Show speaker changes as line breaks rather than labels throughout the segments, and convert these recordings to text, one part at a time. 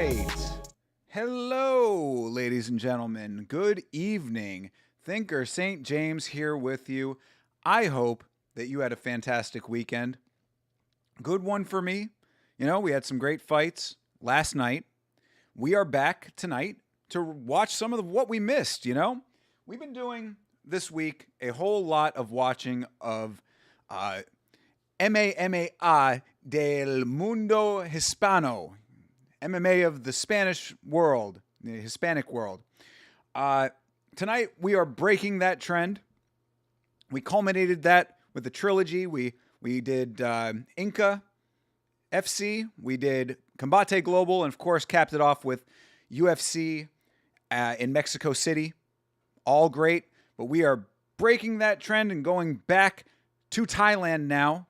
right. Hello, ladies and gentlemen. Good evening. Thinker St. James here with you. I hope that you had a fantastic weekend. Good one for me. You know, we had some great fights last night. We are back tonight to watch some of what we missed, you know? We've been doing this week a whole lot of watching of MMA del Mundo Hispano. MMA of the Spanish world, the Hispanic world. Tonight, we are breaking that trend. We culminated that with the trilogy. We did Inca FC. We did Combate Global, and of course, capped it off with UFC in Mexico City. All great, but we are breaking that trend and going back to Thailand now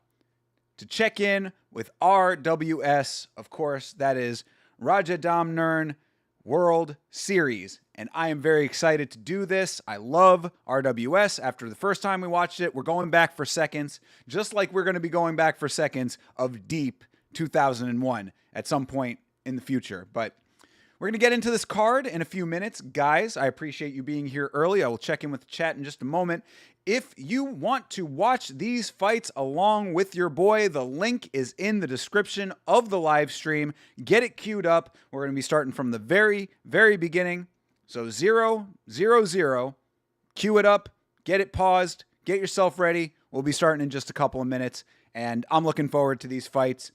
to check in with RWS. Of course, that is Rajadamnern World Series. And I am very excited to do this. I love RWS. After the first time we watched it, we're going back for seconds, just like we're going to be going back for seconds of Deep 2001 at some point in the future. But we're going to get into this card in a few minutes. Guys, I appreciate you being here early. I will check in with the chat in just a moment. If you want to watch these fights along with your boy, the link is in the description of the live stream. Get it queued up. We're going to be starting from the very, very beginning. So 0, 0, 0. Cue it up. Get it paused. Get yourself ready. We'll be starting in just a couple of minutes. And I'm looking forward to these fights.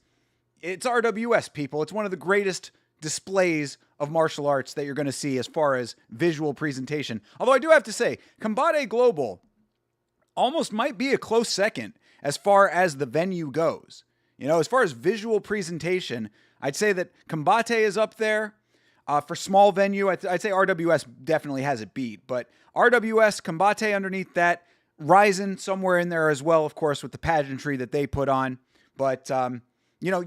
It's RWS, people. It's one of the greatest displays of martial arts that you're going to see as far as visual presentation. Although I do have to say, Combate Global almost might be a close second as far as the venue goes. You know, as far as visual presentation, I'd say that Combate is up there. For small venue, I'd say RWS definitely has it beat. But RWS, Combate underneath that, Ryzen somewhere in there as well, of course, with the pageantry that they put on. But, you know,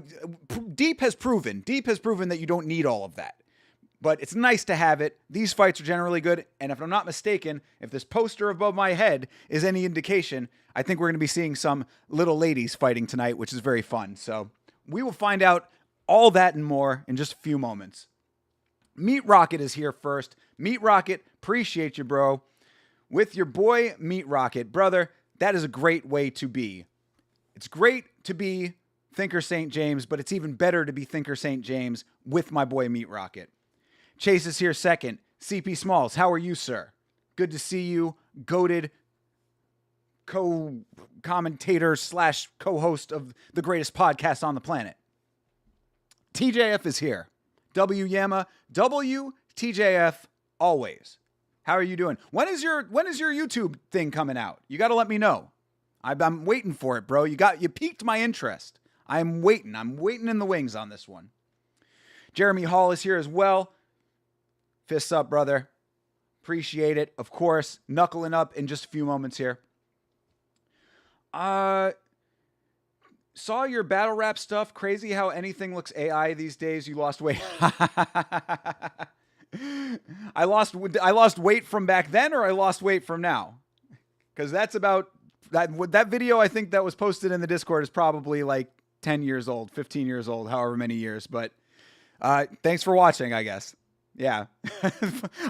Deep has proven that you don't need all of that. But it's nice to have it. These fights are generally good. And if I'm not mistaken, if this poster above my head is any indication, I think we're going to be seeing some little ladies fighting tonight, which is very fun. So we will find out all that and more in just a few moments. Meat Rocket is here first. Meat Rocket, appreciate you, bro. With your boy, Meat Rocket. Brother, that is a great way to be. It's great to be Thinker St. James, but it's even better to be Thinker St. James with my boy, Meat Rocket. Chase is here second. CP Smalls, how are you, sir? Good to see you. Goated co-commentator / co-host of the greatest podcast on the planet. TJF is here. W Yama, W TJF always. How are you doing? When is your YouTube thing coming out? You got to let me know. I'm waiting for it, bro. You piqued my interest. I'm waiting in the wings on this one. Jeremy Hall is here as well. Fists up, brother. Appreciate it. Of course, knuckling up in just a few moments here. Saw your battle rap stuff. Crazy how anything looks AI these days. You lost weight. I lost weight from back then, or I lost weight from now? Because that's about that video. I think that was posted in the Discord is probably like 10 years old, 15 years old, however many years. But thanks for watching, I guess. Yeah.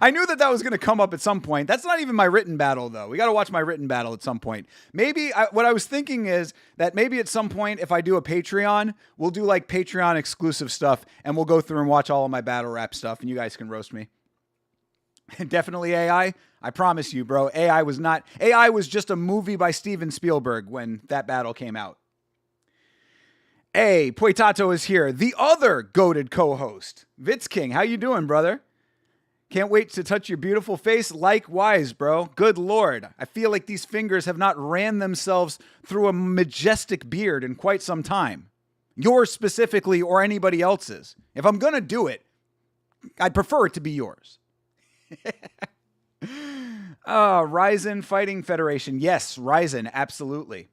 I knew that was going to come up at some point. That's not even my written battle, though. We got to watch my written battle at some point. Maybe what I was thinking is that maybe at some point, if I do a Patreon, we'll do like Patreon exclusive stuff and we'll go through and watch all of my battle rap stuff and you guys can roast me. Definitely AI. I promise you, bro. AI was just a movie by Steven Spielberg when that battle came out. Hey, Poitato is here. The other goated co-host. Vitz King, how you doing, brother? Can't wait to touch your beautiful face. Likewise, bro. Good Lord. I feel like these fingers have not ran themselves through a majestic beard in quite some time. Yours specifically or anybody else's. If I'm going to do it, I'd prefer it to be yours. Ryzen Fighting Federation. Yes, Ryzen, absolutely.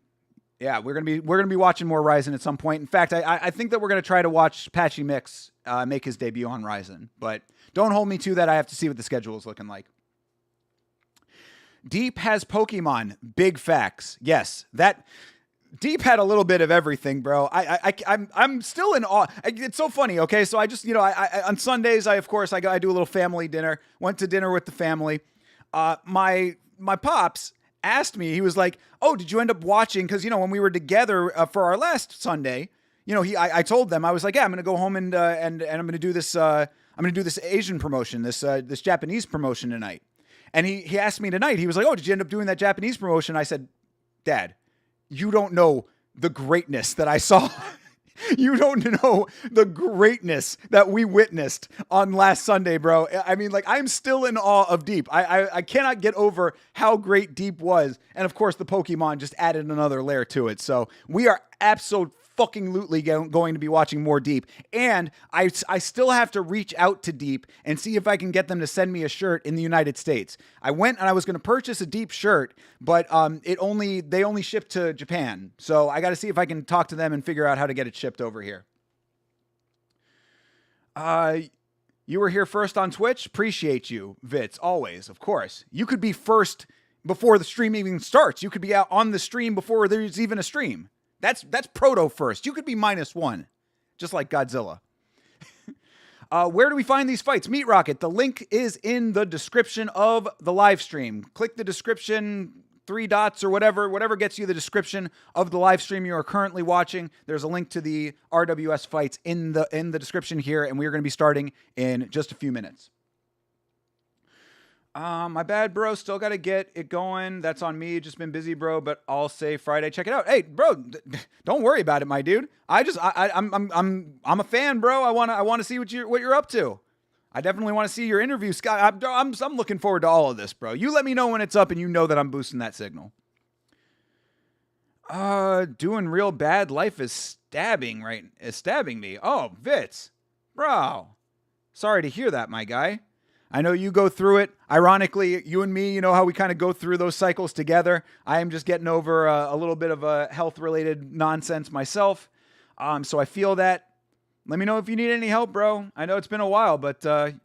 Yeah, we're gonna be watching more Ryzen at some point. In fact, I think that we're gonna try to watch Patchy Mix make his debut on Ryzen. But don't hold me to that. I have to see what the schedule is looking like. Deep has Pokemon. Big facts. Yes, that Deep had a little bit of everything, bro. I'm still in awe. It's so funny. Okay, so I just I on Sundays I do a little family dinner. Went to dinner with the family. My pops asked me. He was like, "Oh, did you end up watching?" Because when we were together for our last Sunday, I told them I was like, "Yeah, I'm gonna go home and I'm gonna do this. I'm gonna do this Asian promotion, this Japanese promotion tonight." And he asked me tonight. He was like, "Oh, did you end up doing that Japanese promotion?" I said, "Dad, you don't know the greatness that I saw." You don't know the greatness that we witnessed on last Sunday, bro. I mean, like, I'm still in awe of Deep. I cannot get over how great Deep was. And of course, the Pokemon just added another layer to it. So we are absolutely going to be watching more Deep. And I still have to reach out to Deep and see if I can get them to send me a shirt in the United States. I went and I was going to purchase a Deep shirt, but they only ship to Japan. So I got to see if I can talk to them and figure out how to get it shipped over here. You were here first on Twitch. Appreciate you, Vitz. Always, of course. You could be first before the stream even starts. You could be out on the stream before there's even a stream. That's proto first. You could be -1, just like Godzilla. Where do we find these fights? Meat Rocket. The link is in the description of the live stream. Click the description, 3 dots or whatever gets you the description of the live stream you are currently watching. There's a link to the RWS fights in the description here, and we are going to be starting in just a few minutes. My bad, bro. Still got to get it going. That's on me. Just been busy, bro. But I'll say Friday. Check it out. Hey, bro, don't worry about it, my dude. I'm a fan, bro. I want to see what you're up to. I definitely want to see your interview, Scott. I'm looking forward to all of this, bro. You let me know when it's up, and you know that I'm boosting that signal. Doing real bad. Life is stabbing me. Oh, Vitz, bro. Sorry to hear that, my guy. I know you go through it. Ironically, you and me, you know how we kind of go through those cycles together. I am just getting over a little bit of a health-related nonsense myself. So I feel that. Let me know if you need any help, bro. I know it's been a while, but, my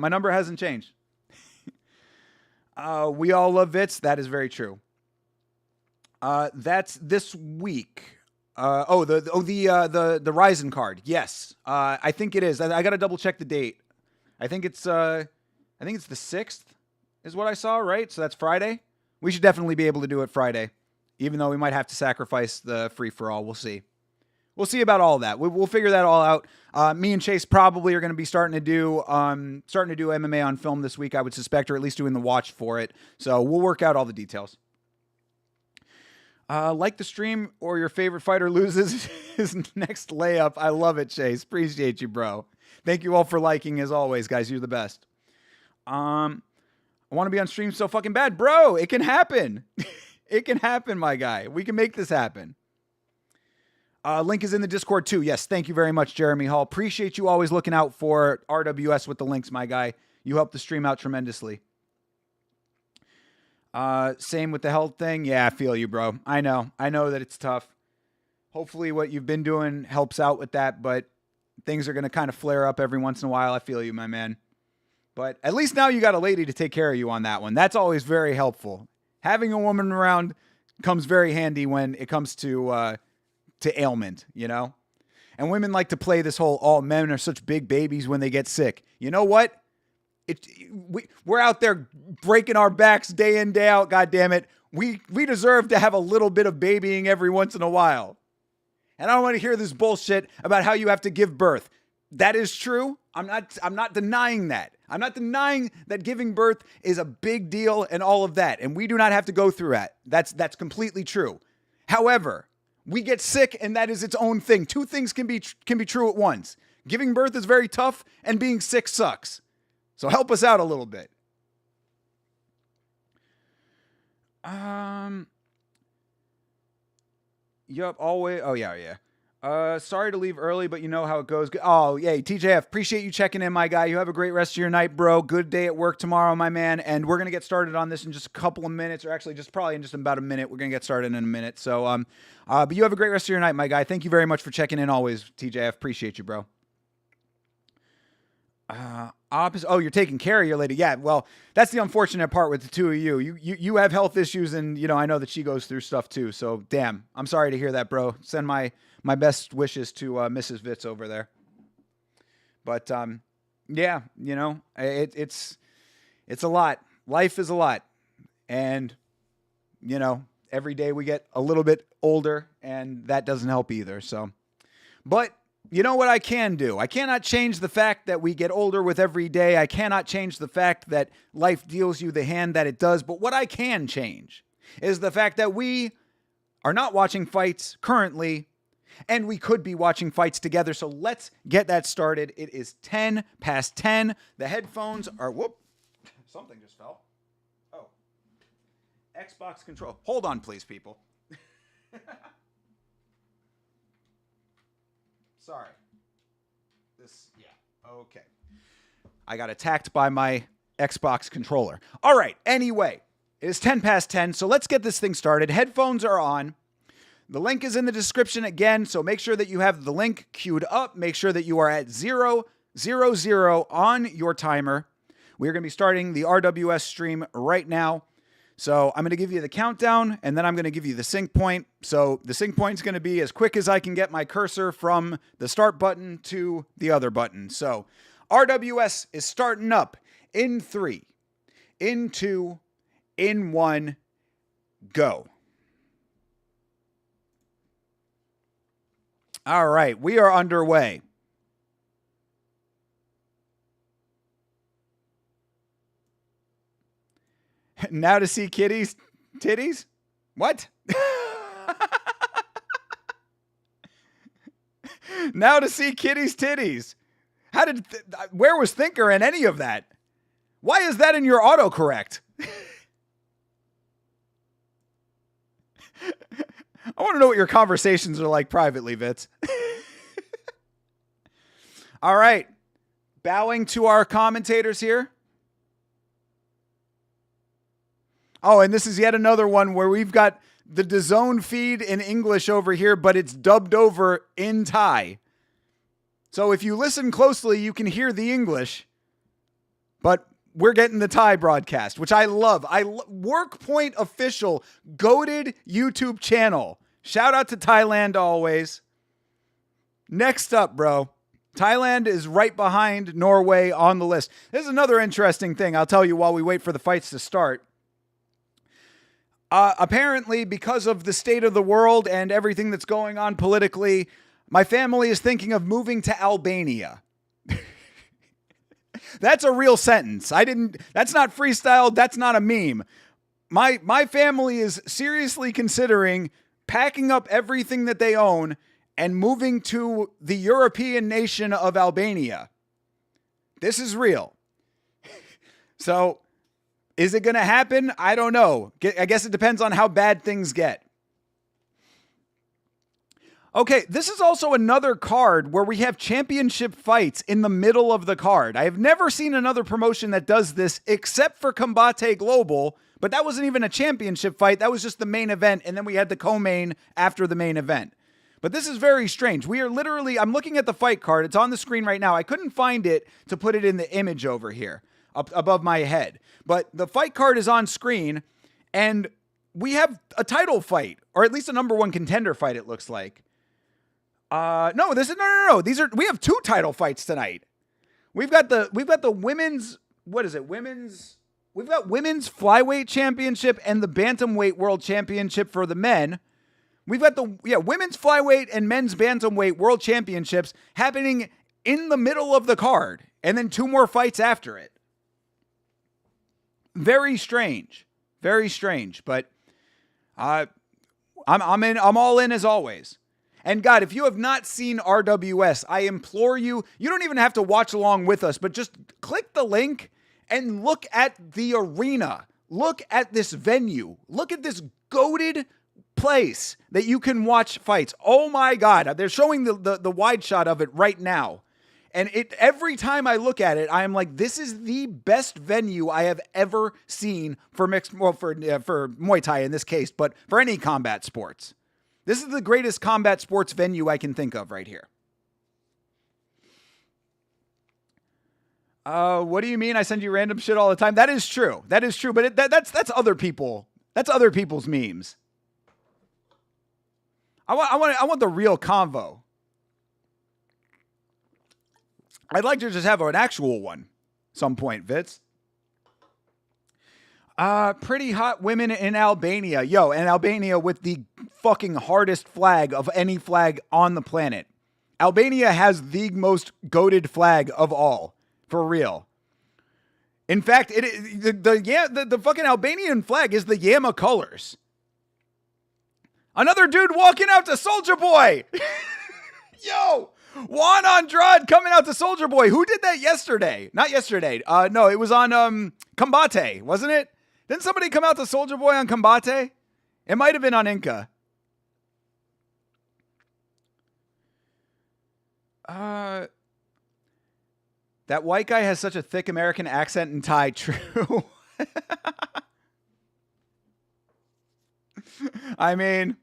number hasn't changed. We all love Vitz. That is very true. That's this week. The Ryzen card. Yes. I think it is. I got to double check the date. I think it's the 6th is what I saw, right? So that's Friday. We should definitely be able to do it Friday, even though we might have to sacrifice the free for all. We'll see. We'll see about all that. We'll figure that all out. Me and Chase probably are going to be starting to do MMA on film this week, I would suspect, or at least doing the watch for it. So we'll work out all the details. Like the stream or your favorite fighter loses his next layup. I love it, Chase. Appreciate you, bro. Thank you all for liking as always, guys. You're the best. I want to be on stream so fucking bad. Bro, it can happen. It can happen, my guy. We can make this happen. Link is in the Discord too. Yes, thank you very much, Jeremy Hall. Appreciate you always looking out for RWS with the links, my guy. You help the stream out tremendously. Same with the health thing. Yeah, I feel you, bro. I know that it's tough. Hopefully what you've been doing helps out with that, but things are going to kind of flare up every once in a while. I feel you, my man. But at least now you got a lady to take care of you on that one. That's always very helpful. Having a woman around comes very handy when it comes to ailment, you know? And women like to play this whole, oh, men are such big babies when they get sick. You know what? We're out there breaking our backs day in, day out, goddammit. We deserve to have a little bit of babying every once in a while. And I don't want to hear this bullshit about how you have to give birth. That is true. I'm not denying that. I'm not denying that giving birth is a big deal and all of that. And we do not have to go through that. That's completely true. However, we get sick and that is its own thing. Two things can be true at once. Giving birth is very tough and being sick sucks. So help us out a little bit. Yup, always. Oh, yeah. Sorry to leave early, but you know how it goes. Oh, yeah, TJF, appreciate you checking in, my guy. You have a great rest of your night, bro. Good day at work tomorrow, my man. And we're going to get started on this in just a couple of minutes, or actually probably in just about a minute. We're going to get started in a minute. So, but you have a great rest of your night, my guy. Thank you very much for checking in always, TJF. Appreciate you, bro. Opposite. Oh, you're taking care of your lady. Yeah. Well, that's the unfortunate part with the two of you. You have health issues, and I know that she goes through stuff too. So damn, I'm sorry to hear that, bro. Send my best wishes to Mrs. Vitz over there. But yeah, it's a lot. Life is a lot, and every day we get a little bit older, and that doesn't help either. So, but. You know what I can do? I cannot change the fact that we get older with every day. I cannot change the fact that life deals you the hand that it does. But what I can change is the fact that we are not watching fights currently, and we could be watching fights together. So let's get that started. It is 10 past 10. The headphones are, something just fell. Oh, Xbox control. Hold on, please, people. Sorry. Okay. I got attacked by my Xbox controller. All right. Anyway, it is 10 past 10, so let's get this thing started. Headphones are on. The link is in the description again, so make sure that you have the link queued up. Make sure that you are at 000 on your timer. We're going to be starting the RWS stream right now. So I'm going to give you the countdown, and then I'm going to give you the sync point. So the sync point is going to be as quick as I can get my cursor from the start button to the other button. So RWS is starting up in 3, in 2, in 1, go. All right, we are underway. Now to see Kitty's titties? What? Now to see Kitty's titties. Where was Thinker in any of that? Why is that in your autocorrect? I want to know what your conversations are like privately, Vitz. All right. Bowing to our commentators here. Oh, and this is yet another one where we've got the DAZN feed in English over here, but it's dubbed over in Thai. So if you listen closely, you can hear the English, but we're getting the Thai broadcast, which I love. WorkPoint official, goated YouTube channel. Shout out to Thailand always. Next up, bro. Thailand is right behind Norway on the list. This is another interesting thing I'll tell you while we wait for the fights to start. Apparently, because of the state of the world and everything that's going on politically, my family is thinking of moving to Albania. That's a real sentence. That's not freestyle. That's not a meme. My family is seriously considering packing up everything that they own and moving to the European nation of Albania. This is real. So, is it going to happen? I don't know. I guess it depends on how bad things get. Okay, this is also another card where we have championship fights in the middle of the card. I have never seen another promotion that does this except for Combate Global, but that wasn't even a championship fight. That was just the main event, and then we had the co-main after the main event. But this is very strange. We are literally, I'm looking at the fight card. It's on the screen right now. I couldn't find it to put it in the image over here, up above my head. But the fight card is on screen, and we have a title fight, or at least a number one contender fight, it looks like. No. We have 2 title fights tonight. We've got the women's, we've got women's flyweight championship and the bantamweight world championship for the men. We've got the women's flyweight and men's bantamweight world championships happening in the middle of the card, and then 2 more fights after it. Very strange, but I'm all in as always. And God, if you have not seen RWS, I implore you, you don't even have to watch along with us, but just click the link and look at the arena. Look at this venue. Look at this goated place that you can watch fights. Oh my God. They're showing the wide shot of it right now. And every time I look at it, I am like, this is the best venue I have ever seen for for Muay Thai in this case, but for any combat sports. This is the greatest combat sports venue I can think of right here. What do you mean? I send you random shit all the time. That is true. That is true. But that's other people. That's other people's memes. I want the real convo. I'd like to just have an actual one some point, Vitz. Pretty hot women in Albania. Yo, and Albania with the fucking hardest flag of any flag on the planet. Albania has the most goated flag of all. For real. In fact, the fucking Albanian flag is the Yama colors. Another dude walking out to Soulja Boy. Yo, Juan Andrade coming out to Soulja Boy. Who did that yesterday? Not yesterday. No, it was on Combate, wasn't it? Didn't somebody come out to Soulja Boy on Combate? It might have been on Inca. That white guy has such a thick American accent in Thai. True. I mean,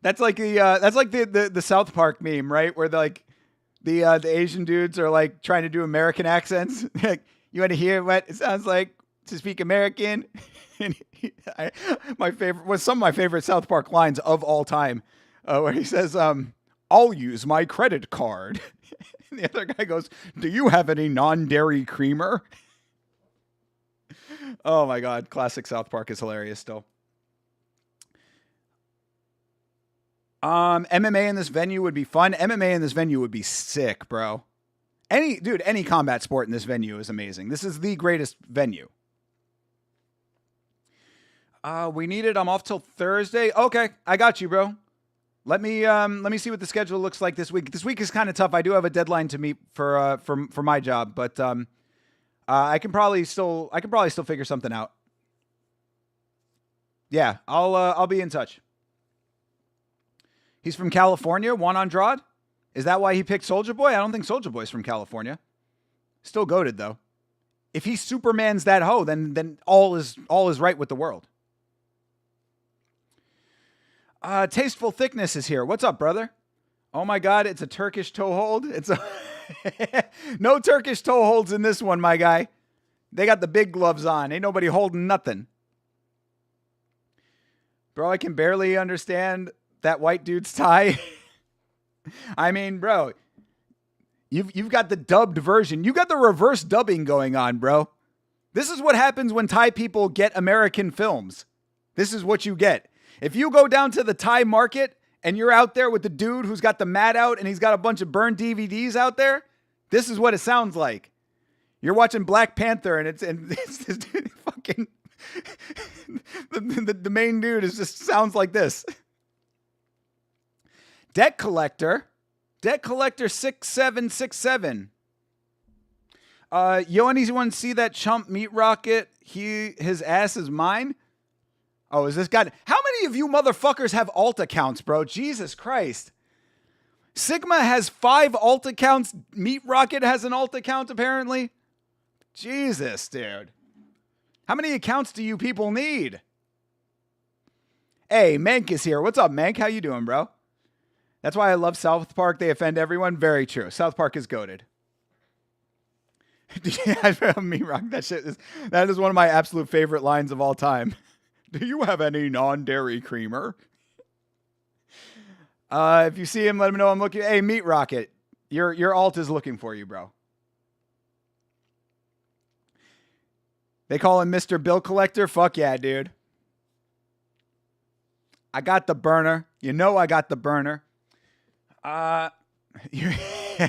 that's like the South Park meme, right? Where the Asian dudes are like trying to do American accents. Like, you want to hear what it sounds like to speak American? And some of my favorite South Park lines of all time, where he says, "I'll use my credit card." And the other guy goes, "Do you have any non-dairy creamer?" Oh my God. Classic South Park is hilarious still. MMA in this venue would be fun. MMA in this venue would be sick, bro. Any combat sport in this venue is amazing. This is the greatest venue. We need it. I'm off till Thursday. Okay. I got you, bro. Let me see what the schedule looks like this week. This week is kind of tough. I do have a deadline to meet for my job, but I can probably still figure something out. Yeah, I'll be in touch. He's from California, Juan Andrade. Is that why he picked Soulja Boy? I don't think Soulja Boy's from California. Still goated though. If he Supermans that hoe, then all is right with the world. Tasteful Thickness is here. What's up, brother? Oh my God, it's a Turkish toe hold. No Turkish toe holds in this one, my guy. They got the big gloves on. Ain't nobody holding nothing. Bro, I can barely understand that white dude's Thai. I mean, bro, you've got the dubbed version. You got the reverse dubbing going on, bro. This is what happens when Thai people get American films. This is what you get. If you go down to the Thai market and you're out there with the dude who's got the mat out and he's got a bunch of burned DVDs out there, this is what it sounds like. You're watching Black Panther and it's this dude fucking the main dude just sounds like this. Debt Collector 6767. You anyone see that chump Meat Rocket? His ass is mine. Oh, is this guy? How many of you motherfuckers have alt accounts, bro? Jesus Christ. Sigma has 5 alt accounts. Meat Rocket has an alt account, apparently. Jesus, dude. How many accounts do you people need? Hey, Mank is here. What's up, Mank? How you doing, bro? That's why I love South Park. They offend everyone. Very true. South Park is goated. Meat Rock, that is one of my absolute favorite lines of all time. Do you have any non-dairy creamer? If you see him, let him know I'm looking. Hey, Meat Rocket, your alt is looking for you, bro. They call him Mr. Bill Collector. Fuck yeah, dude. I got the burner. You know I got the burner.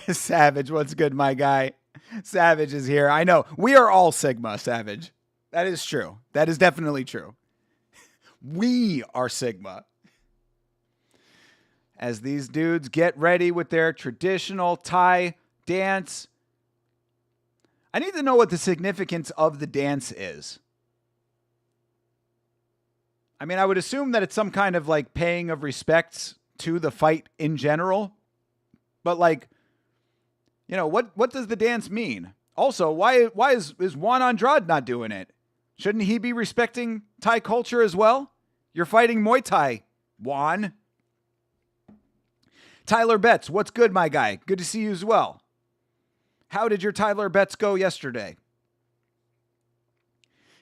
Savage, what's good, my guy? Savage is here. I know. We are all Sigma, Savage. That is true. That is definitely true. We are Sigma. As these dudes get ready with their traditional Thai dance. I need to know what the significance of the dance is. I mean, I would assume that it's some kind of like paying of respects to the fight in general. But like, you know, what does the dance mean? Also, why is Juan Andrade not doing it? Shouldn't he be respecting Thai culture as well? You're fighting Muay Thai, Juan. Tyler Betts, what's good, my guy? Good to see you as well. How did your Tyler bets go yesterday?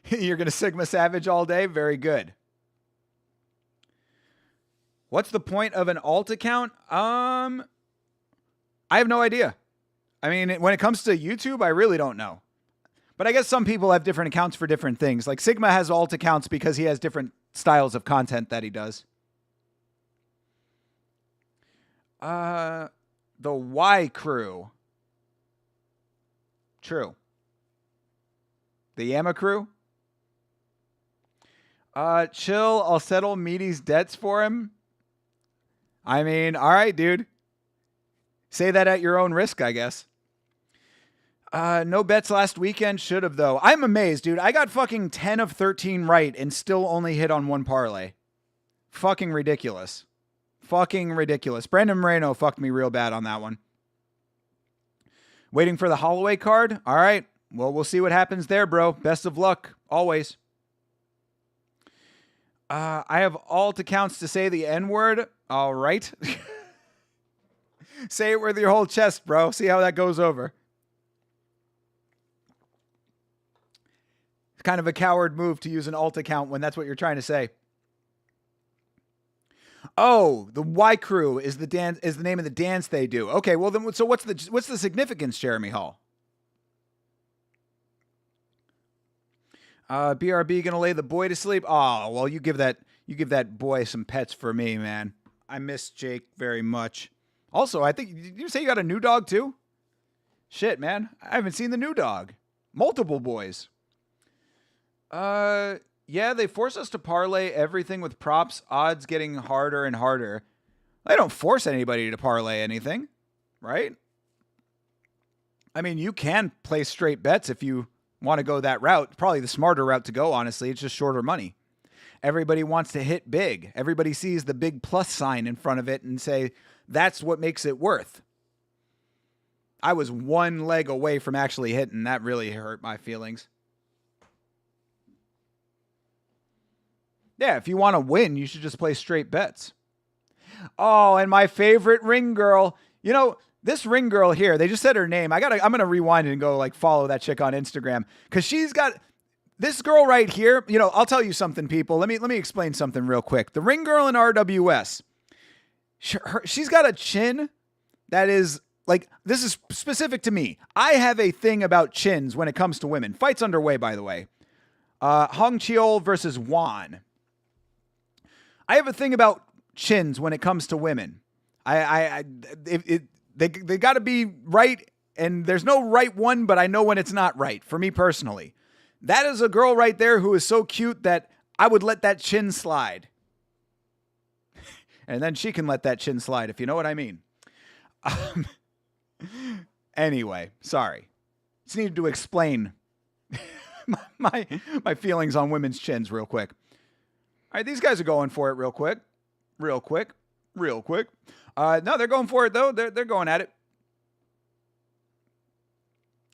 You're going to Sigma Savage all day? Very good. What's the point of an alt account? I have no idea. I mean, when it comes to YouTube, I really don't know. But I guess some people have different accounts for different things. Like Sigma has alt accounts because he has different styles of content that he does. The Y crew. True. The Yama crew. Chill. I'll settle Meaty's debts for him. I mean, all right, dude. Say that at your own risk, I guess. No bets last weekend. Should have, though. I'm amazed, dude. I got fucking 10 of 13 right and still only hit on one parlay. Fucking ridiculous. Fucking ridiculous. Brandon Moreno fucked me real bad on that one. Waiting for the Holloway card? All right. Well, we'll see what happens there, bro. Best of luck. Always. I have alt accounts to say the N-word. All right. Say it with your whole chest, bro. See how that goes over. It's kind of a coward move to use an alt account when that's what you're trying to say. Oh, the Y Crew is the name of the dance they do. Okay, well then, so what's the significance, Jeremy Hall? BRB gonna lay the boy to sleep. Oh, well, you give that boy some pets for me, man. I miss Jake very much. Also, I think, did you say you got a new dog too? Shit, man, I haven't seen the new dog. Multiple boys. Yeah, they force us to parlay everything with props, odds getting harder and harder. They don't force anybody to parlay anything, right? I mean, you can play straight bets if you want to go that route. Probably the smarter route to go, honestly. It's just shorter money. Everybody wants to hit big. Everybody sees the big plus sign in front of it and say, that's what makes it worth. I was one leg away from actually hitting. That really hurt my feelings. Yeah, if you want to win, you should just play straight bets. Oh, and my favorite ring girl. You know, this ring girl here, they just said her name. I'm going to rewind and go like follow that chick on Instagram cuz she's got this girl right here. You know, I'll tell you something, people. Let me explain something real quick. The ring girl in RWS. She's got a chin that is like, this is specific to me. I have a thing about chins when it comes to women. Fight's underway, by the way. Hong Cheol versus Juan. I have a thing about chins when it comes to women. They got to be right, and there's no right one, but I know when it's not right, for me personally. That is a girl right there who is so cute that I would let that chin slide. And then she can let that chin slide, if you know what I mean. Anyway, sorry. Just needed to explain my feelings on women's chins real quick. All right, these guys are going for it real quick. No, they're going for it, though. They're going at it.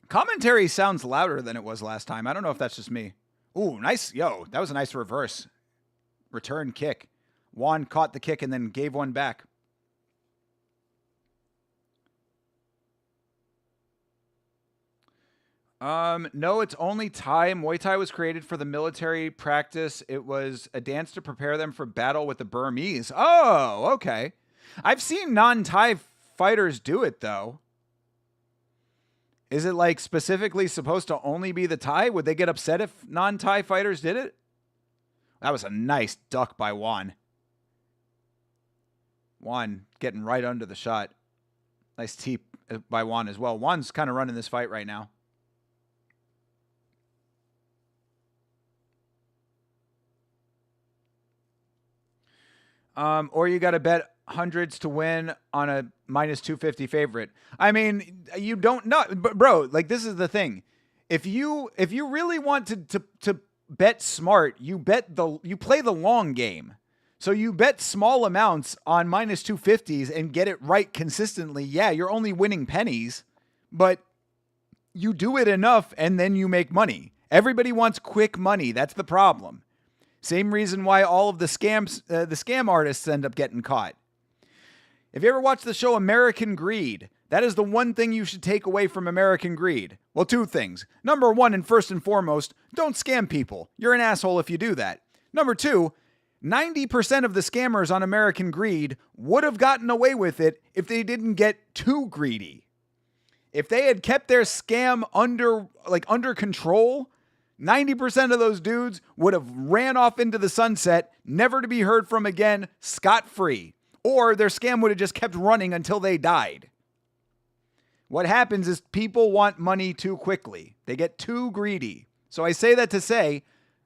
Commentary sounds louder than it was last time. I don't know if that's just me. Ooh, nice. Yo, that was a nice reverse. Return kick. Juan caught the kick and then gave one back. No, it's only Thai. Muay Thai was created for the military practice. It was a dance to prepare them for battle with the Burmese. Oh, okay. I've seen non-Thai fighters do it, though. Is it like specifically supposed to only be the Thai? Would they get upset if non-Thai fighters did it? That was a nice duck by Juan. Juan getting right under the shot. Nice tee by Juan as well. Juan's kind of running this fight right now. Or you got to bet hundreds to win on a minus 250 favorite. I mean, you don't know, but bro, like this is the thing. If you really want to bet smart, you play the long game. So you bet small amounts on minus 250s and get it right consistently. Yeah, you're only winning pennies, but you do it enough and then you make money. Everybody wants quick money. That's the problem. Same reason why all of the scam artists end up getting caught. If you ever watched the show American Greed, That is the one thing you should take away from American greed. Well, two things. Number one, and first and foremost, don't scam people. You're an asshole if you do that. Number two, 90% of the scammers on American greed would have gotten away with it if they didn't get too greedy. If they had kept their scam under control, 90% of those dudes would have ran off into the sunset, never to be heard from again, scot-free. Or their scam would have just kept running until they died. What happens is people want money too quickly. They get too greedy. So I say that to say,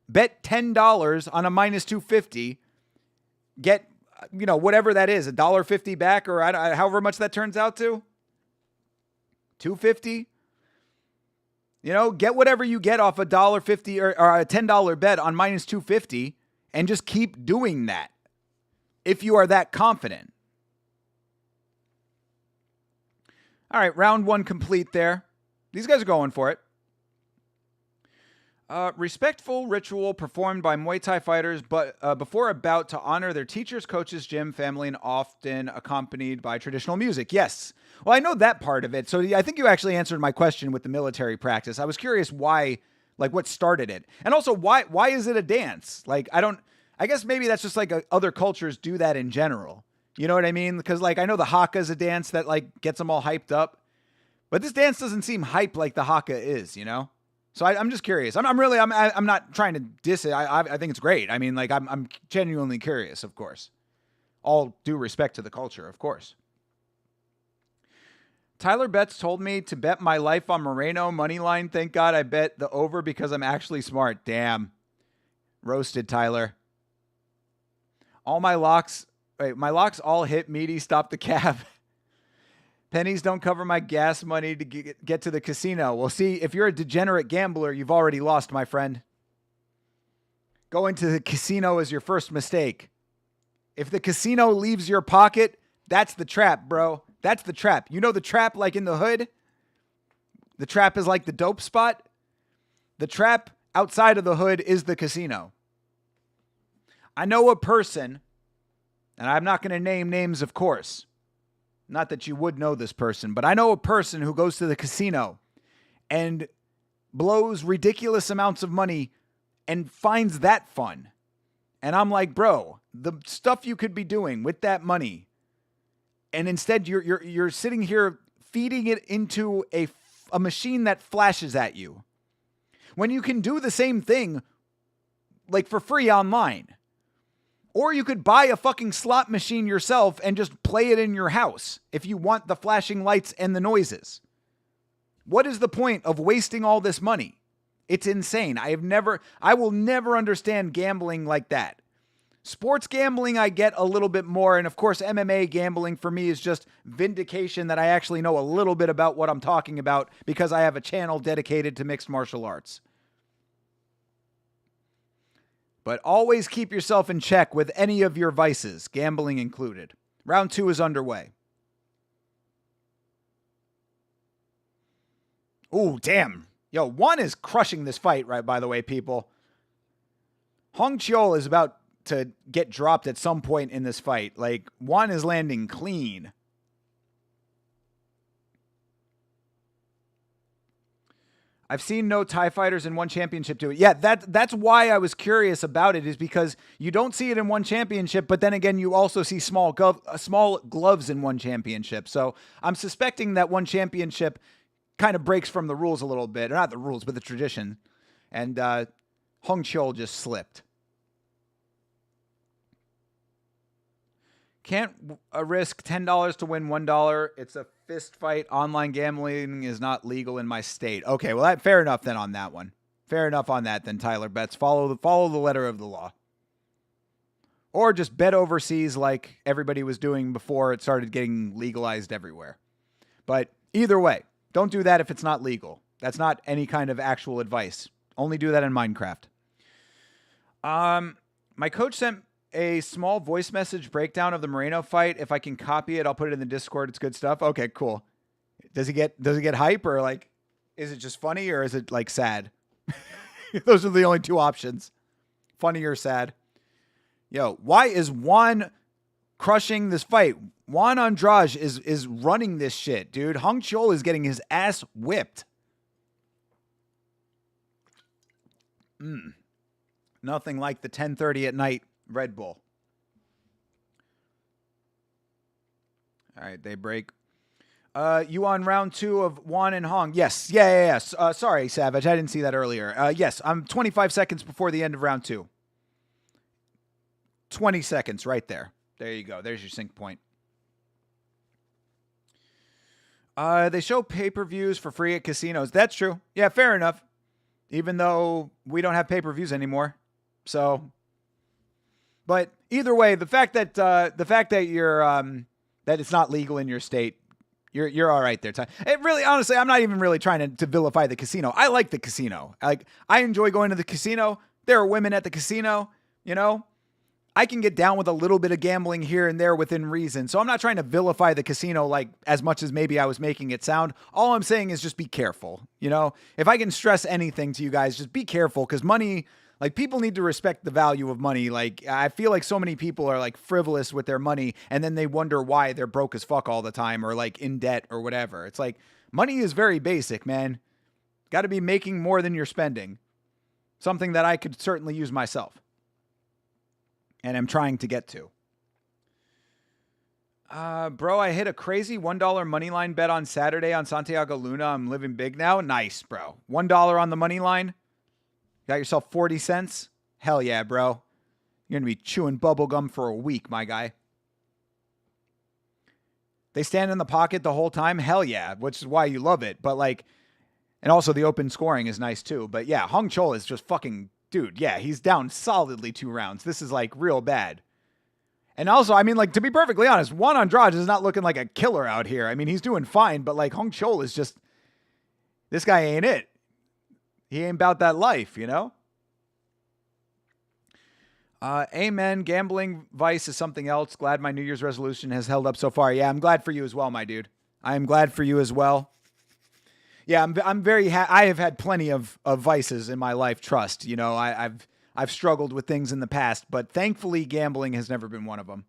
bet $10 on a minus 250, get, whatever that is, $1.50 back, or however much that turns out to. 250. Get whatever you get off $1.50 or a $10 bet on minus 250 and just keep doing that if you are that confident. All right, round one complete there. These guys are going for it. Respectful ritual performed by Muay Thai fighters before a bout to honor their teachers, coaches, gym, family, and often accompanied by traditional music. Yes. Well, I know that part of it. So I think you actually answered my question with the military practice. I was curious why, what started it? And also, why is it a dance? I guess maybe that's just other cultures do that in general. You know what I mean? Because I know the haka is a dance that gets them all hyped up. But this dance doesn't seem hype like the haka is, So I'm just curious. I'm not trying to diss it. I think it's great. I mean, I'm genuinely curious, of course. All due respect to the culture, of course. Tyler Betts told me to bet my life on Moreno money line. Thank God I bet the over because I'm actually smart. Damn. Roasted, Tyler. My locks all hit meaty. Stop the cab. Pennies don't cover my gas money to get to the casino. Well, see, if you're a degenerate gambler, you've already lost, my friend. Going to the casino is your first mistake. If the casino leaves your pocket, that's the trap, bro. That's the trap. You know the trap in the hood? The trap is like the dope spot. The trap outside of the hood is the casino. I know a person, and I'm not going to name names, of course. Not that you would know this person, but I know a person who goes to the casino and blows ridiculous amounts of money and finds that fun. And I'm like, bro, the stuff you could be doing with that money, and instead you're sitting here feeding it into a machine that flashes at you, when you can do the same thing for free online. Or you could buy a fucking slot machine yourself and just play it in your house if you want the flashing lights and the noises. What is the point of wasting all this money? It's insane. I will never understand gambling like that. Sports gambling, I get a little bit more. And of course, MMA gambling for me is just vindication that I actually know a little bit about what I'm talking about because I have a channel dedicated to mixed martial arts. But always keep yourself in check with any of your vices, gambling included. Round 2 is underway. Ooh, damn. Yo, Juan is crushing this fight, right, by the way, people. Hong Cheol is about to get dropped at some point in this fight. Juan is landing clean. I've seen no Thai fighters in one championship do it. Yeah, that's why I was curious about it, is because you don't see it in one championship, but then again, you also see small gloves in one championship. So I'm suspecting that one championship kind of breaks from the rules a little bit. Or not the rules, but the tradition. And Hong Cheol just slipped. Can't risk $10 to win $1. It's a fist fight. Online gambling is not legal in my state. Okay, well, fair enough then on that one. Fair enough on that then, Tyler Betts. Follow the letter of the law. Or just bet overseas like everybody was doing before it started getting legalized everywhere. But either way, don't do that if it's not legal. That's not any kind of actual advice. Only do that in Minecraft. My coach sent a small voice message breakdown of the Moreno fight. If I can copy it, I'll put it in the Discord. It's good stuff. Okay, cool. Does he get hype, or is it just funny, or is it sad? Those are the only two options. Funny or sad. Yo, why is Juan crushing this fight. Juan Andrade is running this shit, dude. Hung Chol is getting his ass whipped. Nothing like the 10:30 at night Red Bull. All right, they break. You on round 2 of Juan and Hong? Yes. Yes. Sorry, Savage. I didn't see that earlier. Yes, I'm 25 seconds before the end of round 2. 20 seconds right there. There you go. There's your sync point. They show pay-per-views for free at casinos. That's true. Yeah, fair enough. Even though we don't have pay-per-views anymore. So, but either way, the fact that you're that it's not legal in your state, you're all right there. It really, honestly, I'm not even really trying to vilify the casino. I like the casino. I enjoy going to the casino. There are women at the casino. You know, I can get down with a little bit of gambling here and there within reason. So I'm not trying to vilify the casino like as much as maybe I was making it sound. All I'm saying is just be careful. You know, if I can stress anything to you guys, just be careful, because money. Like, people need to respect the value of money. Like, I feel like so many people are, like, frivolous with their money, and then they wonder why they're broke as fuck all the time, or, like, in debt or whatever. It's like, money is very basic, man. Got to be making more than you're spending. Something that I could certainly use myself. And I'm trying to get to. Bro, I hit a crazy $1 money line bet on Saturday on Santiago Luna. I'm living big now. Nice, bro. $1 on the money line. Got yourself 40 cents? Hell yeah, bro. You're going to be chewing bubblegum for a week, my guy. They stand in the pocket the whole time? Hell yeah, which is why you love it. But, like, and also the open scoring is nice too. But, yeah, Hung Chol is just fucking, dude, yeah, he's down solidly 2 rounds. This is, like, real bad. And also, I mean, like, to be perfectly honest, Juan Andrade is not looking like a killer out here. I mean, he's doing fine, but, like, Hung Chol is just, this guy ain't it. He ain't about that life, you know? Amen. Gambling vice is something else. Glad my New Year's resolution has held up so far. Yeah, I'm glad for you as well, my dude. I am glad for you as well. Yeah, I'm very I have had plenty of vices in my life, trust. You know, I've struggled with things in the past, but thankfully gambling has never been one of them.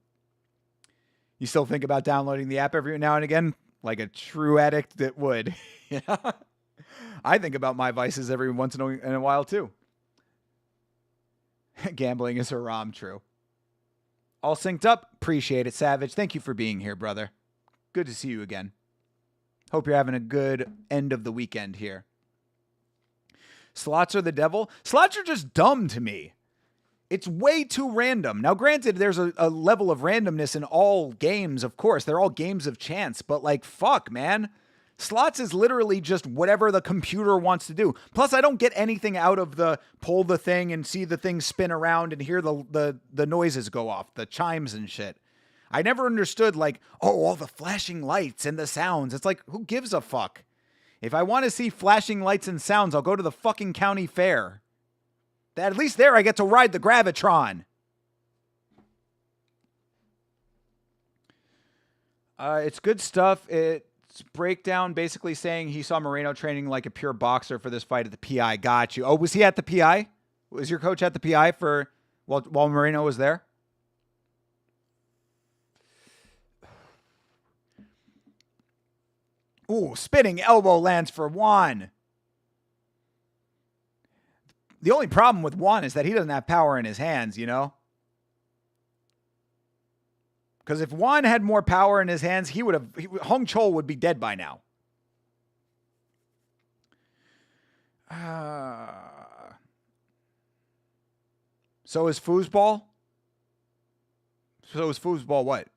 You still think about downloading the app every now and again? Like a true addict that would. Yeah. I think about my vices every once in a while, too. Gambling is haram, true. All synced up. Appreciate it, Savage. Thank you for being here, brother. Good to see you again. Hope you're having a good end of the weekend here. Slots are the devil. Slots are just dumb to me. It's way too random. Now, granted, there's a level of randomness in all games, of course. They're all games of chance. But, like, fuck, man. Slots is literally just whatever the computer wants to do. Plus, I don't get anything out of the pull the thing and see the thing spin around and hear the noises go off, the chimes and shit. I never understood, like, oh, all the flashing lights and the sounds. It's like, who gives a fuck? If I want to see flashing lights and sounds, I'll go to the fucking county fair. At least there I get to ride the Gravitron. It's good stuff. It's breakdown basically saying he saw Moreno training like a pure boxer for this fight at the PI. Got you. Oh, was he at the PI? Was your coach at the PI for while Moreno was there? Ooh, spinning elbow lands for Juan. The only problem with Juan is that he doesn't have power in his hands, you know? Because if Juan had more power in his hands, Hung Chol would be dead by now. So is foosball? So is foosball what?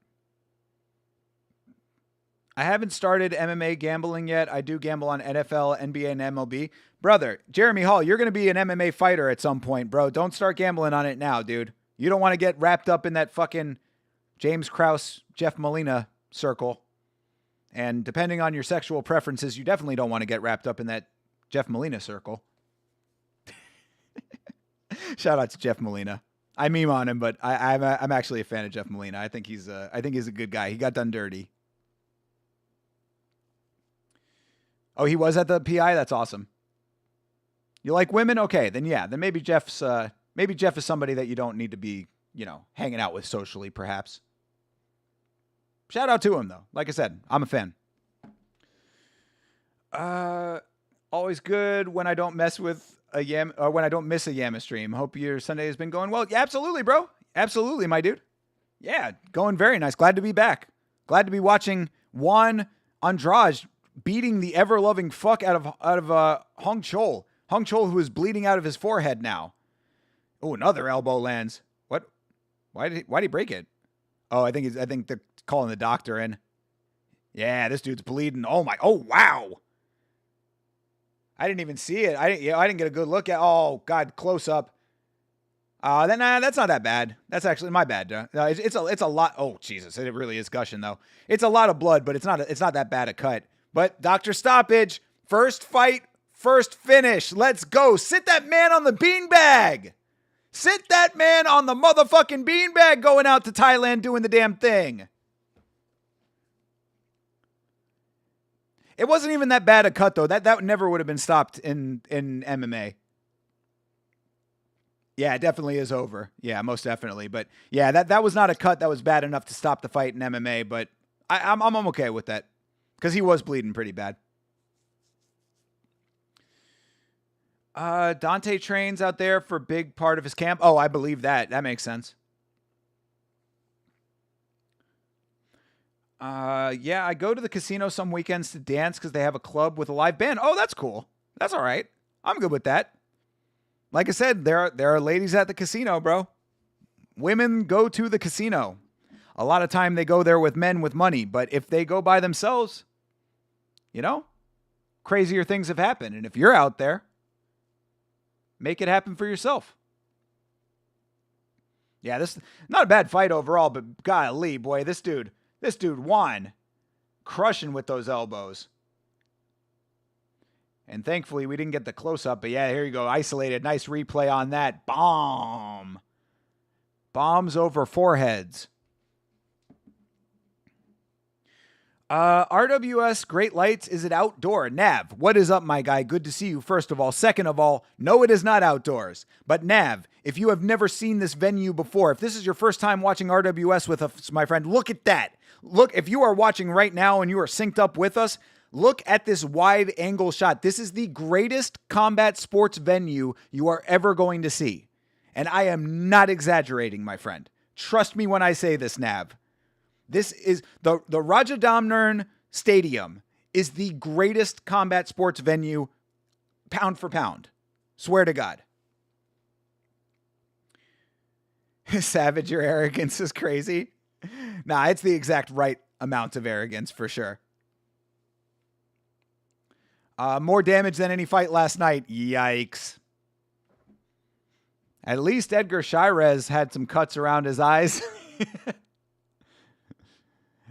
I haven't started MMA gambling yet. I do gamble on NFL, NBA, and MLB. Brother, Jeremy Hall, you're going to be an MMA fighter at some point, bro. Don't start gambling on it now, dude. You don't want to get wrapped up in that fucking James Krause, Jeff Molina circle. And depending on your sexual preferences, you definitely don't want to get wrapped up in that Jeff Molina circle. Shout out to Jeff Molina. I meme on him, but I'm actually a fan of Jeff Molina. I think he's a good guy. He got done dirty. Oh, he was at the PI? That's awesome. You like women? Okay, then yeah. Then maybe Jeff is somebody that you don't need to be, hanging out with socially, perhaps. Shout out to him, though. Like I said, I'm a fan. Always good when I don't mess with when I don't miss a Yama stream. Hope your Sunday has been going well. Yeah, absolutely, bro. Absolutely, my dude. Yeah, going very nice. Glad to be back. Glad to be watching Juan Andrade beating the ever-loving fuck out of Hung Chol. Hung Chol, who is bleeding out of his forehead now. Oh, another elbow lands. What? Why did he break it? Oh, I think they're calling the doctor in. Yeah, this dude's bleeding. Oh wow. I didn't even see it. I didn't get a good look at. Oh God, close up. That's not that bad. That's actually my bad. No, it's a lot. Oh Jesus, it really is gushing though. It's a lot of blood, but it's not that bad a cut. But doctor stoppage. First fight, first finish. Let's go. Sit that man on the beanbag. Sit that man on the motherfucking beanbag going out to Thailand doing the damn thing. It wasn't even that bad a cut, though. That never would have been stopped in MMA. Yeah, it definitely is over. Yeah, most definitely. But yeah, that was not a cut that was bad enough to stop the fight in MMA. But I'm okay with that because he was bleeding pretty bad. Dante trains out there for a big part of his camp. Oh, I believe that. That makes sense. Yeah, I go to the casino some weekends to dance because they have a club with a live band. Oh, that's cool. That's all right. I'm good with that. Like I said, there are ladies at the casino, bro. Women go to the casino. A lot of time they go there with men with money, but if they go by themselves, crazier things have happened. And if you're out there, make it happen for yourself. Yeah, this not a bad fight overall, but golly, boy, this dude won, crushing with those elbows. And thankfully, we didn't get the close-up, but yeah, here you go. Isolated. Nice replay on that. Bomb. Bombs over foreheads. RWS Great Lights, is it outdoor? Nav, what is up, my guy? Good to see you, first of all. Second of all, no, it is not outdoors. But Nav, if you have never seen this venue before, if this is your first time watching RWS with us, my friend, look at that. Look, if you are watching right now and you are synced up with us, look at this wide angle shot. This is the greatest combat sports venue you are ever going to see. And I am not exaggerating, my friend. Trust me when I say this, Nav. This is the Rajadamnern Stadium is the greatest combat sports venue, pound for pound. Swear to God. Savage, your arrogance is crazy. Nah, it's the exact right amount of arrogance for sure. More damage than any fight last night. Yikes. At least Edgar Shirez had some cuts around his eyes.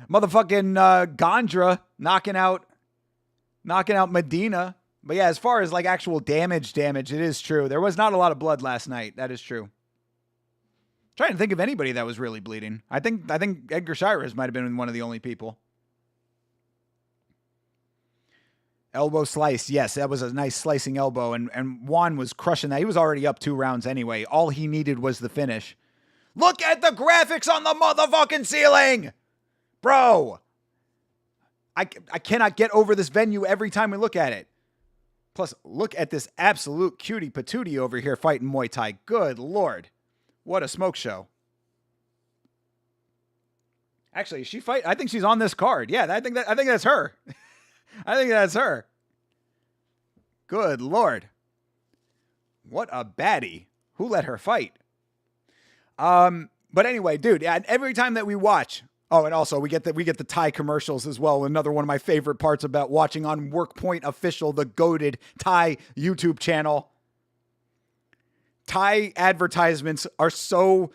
Motherfucking Gondra knocking out Medina. But yeah, as far as like actual damage, it is true. There was not a lot of blood last night. That is true. Trying to think of anybody that was really bleeding. I think Edgar Shirez might have been one of the only people. Elbow slice. Yes, that was a nice slicing elbow. And Juan was crushing that. He was already up 2 rounds anyway. All he needed was the finish. Look at the graphics on the motherfucking ceiling! Bro! I cannot get over this venue every time we look at it. Plus, look at this absolute cutie patootie over here fighting Muay Thai. Good Lord. What a smoke show. Actually, she fight. I think she's on this card. Yeah, I think that's her. I think that's her. Good Lord. What a baddie. Who let her fight? But anyway, dude, yeah, every time that we watch, oh, and also we get the Thai commercials as well. Another one of my favorite parts about watching on WorkPoint Official, the goated Thai YouTube channel. Thai advertisements are so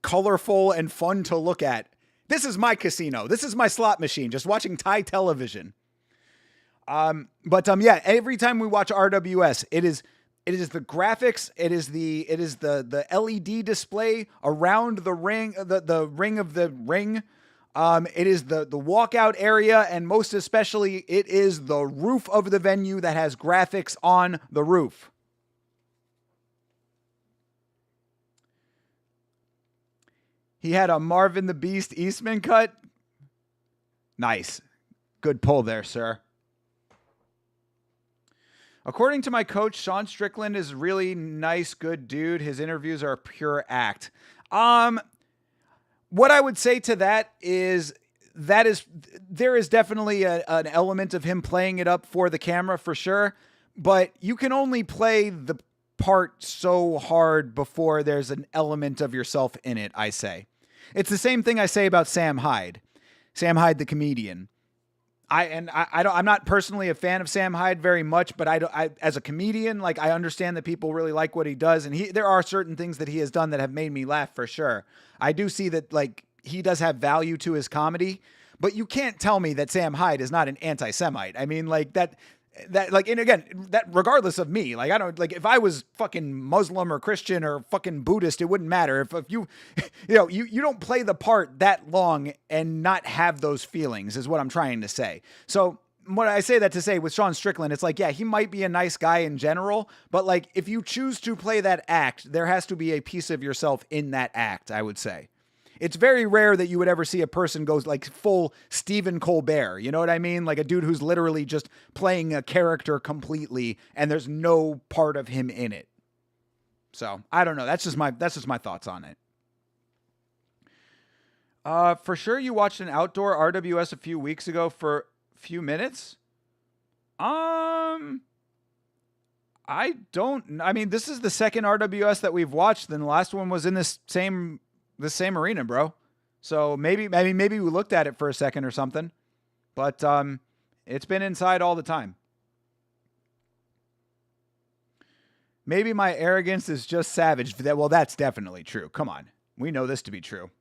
colorful and fun to look at. This is my casino. This is my slot machine. Just watching Thai television. Yeah, every time we watch RWS, it is the graphics. It is the LED display around the ring, the ring of the ring. It is the walkout area, and most especially, it is the roof of the venue that has graphics on the roof. He had a Marvin the Beast Eastman cut. Nice. Good pull there, sir. According to my coach, Sean Strickland is really nice, good dude. His interviews are a pure act. What I would say to that is there is definitely an element of him playing it up for the camera for sure, but you can only play the part so hard before there's an element of yourself in it, I say. It's the same thing I say about Sam Hyde. Sam Hyde, the comedian. I'm not personally a fan of Sam Hyde very much, but I as a comedian, like, I understand that people really like what he does, and there are certain things that he has done that have made me laugh for sure. I do see that, like, he does have value to his comedy, but you can't tell me that Sam Hyde is not an anti-Semite. I mean, like, that like, and again, that regardless of me, like, I don't, like, if I was fucking Muslim or Christian or fucking Buddhist, it wouldn't matter. If you, you don't play the part that long and not have those feelings is what I'm trying to say. So what I say that to say with Sean Strickland, it's like, yeah, he might be a nice guy in general, but, like, if you choose to play that act, there has to be a piece of yourself in that act, I would say. It's very rare that you would ever see a person go like full Stephen Colbert. You know what I mean? Like a dude who's literally just playing a character completely and there's no part of him in it. So I don't know. That's just my thoughts on it. For sure you watched an outdoor RWS a few weeks ago for a few minutes. I mean, this is the second RWS that we've watched, and the last one was in the same arena, bro. So maybe we looked at it for a second or something, but it's been inside all the time. Maybe my arrogance is just savage. Well, that's definitely true. Come on. We know this to be true.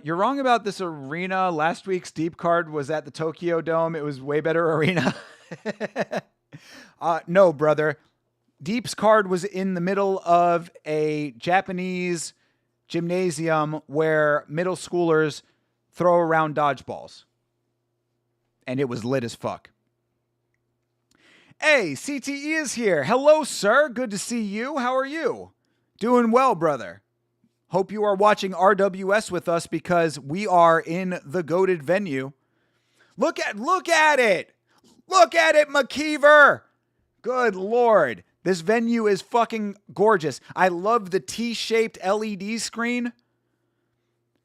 You're wrong about this arena. Last week's Deep card was at the Tokyo Dome. It was way better arena. No, brother. Deep's card was in the middle of a Japanese gymnasium where middle schoolers throw around dodgeballs. And it was lit as fuck. Hey, CTE is here. Hello, sir. Good to see you. How are you? Doing well, brother. Hope you are watching RWS with us because we are in the goated venue. Look at it. Look at it, McKeever. Good Lord. This venue is fucking gorgeous. I love the T-shaped LED screen.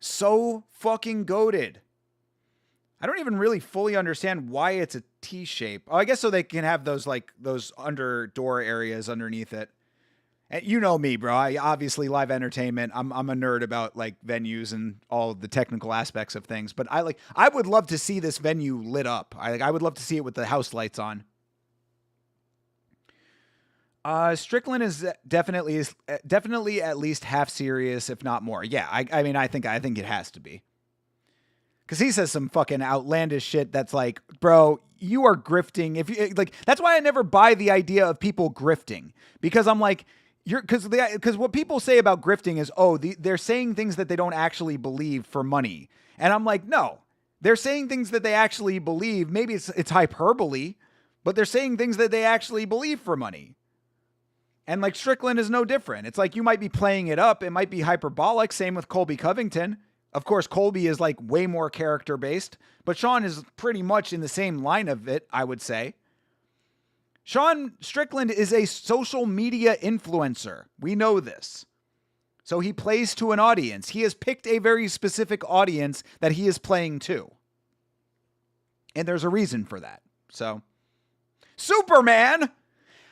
So fucking goated. I don't even really fully understand why it's a T-shape. Oh, I guess so they can have those under door areas underneath it. And you know me, bro. I obviously live entertainment. I'm a nerd about like venues and all the technical aspects of things. But I would love to see this venue lit up. I would love to see it with the house lights on. Strickland is definitely at least half serious, if not more. Yeah, I mean, I think it has to be. Because he says some fucking outlandish shit that's like, bro, you are grifting. If you like, that's why I never buy the idea of people grifting. Because I'm like, because what people say about grifting is, they're saying things that they don't actually believe for money. And I'm like, no, they're saying things that they actually believe. Maybe it's hyperbole, but they're saying things that they actually believe for money. And like Strickland is no different. It's like you might be playing it up. It might be hyperbolic. Same with Colby Covington. Of course, Colby is like way more character based, but Sean is pretty much in the same line of it, I would say. Sean Strickland is a social media influencer. We know this. So he plays to an audience. He has picked a very specific audience that he is playing to. And there's a reason for that. So, Superman!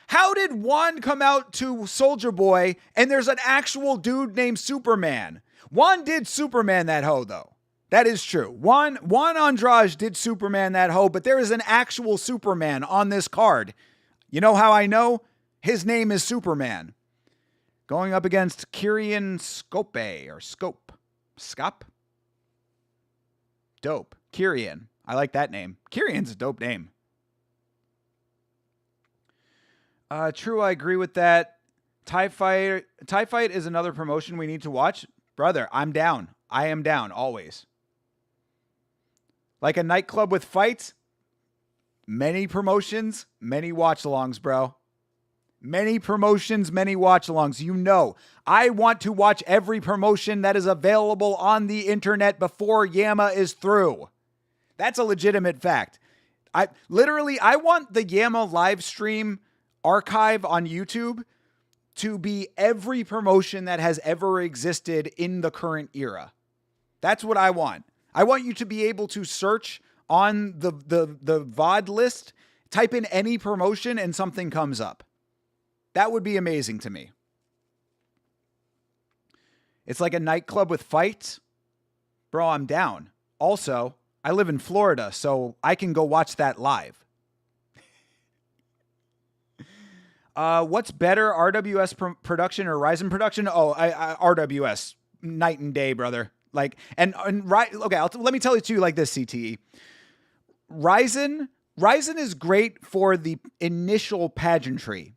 How did Juan come out to Soulja Boy and there's an actual dude named Superman? Juan did Superman that hoe, though. That is true. Juan Andrade did Superman that hoe, but there is an actual Superman on this card. You know how I know? His name is Superman. Going up against Kyrian Scope or Scope. Scop? Dope. Kyrian. I like that name. Kyrian's a dope name. True, I agree with that. TIE Fight is another promotion we need to watch. Brother, I'm down. I am down, always. Like a nightclub with fights, many promotions, many watch-alongs, bro. Many promotions, many watch-alongs. You know, I want to watch every promotion that is available on the internet before Yama is through. That's a legitimate fact. I want the Yama live stream archive on YouTube to be every promotion that has ever existed in the current era. That's what I want. I want you to be able to search on the VOD list, type in any promotion, and something comes up. That would be amazing to me. It's like a nightclub with fights. Bro, I'm down. Also, I live in Florida, so I can go watch that live. What's better, RWS production or Ryzen production? Oh, RWS. Night and day, brother. Like, right. Okay, let me tell you to you like this, CTE. Ryzen is great for the initial pageantry.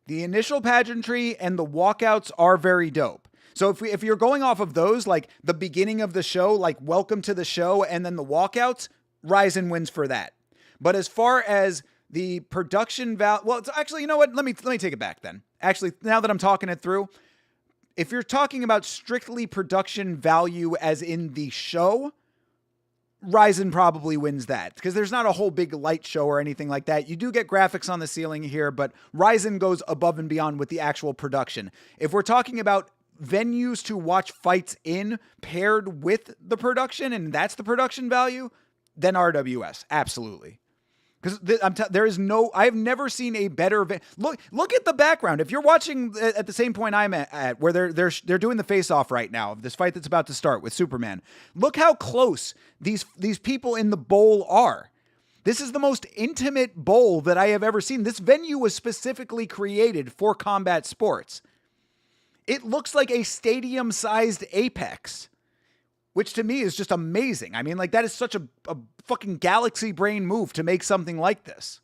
The initial pageantry and the walkouts are very dope. So if you're going off of those, like the beginning of the show, like welcome to the show, and then the walkouts, Ryzen wins for that. But as far as the production value, well, it's actually, you know what? Let me take it back then. Actually, now that I'm talking it through, if you're talking about strictly production value as in the show, Ryzen probably wins that because there's not a whole big light show or anything like that. You do get graphics on the ceiling here, but Ryzen goes above and beyond with the actual production. If we're talking about venues to watch fights in paired with the production, and that's the production value, then RWS, absolutely. Because I've never seen a better look at the background. If you're watching at the same point I'm at where they're doing the face-off right now of this fight that's about to start with Superman. Look how close these people in the bowl are. This is the most intimate bowl that I have ever seen. This venue was specifically created for combat sports. It looks like a stadium-sized Apex, which to me is just amazing. I mean, like, that is such a fucking galaxy brain move to make something like this.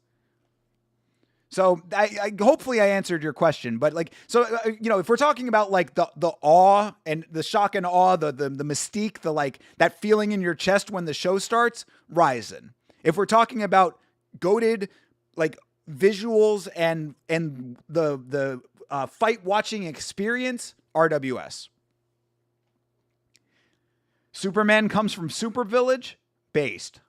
So I hopefully I answered your question, but like, so, if we're talking about like the awe and the shock and awe, the mystique, the like that feeling in your chest when the show starts, Ryzen. If we're talking about goated, like visuals and the fight watching experience, RWS. Superman comes from Super Village, based.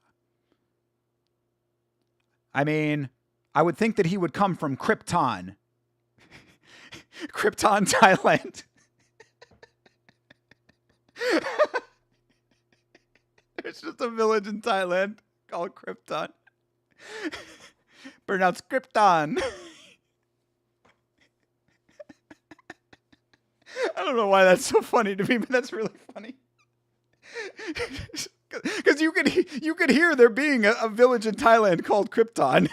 I mean, I would think that he would come from Krypton. Krypton, Thailand. There's just a village in Thailand called Krypton. Pronounced Krypton. I don't know why that's so funny to me, but that's really funny. Because you could hear there being a village in Thailand called Krypton.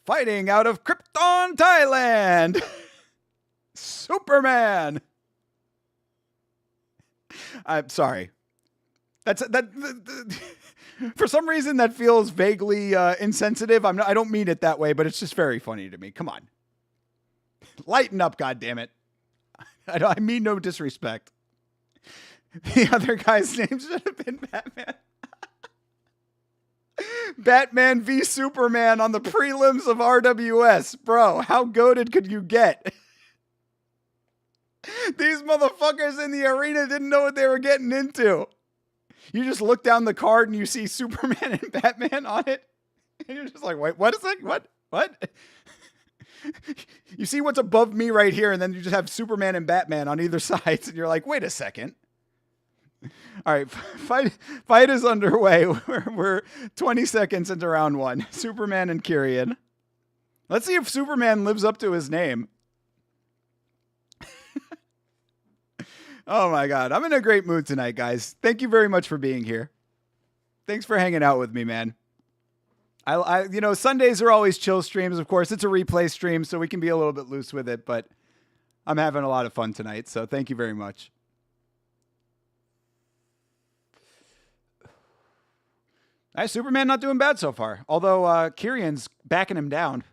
Fighting out of Krypton, Thailand. Superman. I'm sorry. For some reason that feels vaguely insensitive. I don't mean it that way, but it's just very funny to me. Come on. Lighten up, goddammit. I mean no disrespect. The other guy's name should have been Batman. Batman v Superman on the prelims of RWS. Bro, how goated could you get? These motherfuckers in the arena didn't know what they were getting into. You just look down the card and you see Superman and Batman on it. And you're just like, wait, what is it? What? You see what's above me right here, and then you just have Superman and Batman on either side, and you're like, wait a second. All right, fight is underway. We're 20 seconds into round one. Superman and Kyrian. Let's see if Superman lives up to his name. Oh my God, I'm in a great mood tonight, guys. Thank you very much for being here. Thanks for hanging out with me, man. Sundays are always chill streams. Of course, it's a replay stream, so we can be a little bit loose with it, but I'm having a lot of fun tonight, so thank you very much. Superman not doing bad so far, although Kyrian's backing him down.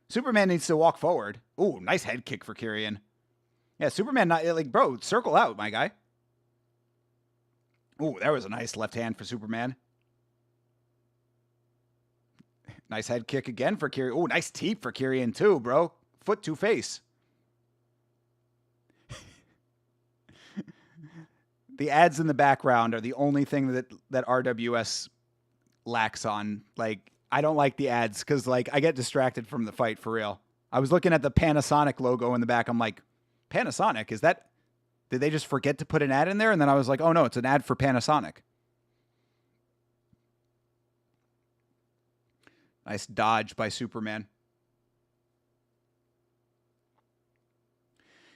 Superman needs to walk forward. Ooh, nice head kick for Kyrian. Yeah, Superman not like, bro, circle out, my guy. Ooh, that was a nice left hand for Superman. Nice head kick again for Kirian. Oh, nice teep for Kirian too, bro. Foot to face. The ads in the background are the only thing that RWS lacks on. Like, I don't like the ads because, like, I get distracted from the fight for real. I was looking at the Panasonic logo in the back. I'm like, Panasonic? Is that... Did they just forget to put an ad in there? And then I was like, oh, no, it's an ad for Panasonic. Nice dodge by Superman.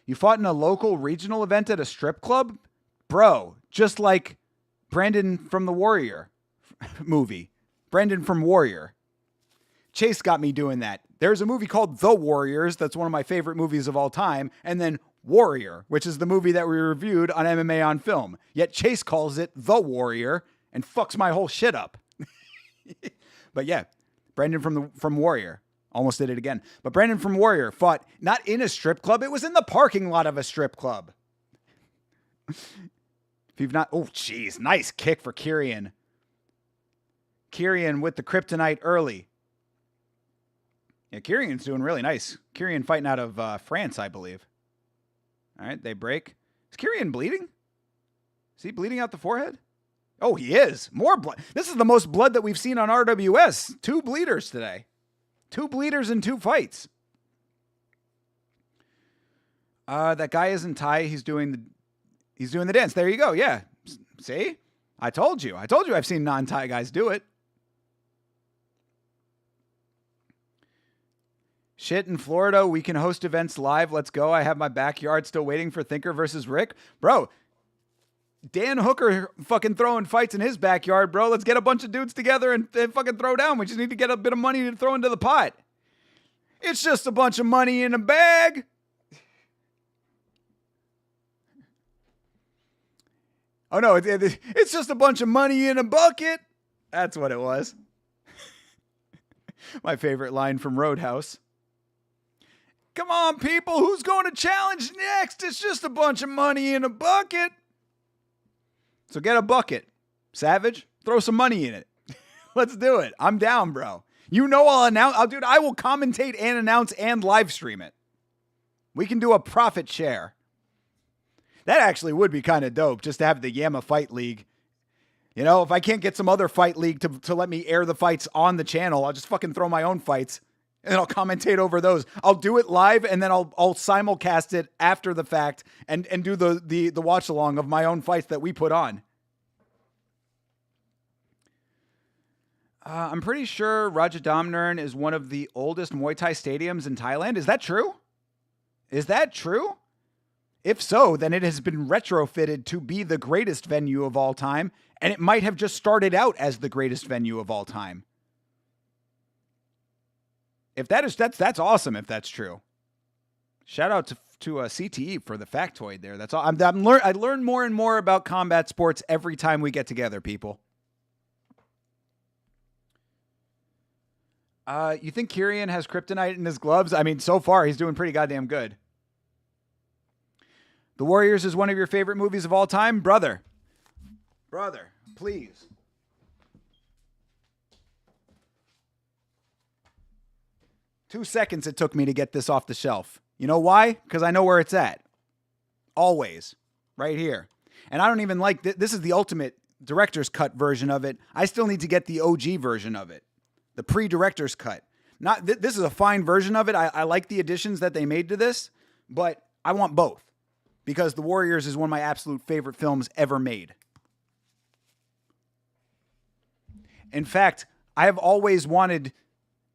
You fought in a local regional event at a strip club? Bro, just like Brandon from the Warrior movie. Brandon from Warrior. Chase got me doing that. There's a movie called The Warriors. That's one of my favorite movies of all time. And then Warrior, which is the movie that we reviewed on MMA on Film. Yet Chase calls it The Warrior and fucks my whole shit up. But yeah, Brandon from Warrior. Almost did it again. But Brandon from Warrior fought not in a strip club. It was in the parking lot of a strip club. If you've not... Oh, jeez. Nice kick for Kirian. Kirian with the kryptonite early. Yeah, Kirian's doing really nice. Kirian fighting out of France, I believe. All right, they break. Is Kirian bleeding? Is he bleeding out the forehead? Oh, he is. More blood. This is the most blood that we've seen on RWS. 2 bleeders today. 2 bleeders in 2 fights. That guy isn't Thai. He's doing the dance. There you go. Yeah. See? I told you. I've seen non-Thai guys do it. Shit, in Florida, we can host events live. Let's go. I have my backyard still waiting for Thinker versus Rick. Bro, Dan Hooker fucking throwing fights in his backyard, bro. Let's get a bunch of dudes together and fucking throw down. We just need to get a bit of money to throw into the pot. It's just a bunch of money in a bag. Oh, no, it's just a bunch of money in a bucket. That's what it was. My favorite line from Roadhouse. Come on, people. Who's going to challenge next? It's just a bunch of money in a bucket. So get a bucket. Savage, throw some money in it. Let's do it. I'm down, bro. You know I'll announce. Dude, I will commentate and announce and live stream it. We can do a profit share. That actually would be kind of dope, just to have the Yama Fight League. You know, if I can't get some other fight league to let me air the fights on the channel, I'll just fucking throw my own fights and I'll commentate over those. I'll do it live and then I'll simulcast it after the fact and do the watch along of my own fights that we put on. I'm pretty sure Rajadamnern is one of the oldest Muay Thai stadiums in Thailand. Is that true? Is that true? If so, then it has been retrofitted to be the greatest venue of all time, and it might have just started out as the greatest venue of all time. If that's awesome. If that's true, shout out to CTE for the factoid there. That's all. I learn more and more about combat sports every time we get together, people. You think Kirian has kryptonite in his gloves? I mean, so far he's doing pretty goddamn good. The Warriors is one of your favorite movies of all time? Brother, please. Two seconds it took me to get this off the shelf. You know why? Because I know where it's at. Always. Right here. And I don't even like... This is the ultimate director's cut version of it. I still need to get the OG version of it. The pre-director's cut. This is a fine version of it. I like the additions that they made to this, but I want both. Because The Warriors is one of my absolute favorite films ever made. In fact, I have always wanted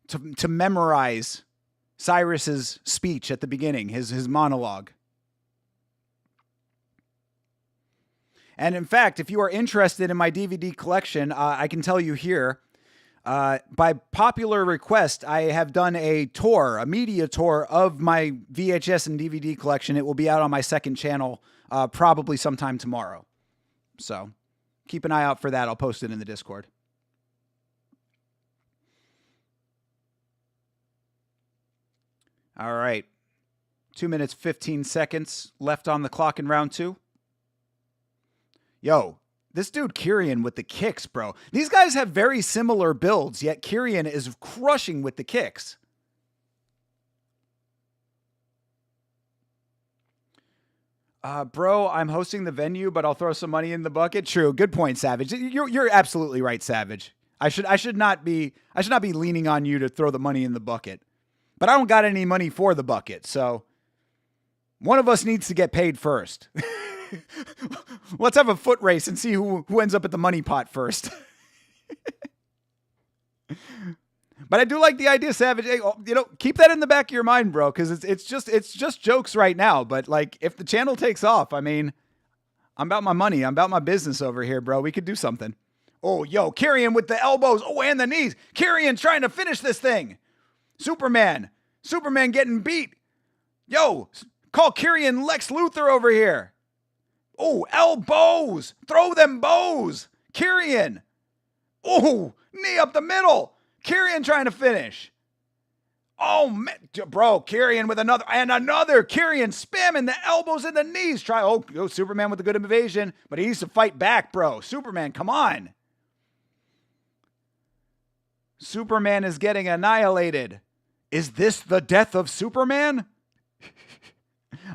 to memorize Cyrus's speech at the beginning, his monologue. And in fact, if you are interested in my DVD collection, I can tell you here, by popular request, I have done a media tour of my VHS and DVD collection. It will be out on my second channel probably sometime tomorrow. So keep an eye out for that. I'll post it in the Discord. All right. 2 minutes, 15 seconds left on the clock in round 2. Yo, This dude Kyrian with the kicks, bro. These guys have very similar builds, yet Kyrian is crushing with the kicks. Bro, I'm hosting the venue, but I'll throw some money in the bucket. True. Good point, Savage. You're absolutely right, Savage. I should not be leaning on you to throw the money in the bucket. But I don't got any money for the bucket, so one of us needs to get paid first. Let's have a foot race and see who ends up at the money pot first. But I do like the idea, Savage. Hey, keep that in the back of your mind, bro, because it's just jokes right now. But like, if the channel takes off, I mean, I'm about my money. I'm about my business over here, bro. We could do something. Oh, yo, Kyrian with the elbows. Oh, and the knees. Kyrian trying to finish this thing. Superman getting beat. Yo, call Kyrian Lex Luthor over here. Oh, elbows. Throw them bows. Kyrian. Oh, knee up the middle. Kyrian trying to finish. Oh, man. Bro, Kyrian with another. Kyrian spamming the elbows and the knees. Superman with a good evasion, but he needs to fight back, bro. Superman, come on. Superman is getting annihilated. Is this the death of Superman?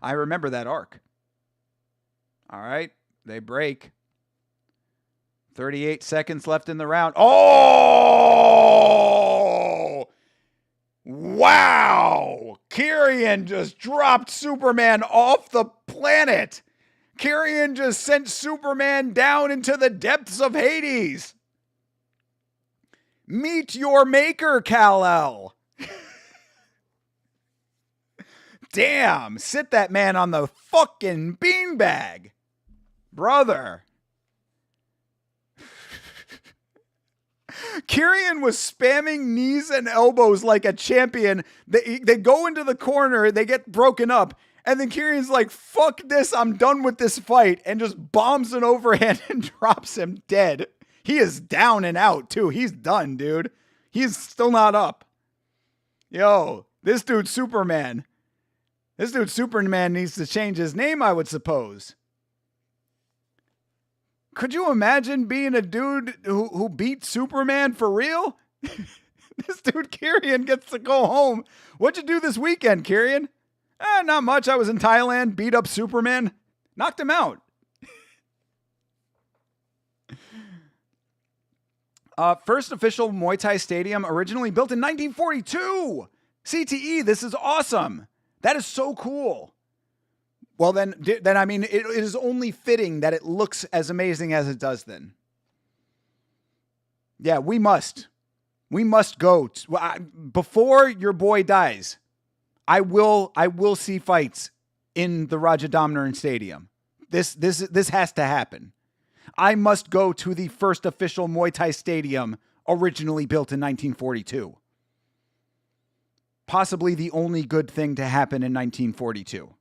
I remember that arc. All right, they break. 38 seconds left in the round. Oh! Wow! Kyrian just dropped Superman off the planet. Kyrian just sent Superman down into the depths of Hades. Meet your maker, Kal-El. Damn, sit that man on the fucking beanbag. Brother. Kyrian was spamming knees and elbows like a champion. They go into the corner, they get broken up, and then Kyrian's like, fuck this, I'm done with this fight, and just bombs an overhand and drops him dead. He is down and out, too. He's done, dude. He's still not up. Yo, this dude Superman. This dude Superman needs to change his name, I would suppose. Could you imagine being a dude who beat Superman for real? This dude Kyrian gets to go home. What'd you do this weekend, Kyrian? Not much. I was in Thailand, beat up Superman, knocked him out. First official Muay Thai stadium, originally built in 1942. CTE, this is awesome. That is so cool. Well, then I mean, it is only fitting that it looks as amazing as it does then. Yeah, we must go. Before your boy dies, I will see fights in the Rajadamnern Stadium. This has to happen. I must go to the first official Muay Thai stadium originally built in 1942. Possibly the only good thing to happen in 1942.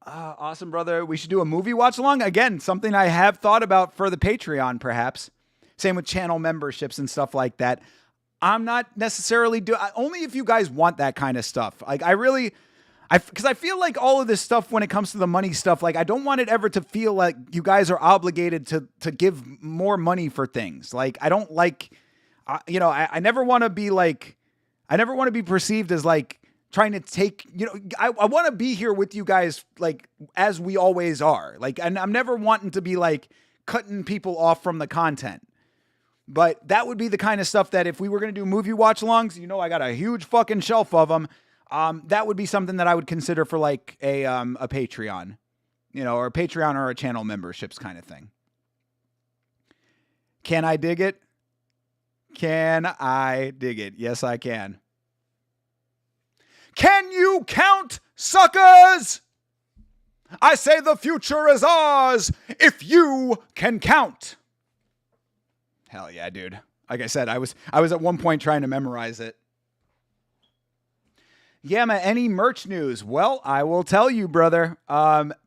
Awesome, brother. We should do a movie watch along. Again, something I have thought about for the Patreon, perhaps. Same with channel memberships and stuff like that. I'm not necessarily only if you guys want that kind of stuff. Like because I feel like all of this stuff, when it comes to the money stuff, like I don't want it ever to feel like you guys are obligated to give more money for things. Like I don't like, I never want to be like, I never want to be perceived as like trying to take, I want to be here with you guys like as we always are. Like, and I'm never wanting to be like cutting people off from the content. But that would be the kind of stuff that if we were going to do movie watch alongs, I got a huge fucking shelf of them. That would be something that I would consider for like a Patreon, or a Patreon or a channel memberships kind of thing. Can I dig it? Can I dig it? Yes, I can. Can you count, suckers? I say the future is ours if you can count. Hell yeah, dude. Like I said, I was at one point trying to memorize it. Yama, any merch news? Well, I will tell you, brother.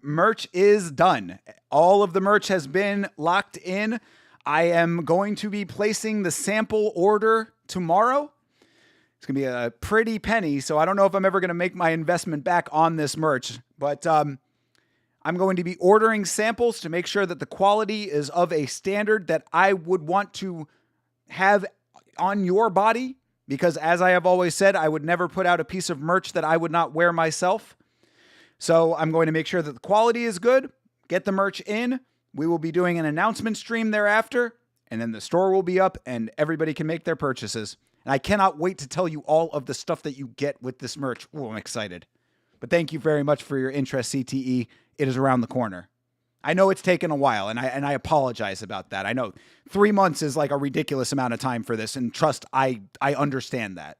Merch is done. All of the merch has been locked in. I am going to be placing the sample order tomorrow. It's going to be a pretty penny, so I don't know if I'm ever going to make my investment back on this merch. But I'm going to be ordering samples to make sure that the quality is of a standard that I would want to have on your body, because as I have always said, I would never put out a piece of merch that I would not wear myself. So I'm going to make sure that the quality is good, get the merch in. We will be doing an announcement stream thereafter, and then the store will be up and everybody can make their purchases. And I cannot wait to tell you all of the stuff that you get with this merch. Oh, I'm excited. But thank you very much for your interest, CTE. It is around the corner. I know it's taken a while, and I apologize about that. I know 3 months is like a ridiculous amount of time for this, and trust, I understand that.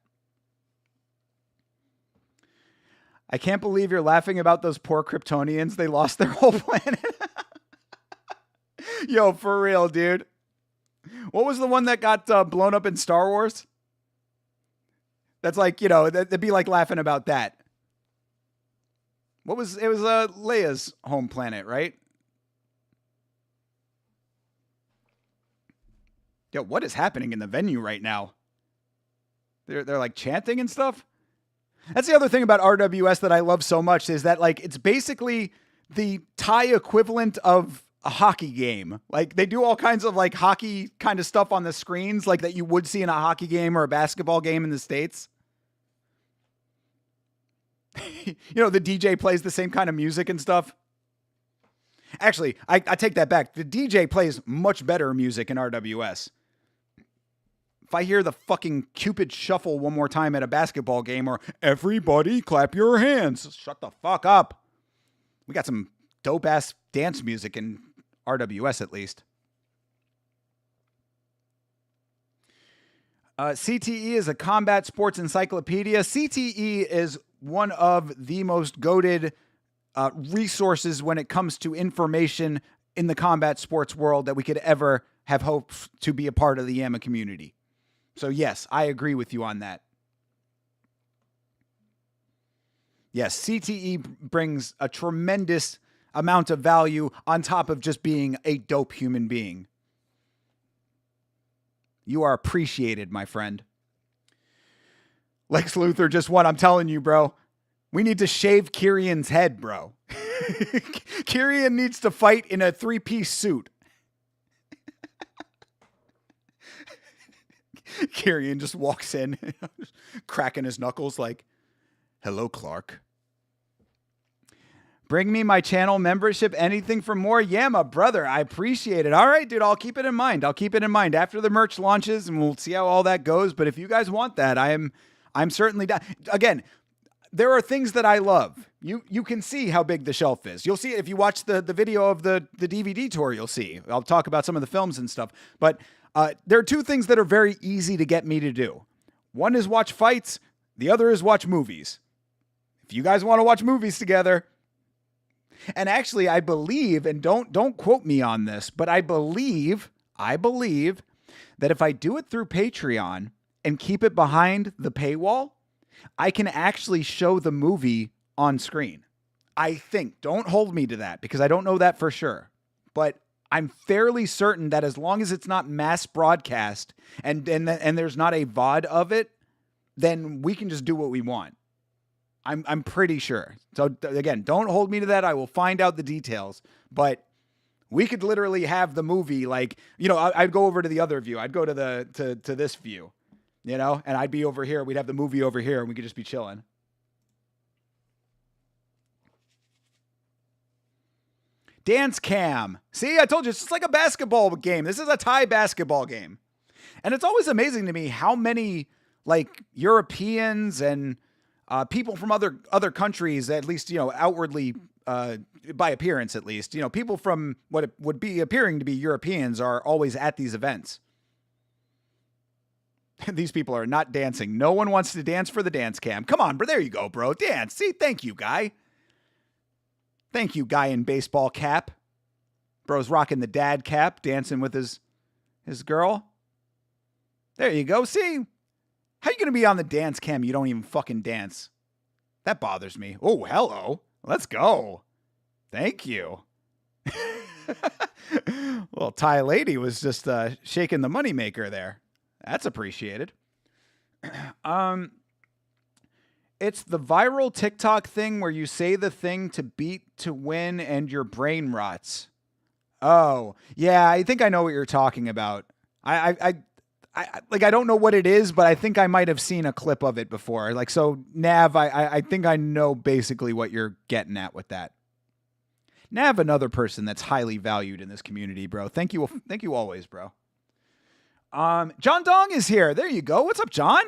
I can't believe you're laughing about those poor Kryptonians. They lost their whole planet. Yo, for real, dude. What was the one that got blown up in Star Wars? That's like, you know, that'd be like laughing about that. It was Leia's home planet, right? Yo, what is happening in the venue right now? They're like chanting and stuff. That's the other thing about RWS that I love so much, is that like it's basically the Thai equivalent of a hockey game. Like they do all kinds of like hockey kind of stuff on the screens, like that you would see in a hockey game or a basketball game in the States. You know, the DJ plays the same kind of music and stuff. Actually, I take that back. The DJ plays much better music in RWS. If I hear the fucking Cupid Shuffle one more time at a basketball game, or everybody clap your hands, shut the fuck up. We got some dope ass dance music in RWS at least. CTE is a combat sports encyclopedia. CTE is one of the most goated resources when it comes to information in the combat sports world that we could ever have hoped to be a part of the YAMA community. So yes, I agree with you on that. Yes, CTE brings a tremendous amount of value on top of just being a dope human being. You are appreciated, my friend. Lex Luthor just won. I'm telling you, bro. We need to shave Kirian's head, bro. Kirian needs to fight in a 3-piece suit. Kirian just walks in, cracking his knuckles like, hello, Clark. Bring me my channel membership, anything for more YAMA, brother. I appreciate it. All right, dude, I'll keep it in mind. I'll keep it in mind after the merch launches, and we'll see how all that goes. But if you guys want that, I'm certainly down. Again, there are things that I love. You can see how big the shelf is. You'll see it if you watch the video of the DVD tour. You'll see. I'll talk about some of the films and stuff. But there are two things that are very easy to get me to do. One is watch fights. The other is watch movies. If you guys want to watch movies together. And actually, I believe, and don't quote me on this, but I believe that if I do it through Patreon and keep it behind the paywall, I can actually show the movie on screen. I think. Don't hold me to that because I don't know that for sure. But I'm fairly certain that as long as it's not mass broadcast and there's not a VOD of it, then we can just do what we want. I'm pretty sure. So again, don't hold me to that. I will find out the details, but we could literally have the movie like, you know, I'd go over to the other view. I'd go to to this view, you know, and I'd be over here. We'd have the movie over here and we could just be chilling. Dance cam. See, I told you, it's just like a basketball game. This is a Thai basketball game. And it's always amazing to me how many like Europeans and people from other countries, at least, you know, outwardly, by appearance, at least, you know, people from what would be appearing to be Europeans are always at these events. These people are not dancing. No one wants to dance for the dance cam. Come on, bro. There you go, bro. Dance. See, thank you, guy. Thank you, guy in baseball cap. Bro's rocking the dad cap, dancing with his girl. There you go. See? How you going to be on the dance cam? You don't even fucking dance. That bothers me. Oh, hello. Let's go. Thank you. Little Thai lady was just shaking the moneymaker there. That's appreciated. It's the viral TikTok thing where you say the thing to beat to win and your brain rots. Oh, yeah, I think I know what you're talking about. I don't know what it is, but I think I might have seen a clip of it before. Like, so Nav, I think I know basically what you're getting at with that. Nav, another person that's highly valued in this community, bro. Thank you always, bro. John Dong is here. There you go. What's up, John?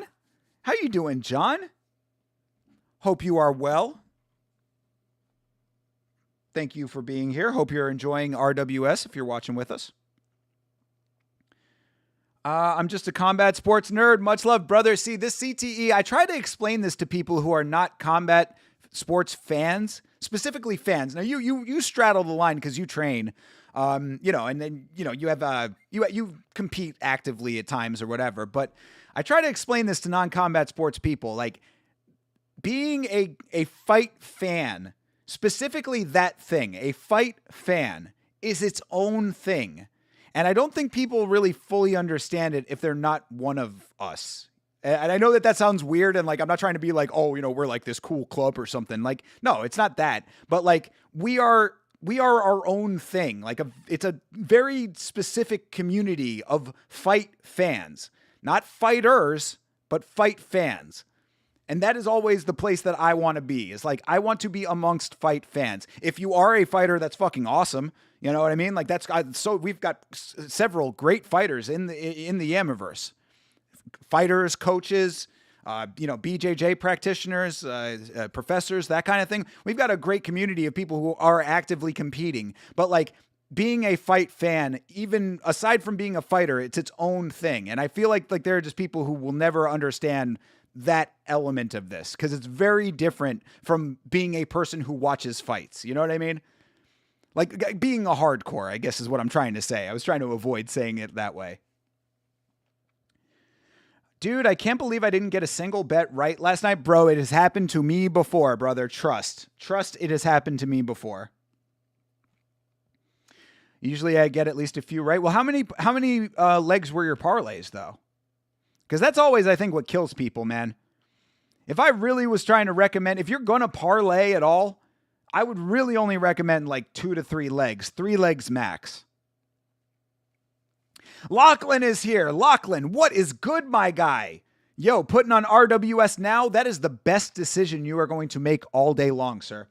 How you doing, John? Hope you are well. Thank you for being here. Hope you're enjoying RWS if you're watching with us. I'm just a combat sports nerd. Much love, brother. See, this CTE, I try to explain this to people who are not combat sports fans, specifically fans. Now, you straddle the line because you train, and then, you have, you compete actively at times or whatever. But I try to explain this to non-combat sports people, like being a fight fan. Specifically that thing, a fight fan, is its own thing. And I don't think people really fully understand it if they're not one of us. And I know that sounds weird, and like I'm not trying to be like, oh, we're like this cool club or something. Like, no, it's not that. But like we are our own thing. Like it's a very specific community of fight fans. Not fighters, but fight fans. And that is always the place that I want to be. Is like, I want to be amongst fight fans. If you are a fighter, that's fucking awesome. You know what I mean? Like so we've got several great fighters in the Yamiverse. Fighters, coaches, BJJ practitioners, professors, that kind of thing. We've got a great community of people who are actively competing. But like being a fight fan, even aside from being a fighter, it's its own thing. And I feel like there are just people who will never understand that element of this because it's very different from being a person who watches fights. You know what I mean? Like being a hardcore, I guess is what I'm trying to say. I was trying to avoid saying it that way. Dude, I can't believe I didn't get a single bet right last night. Bro, it has happened to me before, brother. Trust, it has happened to me before. Usually I get at least a few right. Well, how many legs were your parlays though? Because that's always, I think, what kills people, man. If I really was trying to recommend, if you're going to parlay at all, I would really only recommend like 2 to 3 legs. 3 legs max. Lachlan is here. Lachlan, what is good, my guy? Yo, putting on RWS now, that is the best decision you are going to make all day long, sir.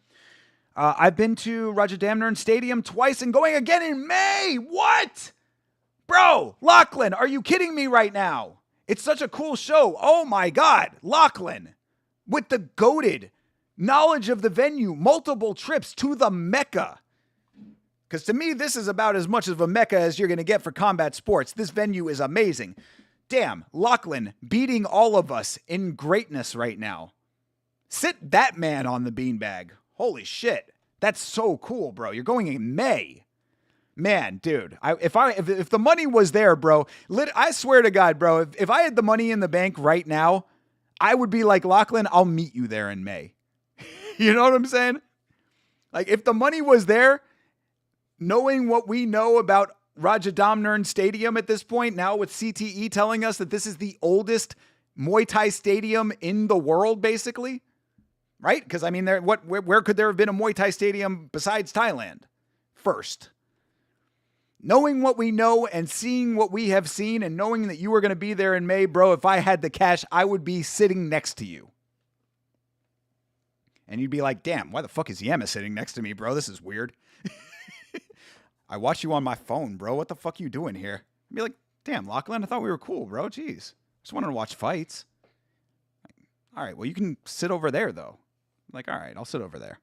I've been to Rajadamnern Stadium twice and going again in May. What? Bro, Lachlan, are you kidding me right now? It's such a cool show. Oh my God, Lachlan, with the goated knowledge of the venue, multiple trips to the Mecca. Because to me, this is about as much of a Mecca as you're going to get for combat sports. This venue is amazing. Damn, Lachlan beating all of us in greatness right now. Sit that man on the beanbag. Holy shit. That's so cool, bro. You're going in May. Man, dude, if the money was there, bro, I swear to God, bro, if I had the money in the bank right now, I would be like, Lachlan, I'll meet you there in May. You know what I'm saying? Like, if the money was there, knowing what we know about Rajadamnern Stadium at this point, now with CTE telling us that this is the oldest Muay Thai stadium in the world, basically, right? Because, I mean, where could there have been a Muay Thai stadium besides Thailand first? Knowing what we know and seeing what we have seen and knowing that you were going to be there in May, bro, if I had the cash, I would be sitting next to you. And you'd be like, damn, why the fuck is Yama sitting next to me, bro? This is weird. I watch you on my phone, bro. What the fuck are you doing here? I'd be like, damn, Lachlan, I thought we were cool, bro. Jeez. Just wanted to watch fights. All right, well, you can sit over there, though. I'm like, all right, I'll sit over there.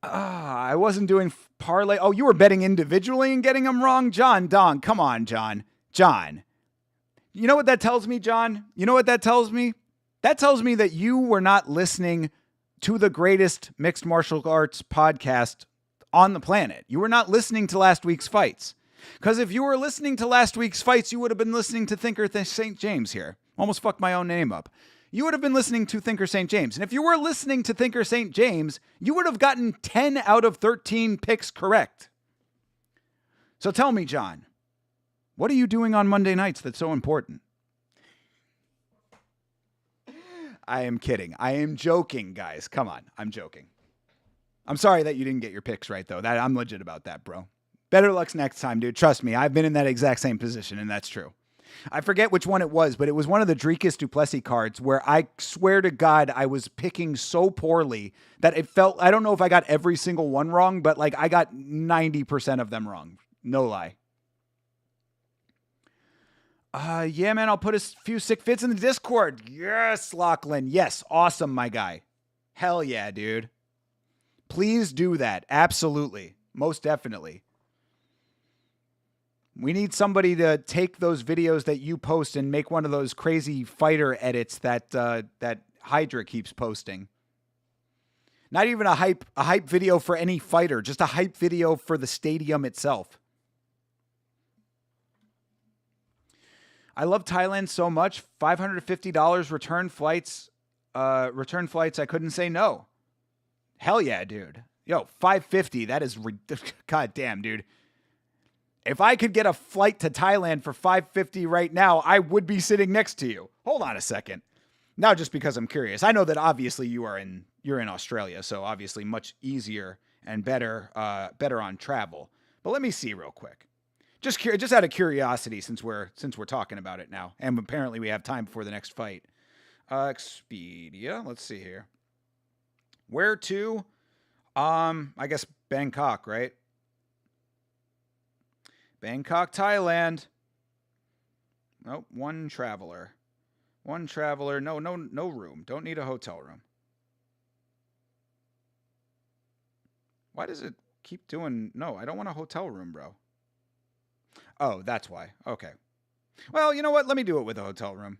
I wasn't doing parlay. Oh, you were betting individually and getting them wrong? John Dong, come on, John. John. You know what that tells me, John? You know what that tells me? That tells me that you were not listening to the greatest mixed martial arts podcast on the planet. You were not listening to last week's fights. Because if you were listening to last week's fights, you would have been listening to Thinker St. James here. Almost fucked my own name up. You would have been listening to Thinker St. James. And if you were listening to Thinker St. James, you would have gotten 10 out of 13 picks correct. So tell me, John, what are you doing on Monday nights that's so important? I am kidding. I am joking, guys. Come on. I'm joking. I'm sorry that you didn't get your picks right, though. That I'm legit about that, bro. Better luck next time, dude. Trust me. I've been in that exact same position, and that's true. I forget which one it was, but it was one of the Dricus Duplessis cards where I swear to God I was picking so poorly that it felt, I don't know if I got every single one wrong, but like I got 90% of them wrong. No lie. Yeah, man, I'll put a few sick fits in the Discord. Yes, Lachlan. Yes, awesome, my guy. Hell yeah, dude. Please do that. Absolutely. Most definitely. We need somebody to take those videos that you post and make one of those crazy fighter edits that that Hydra keeps posting. Not even a hype video for any fighter, just a hype video for the stadium itself. I love Thailand so much. $550 return flights. I couldn't say no. Hell yeah, dude. Yo, $550. That is God damn, dude. If I could get a flight to Thailand for $550 right now, I would be sitting next to you. Hold on a second. Now, just because I'm curious, I know that obviously you're in Australia, so obviously much easier and better on travel. But let me see real quick, just out of curiosity, since we're talking about it now, and apparently we have time before the next fight. Expedia. Let's see here. Where to? I guess Bangkok, right? Bangkok, Thailand. Oh, one traveler. No room. Don't need a hotel room. Why does it keep doing... No, I don't want a hotel room, bro. Oh, that's why. Okay. Well, you know what? Let me do it with a hotel room.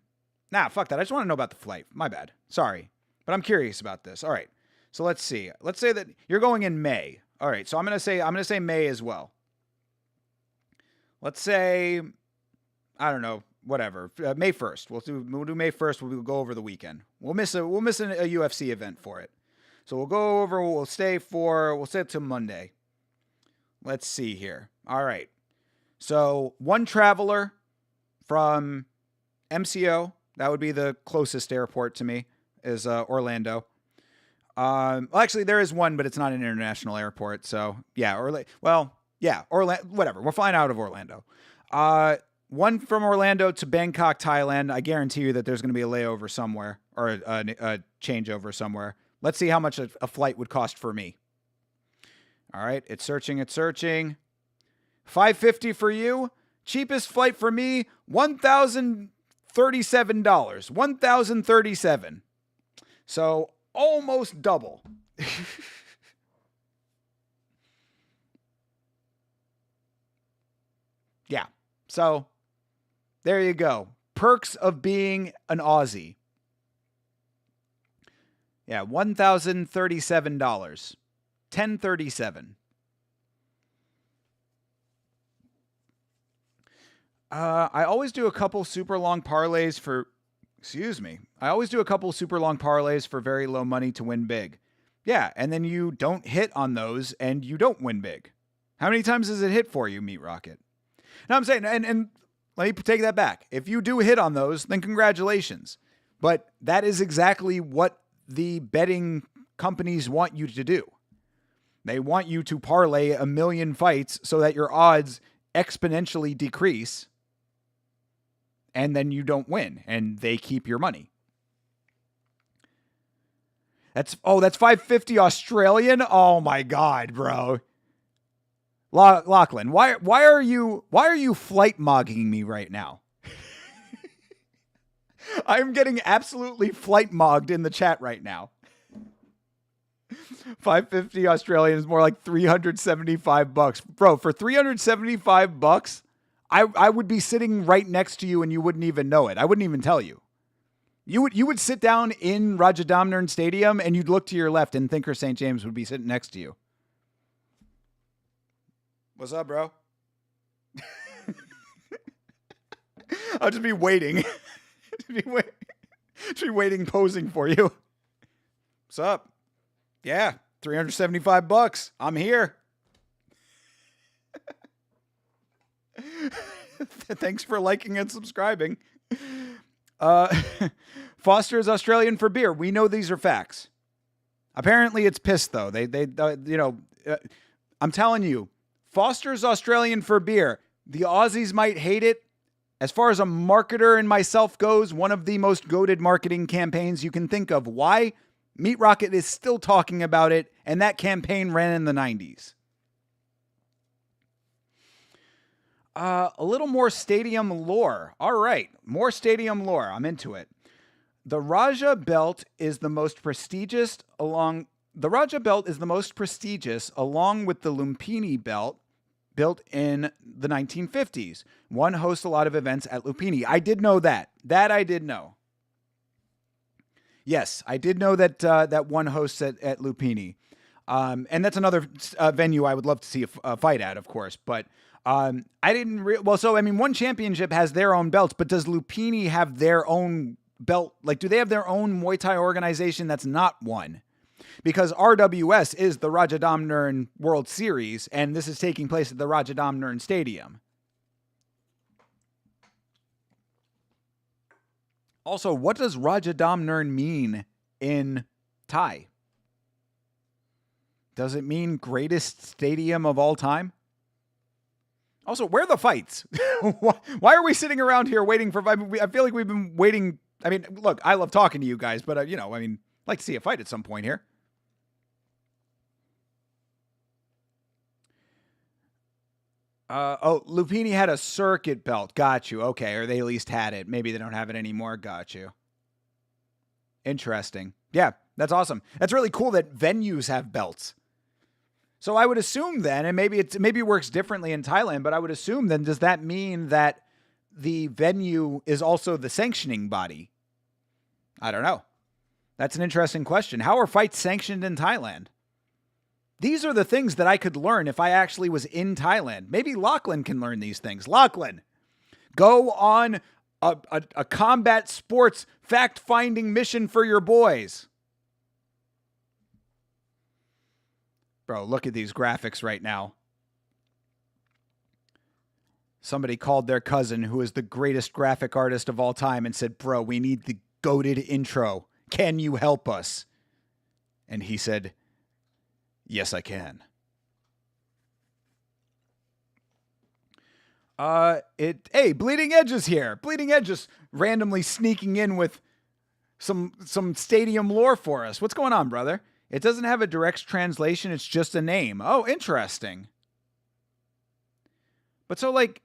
Nah, fuck that. I just want to know about the flight. My bad. Sorry. But I'm curious about this. All right. So let's see. Let's say that you're going in May. All right. So I'm going to say May as well. Let's say, I don't know, whatever. May 1st. We'll do May 1st. We'll go over the weekend. We'll miss a UFC event for it. So we'll go over. We'll stay till Monday. Let's see here. All right. So one traveler from MCO. That would be the closest airport to me. Is Orlando. Well, actually, there is one, but it's not an international airport. So yeah, Orlando. Whatever. We're flying out of Orlando. One from Orlando to Bangkok, Thailand. I guarantee you that there's going to be a layover somewhere or a changeover somewhere. Let's see how much a flight would cost for me. All right. It's searching. $550 for you. Cheapest flight for me, $1,037. $1,037. So almost double. Yeah. So there you go. Perks of being an Aussie. Yeah, $1,037. $1,037. I always do a couple super long parlays for very low money to win big. Yeah, and then you don't hit on those and you don't win big. How many times does it hit for you, Meat Rocket? Now I'm saying, and let me take that back. If you do hit on those, then congratulations. But that is exactly what the betting companies want you to do. They want you to parlay a million fights so that your odds exponentially decrease. And then you don't win, and they keep your money. That's $550 Australian. Oh my God, bro. Lachlan, why are you flight mogging me right now? I'm getting absolutely flight mogged in the chat right now. $550 Australian is more like $375, bro. For $375, I would be sitting right next to you and you wouldn't even know it. I wouldn't even tell you. You would sit down in Rajadamnern Stadium and you'd look to your left and Thinker St. James would be sitting next to you. What's up, bro? I'll just be waiting. Just be waiting, posing for you. What's up? Yeah, $375. I'm here. Thanks for liking and subscribing. Foster's Australian for beer. We know these are facts. Apparently it's piss though. I'm telling you, Foster's Australian for beer. The Aussies might hate it. As far as a marketer and myself goes, one of the most goated marketing campaigns you can think of. Why? Meat Rocket is still talking about it, and that campaign ran in the 90s. A little more stadium lore. All right, more stadium lore. I'm into it. The Raja Belt is the most prestigious along with the Lumpini Belt, built in the 1950s. One hosts a lot of events at Lumpini. I did know that. That I did know. Yes, I did know that that one hosts at Lumpini. And that's another venue I would love to see a fight at, of course. But I didn't... one championship has their own belts, but does Lumpini have their own belt? Like, do they have their own Muay Thai organization that's not one? Because RWS is the Rajadamnern World Series, and this is taking place at the Rajadamnern Stadium. Also, what does Rajadamnern mean in Thai? Does it mean greatest stadium of all time? Also, where are the fights? Why are we sitting around here waiting for... I feel like we've been waiting... I mean, look, I love talking to you guys, but, I'd like to see a fight at some point here. Lumpini had a circuit belt. Got you. Okay, or they at least had it. Maybe they don't have it anymore. Got you. Interesting. Yeah, that's awesome. That's really cool that venues have belts. So I would assume then, and maybe it works differently in Thailand, but I would assume then, does that mean that the venue is also the sanctioning body? I don't know. That's an interesting question. How are fights sanctioned in Thailand? These are the things that I could learn if I actually was in Thailand. Maybe Lachlan can learn these things. Lachlan, go on a combat sports fact-finding mission for your boys. Bro, look at these graphics right now. Somebody called their cousin, who is the greatest graphic artist of all time, and said, bro, we need the goated intro. Can you help us? And he said, yes, I can. Hey, Bleeding Edge is here. Bleeding Edge is randomly sneaking in with some stadium lore for us. What's going on, brother? It doesn't have a direct translation. It's just a name. Oh, interesting. But so, like,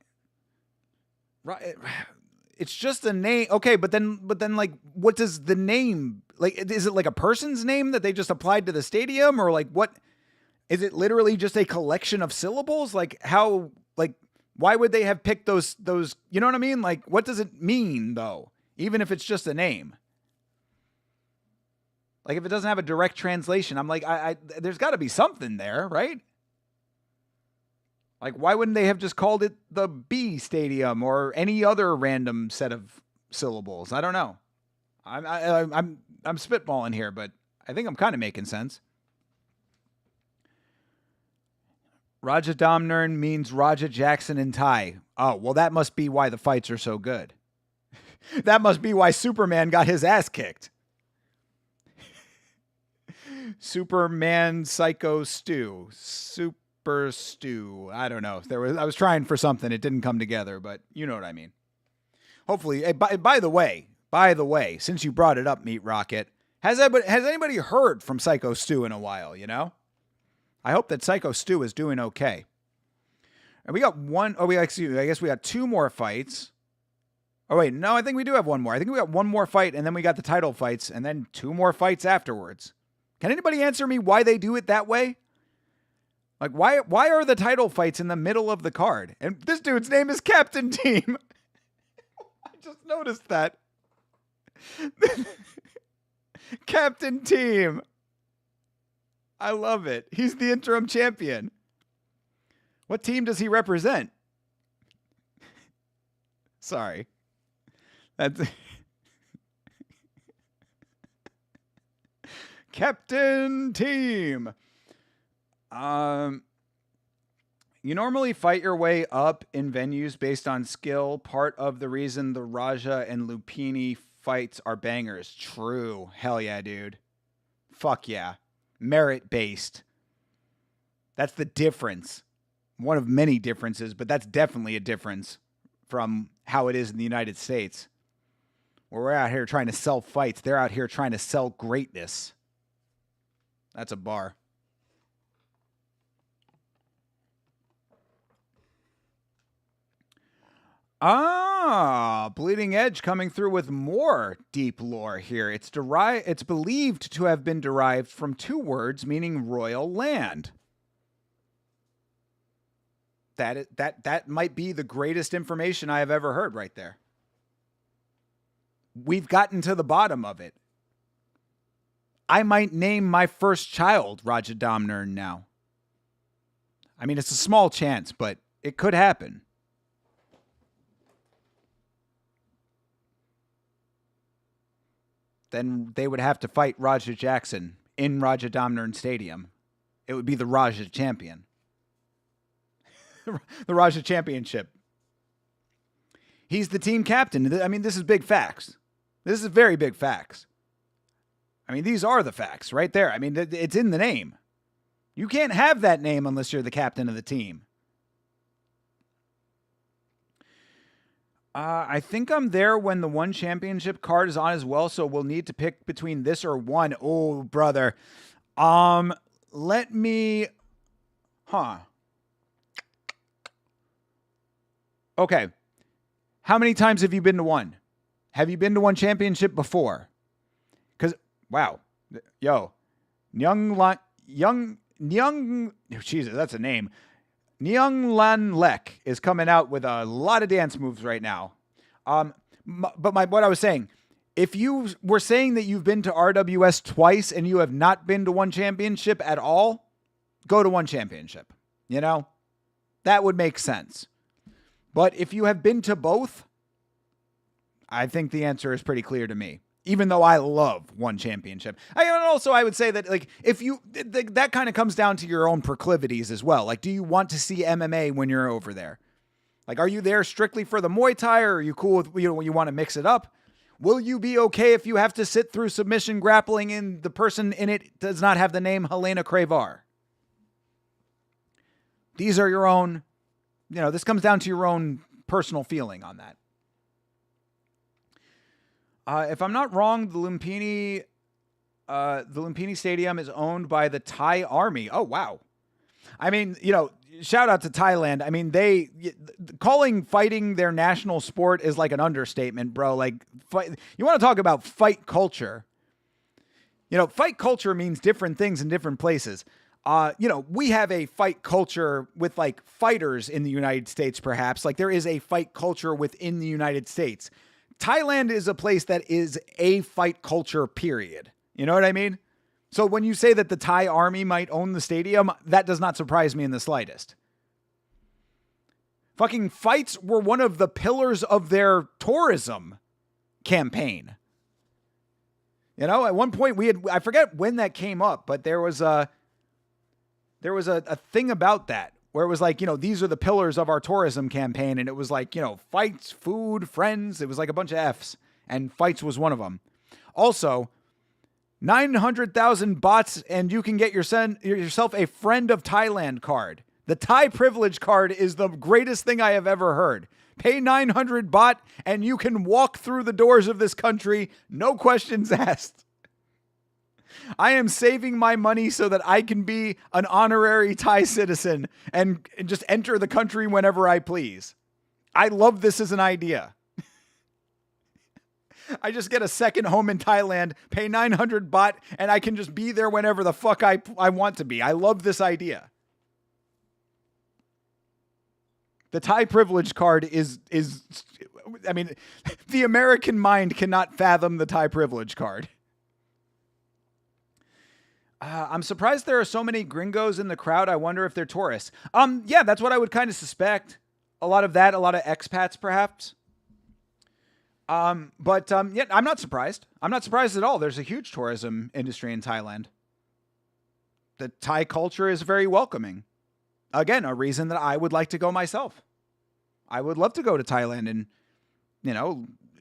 it's just a name. Okay, but then, like, what does the name, like, is it like a person's name that they just applied to the stadium, or like what? Is it literally just a collection of syllables? Like, how, like, why would they have picked those, you know what I mean? Like, what does it mean though? Even if it's just a name. Like, if it doesn't have a direct translation, I'm like, there's got to be something there, right? Like, why wouldn't they have just called it the B Stadium or any other random set of syllables? I don't know. I'm spitballing here, but I think I'm kind of making sense. Rajadamnern means Raja Jackson in Thai. Oh, well, that must be why the fights are so good. That must be why Superman got his ass kicked. Superman Psycho Stew. Super Stew. I don't know. I was trying for something. It didn't come together, but you know what I mean. Hopefully. Hey, by the way, since you brought it up, Meat Rocket, has anybody heard from Psycho Stew in a while, you know? I hope that Psycho Stew is doing okay. And we got I guess we got two more fights. Oh, wait, no, I think we do have one more. I think we got one more fight, and then we got the title fights, and then two more fights afterwards. Can anybody answer me why they do it that way? Like, why are the title fights in the middle of the card? And this dude's name is Captain Team. I just noticed that. Captain Team. I love it. He's the interim champion. What team does he represent? Sorry. That's Captain Team. You normally fight your way up in venues based on skill. Part of the reason the Raja and Lumpini fights are bangers. True. Hell yeah, dude. Fuck yeah. Merit-based. That's the difference. One of many differences, but that's definitely a difference from how it is in the United States. Where we're out here trying to sell fights. They're out here trying to sell greatness. That's a bar. Bleeding Edge coming through with more deep lore here. It's believed to have been derived from two words meaning royal land. That might be the greatest information I have ever heard right there. We've gotten to the bottom of it. I might name my first child Rajadamnern now. I mean, it's a small chance, but it could happen. Then they would have to fight Raja Jackson in Rajadamnern Stadium. It would be the Raja champion. The Raja Championship. He's the team captain. I mean, this is big facts. This is very big facts. I mean, these are the facts right there. I mean, it's in the name. You can't have that name unless you're the captain of the team. I think I'm there when the one championship card is on as well, so we'll need to pick between this or one. Oh, brother. Let me... Okay. How many times have you been to one? Have you been to one championship before? Because, wow. Yo. Jesus, that's a name. Nyang Lan Lek is coming out with a lot of dance moves right now. What I was saying, if you were saying that you've been to RWS twice and you have not been to one championship at all, go to one championship. You know, that would make sense. But if you have been to both, I think the answer is pretty clear to me. Even though I love one championship. I would say that, like, if you, that kind of comes down to your own proclivities as well. Like, do you want to see MMA when you're over there? Like, are you there strictly for the Muay Thai, or are you cool with, you want to mix it up? Will you be okay if you have to sit through submission grappling and the person in it does not have the name Helena Cravar? These are your own, this comes down to your own personal feeling on that. If I'm not wrong, the Lumpini Stadium is owned by the Thai Army. Oh, wow. I mean, shout out to Thailand. I mean, calling fighting their national sport is like an understatement, bro. Like, you want to talk about fight culture. Fight culture means different things in different places. We have a fight culture with, like, fighters in the United States, perhaps. Like, there is a fight culture within the United States. Thailand is a place that is a fight culture, period. You know what I mean? So when you say that the Thai Army might own the stadium, that does not surprise me in the slightest. Fucking fights were one of the pillars of their tourism campaign. At one point I forget when that came up, but there was a thing about that. Where it was like, these are the pillars of our tourism campaign. And it was like, fights, food, friends. It was like a bunch of F's. And fights was one of them. Also, 900,000 bots and you can get yourself a Friend of Thailand card. The Thai privilege card is the greatest thing I have ever heard. Pay 900 baht and you can walk through the doors of this country. No questions asked. I am saving my money so that I can be an honorary Thai citizen and just enter the country whenever I please. I love this as an idea. I just get a second home in Thailand, pay 900 baht, and I can just be there whenever the fuck I want to be. I love this idea. The Thai privilege card is I mean, the American mind cannot fathom the Thai privilege card. I'm surprised there are so many gringos in the crowd. I wonder if they're tourists. Yeah, that's what I would kind of suspect. A lot of expats, perhaps. Yeah, I'm not surprised. I'm not surprised at all. There's a huge tourism industry in Thailand. The Thai culture is very welcoming. Again, a reason that I would like to go myself. I would love to go to Thailand and,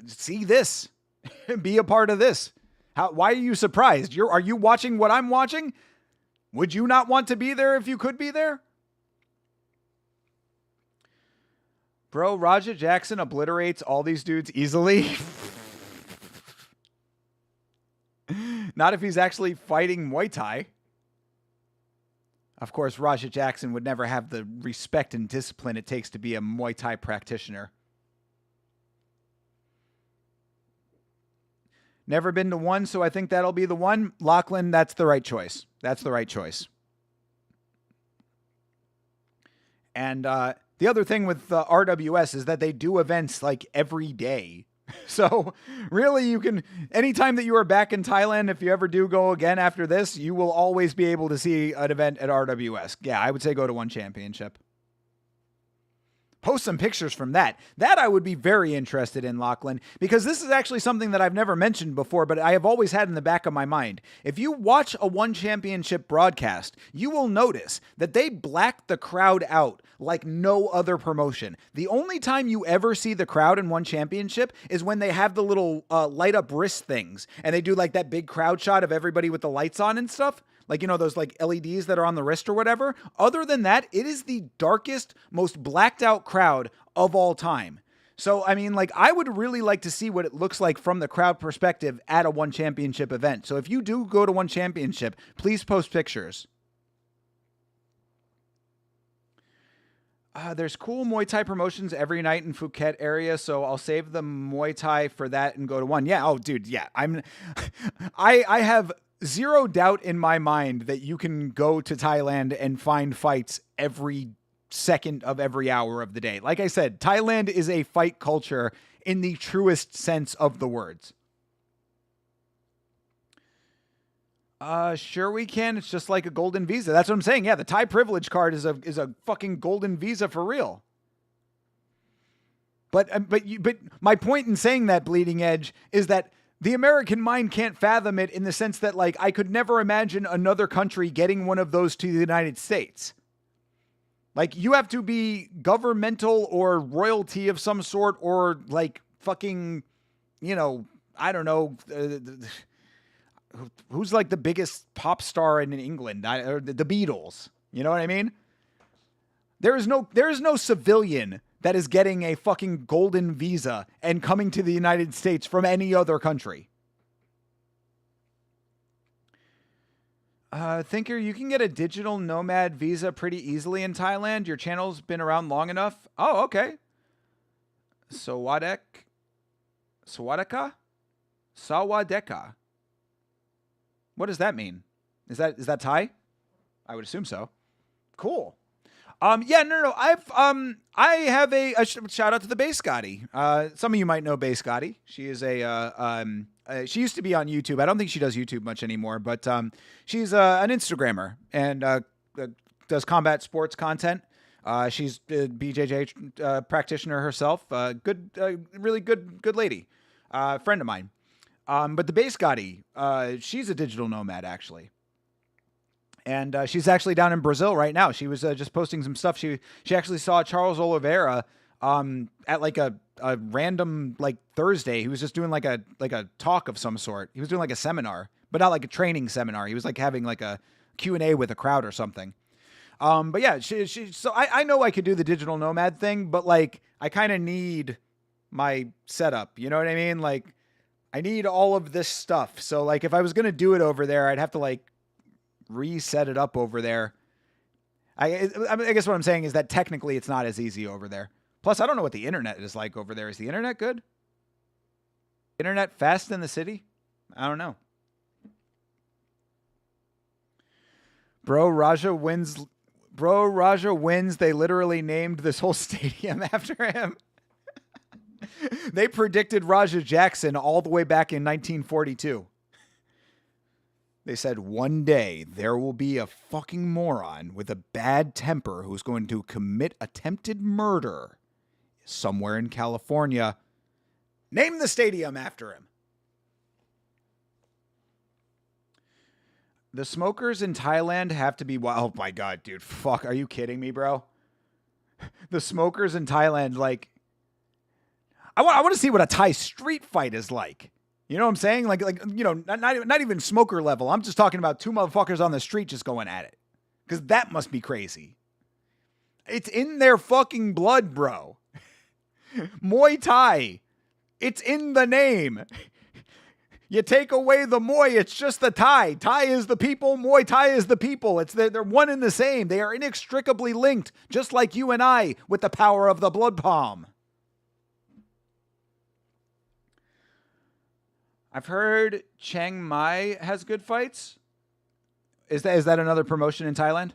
see this. Be a part of this. Why are you surprised? Are you watching what I'm watching? Would you not want to be there if you could be there? Bro, Raja Jackson obliterates all these dudes easily. Not if he's actually fighting Muay Thai. Of course, Raja Jackson would never have the respect and discipline it takes to be a Muay Thai practitioner. Never been to one, so I think that'll be the one. Lachlan, that's the right choice. That's the right choice. And the other thing with RWS is that they do events like every day. So really you can, anytime that you are back in Thailand, if you ever do go again after this, you will always be able to see an event at RWS. Yeah, I would say go to one championship. Post some pictures from that. That I would be very interested in, Lachlan, because this is actually something that I've never mentioned before, but I have always had in the back of my mind. If you watch a one championship broadcast, you will notice that they black the crowd out like no other promotion. The only time you ever see the crowd in one championship is when they have the little light up wrist things, and they do like that big crowd shot of everybody with the lights on and stuff. Like, you know, those like LEDs that are on the wrist or whatever. Other than that, it is the darkest, most blacked out crowd of all time. So, I mean, like, I would really like to see what it looks like from the crowd perspective at a one championship event. So if you do go to one championship, please post pictures. There's cool Muay Thai promotions every night in Phuket area, so I'll save the Muay Thai for that and go to one. Yeah, oh, dude, yeah. I have zero doubt in my mind that you can go to Thailand and find fights every second of every hour of the day. Like I said, Thailand is a fight culture in the truest sense of the words. Sure we can. It's just like a golden visa. That's what I'm saying. Yeah, the Thai privilege card is a fucking golden visa for real. But my point in saying that, Bleeding Edge, is that the American mind can't fathom it in the sense that, like, I could never imagine another country getting one of those to the United States. Like, you have to be governmental or royalty of some sort, or like fucking, you know, I don't know, who's like the biggest pop star in England? Or the Beatles. You know what I mean? There is no civilian that is getting a fucking golden visa and coming to the United States from any other country. Thinker, you can get a digital nomad visa pretty easily in Thailand. Your channel's been around long enough. Oh, okay. Sawadeka? Sawadeka. What does that mean? Is that Thai? I would assume so. Cool. Yeah, no. I have a shout out to the Bass Scotty. Some of you might know Bass Scotty. She is she used to be on YouTube. I don't think she does YouTube much anymore, but she's an Instagrammer and does combat sports content. She's a BJJ practitioner herself. Really good lady. Friend of mine. But the Bass Scotty, she's a digital nomad actually. And she's actually down in Brazil right now. She was just posting some stuff. She actually saw Charles Oliveira at like a random like Thursday. He was just doing like a talk of some sort. He was doing like a seminar, but not like a training seminar. He was like having like a Q&A with a crowd or something. But yeah, so I know I could do the digital nomad thing, but like I kind of need my setup. You know what I mean? Like I need all of this stuff. So like if I was going to do it over there, I'd have to like reset it up over there. I guess what I'm saying is that technically it's not as easy over there. Plus, I don't know what the internet is like over there. Is the internet good? Internet fast in the city? I don't know. Bro, Raja wins. They literally named this whole stadium after him. They predicted Raja Jackson all the way back in 1942. They said one day there will be a fucking moron with a bad temper who's going to commit attempted murder somewhere in California. Name the stadium after him. The smokers in Thailand have to be... Oh my God, dude. Fuck, are you kidding me, bro? The smokers in Thailand, like... I want to see what a Thai street fight is like. You know what I'm saying? Not even smoker level. I'm just talking about two motherfuckers on the street just going at it. Because that must be crazy. It's in their fucking blood, bro. Muay Thai. It's in the name. You take away the Muay, it's just the Thai. Thai is the people, Muay Thai is the people. They're one and the same. They are inextricably linked, just like you and I, with the power of the blood palm. I've heard Chiang Mai has good fights. Is that another promotion in Thailand?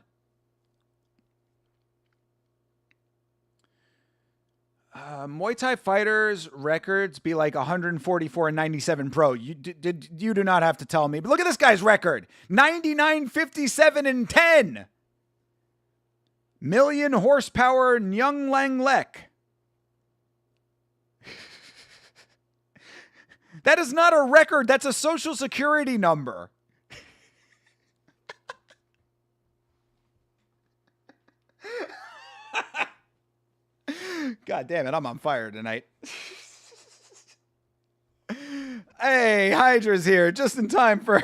Muay Thai fighters records be like 144 and 97 pro. You do not have to tell me. But look at this guy's record. 99, 57 and 10. Million horsepower Nyung Lang Lek. That is not a record. That's a social security number. God damn it, I'm on fire tonight. Hey, Hydra's here, just in time for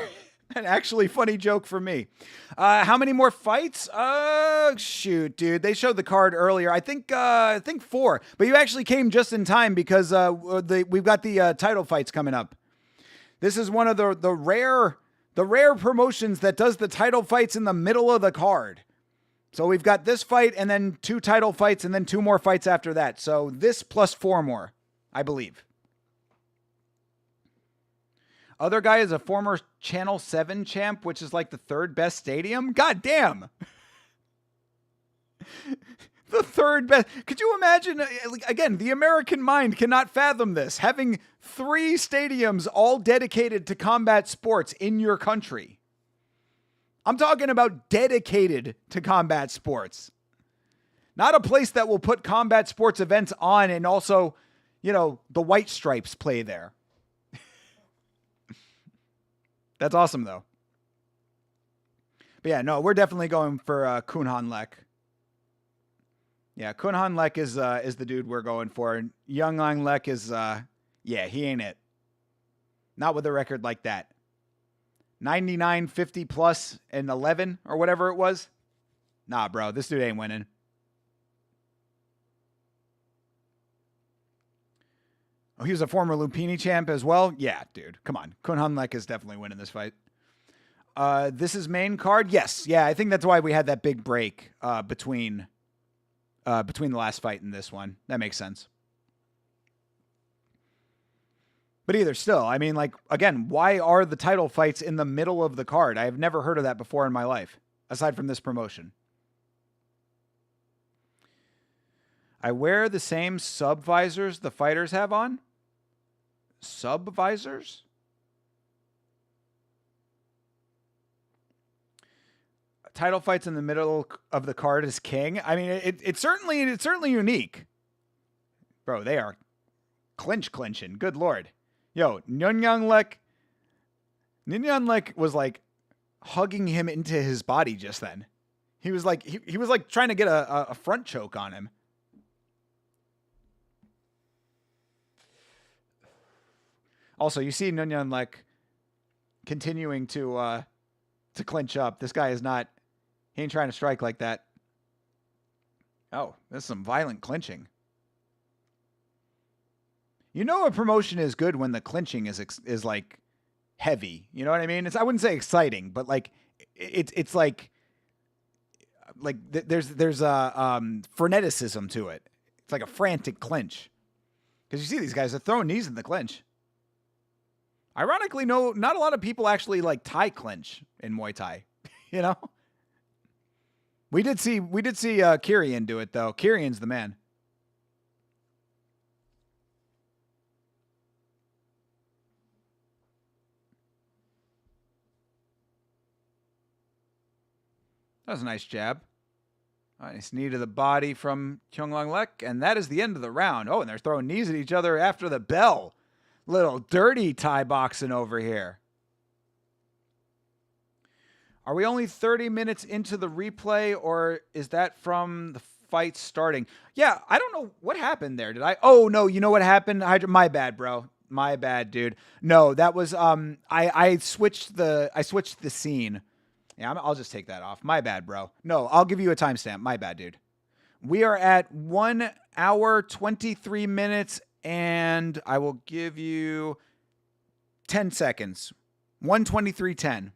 an actually funny joke for me. How many more fights? Shoot, dude. They showed the card earlier. I think 4. But you actually came just in time because we've got the title fights coming up. This is one of the rare promotions that does the title fights in the middle of the card. So we've got this fight and then 2 title fights and then 2 more fights after that. So this plus 4 more, I believe. Other guy is a former Channel 7 champ, which is like the 3rd best stadium. God damn. The 3rd best. Could you imagine? Again, the American mind cannot fathom this. Having 3 stadiums all dedicated to combat sports in your country. I'm talking about dedicated to combat sports. Not a place that will put combat sports events on and also, the White Stripes play there. That's awesome, though. But yeah, no, we're definitely going for Kun Han Lek. Yeah, Kun Han Lek is the dude we're going for. And Young Lang Lek is, he ain't it. Not with a record like that. 99, 50 plus and 11 or whatever it was. Nah, bro, this dude ain't winning. Oh, he was a former Lumpini champ as well? Yeah, dude. Come on. Kun Han Lek is definitely winning this fight. This is main card? Yes. Yeah, I think that's why we had that big break between the last fight and this one. That makes sense. But either still, I mean, again, why are the title fights in the middle of the card? I have never heard of that before in my life, aside from this promotion. I wear the same sub visors the fighters have on. Sub visors? Title fights in the middle of the card is king. I mean, it's certainly unique. Bro, they are clinching. Good Lord. Yo, Nyun Lek was like hugging him into his body just then. He was like he was like trying to get a front choke on him. Also, you see Nyun Lek continuing to clinch up. This guy is not. He ain't trying to strike like that. Oh, there's some violent clinching. You know a promotion is good when the clinching is like heavy. You know what I mean? I wouldn't say exciting, but like it's like there's a freneticism to it. It's like a frantic clinch. Because you see these guys are throwing knees in the clinch. Ironically, no, not a lot of people actually like Thai clinch in Muay Thai. You know? We did see Kirian do it though. Kirian's the man. That was a nice jab. Nice knee to the body from Kyung Lang Lek, and that is the end of the round. Oh, and they're throwing knees at each other after the bell. Little dirty Thai boxing over here. Are we only 30 minutes into the replay, or is that from the fight starting? Yeah, I don't know what happened there. Oh, no, you know what happened? My bad, bro. My bad, dude. No, that was I switched the scene. Yeah, I'll just take that off. My bad, bro. No, I'll give you a timestamp. My bad, dude. We are at 1 hour 23 minutes, and I will give you 10 seconds. 1:23:10.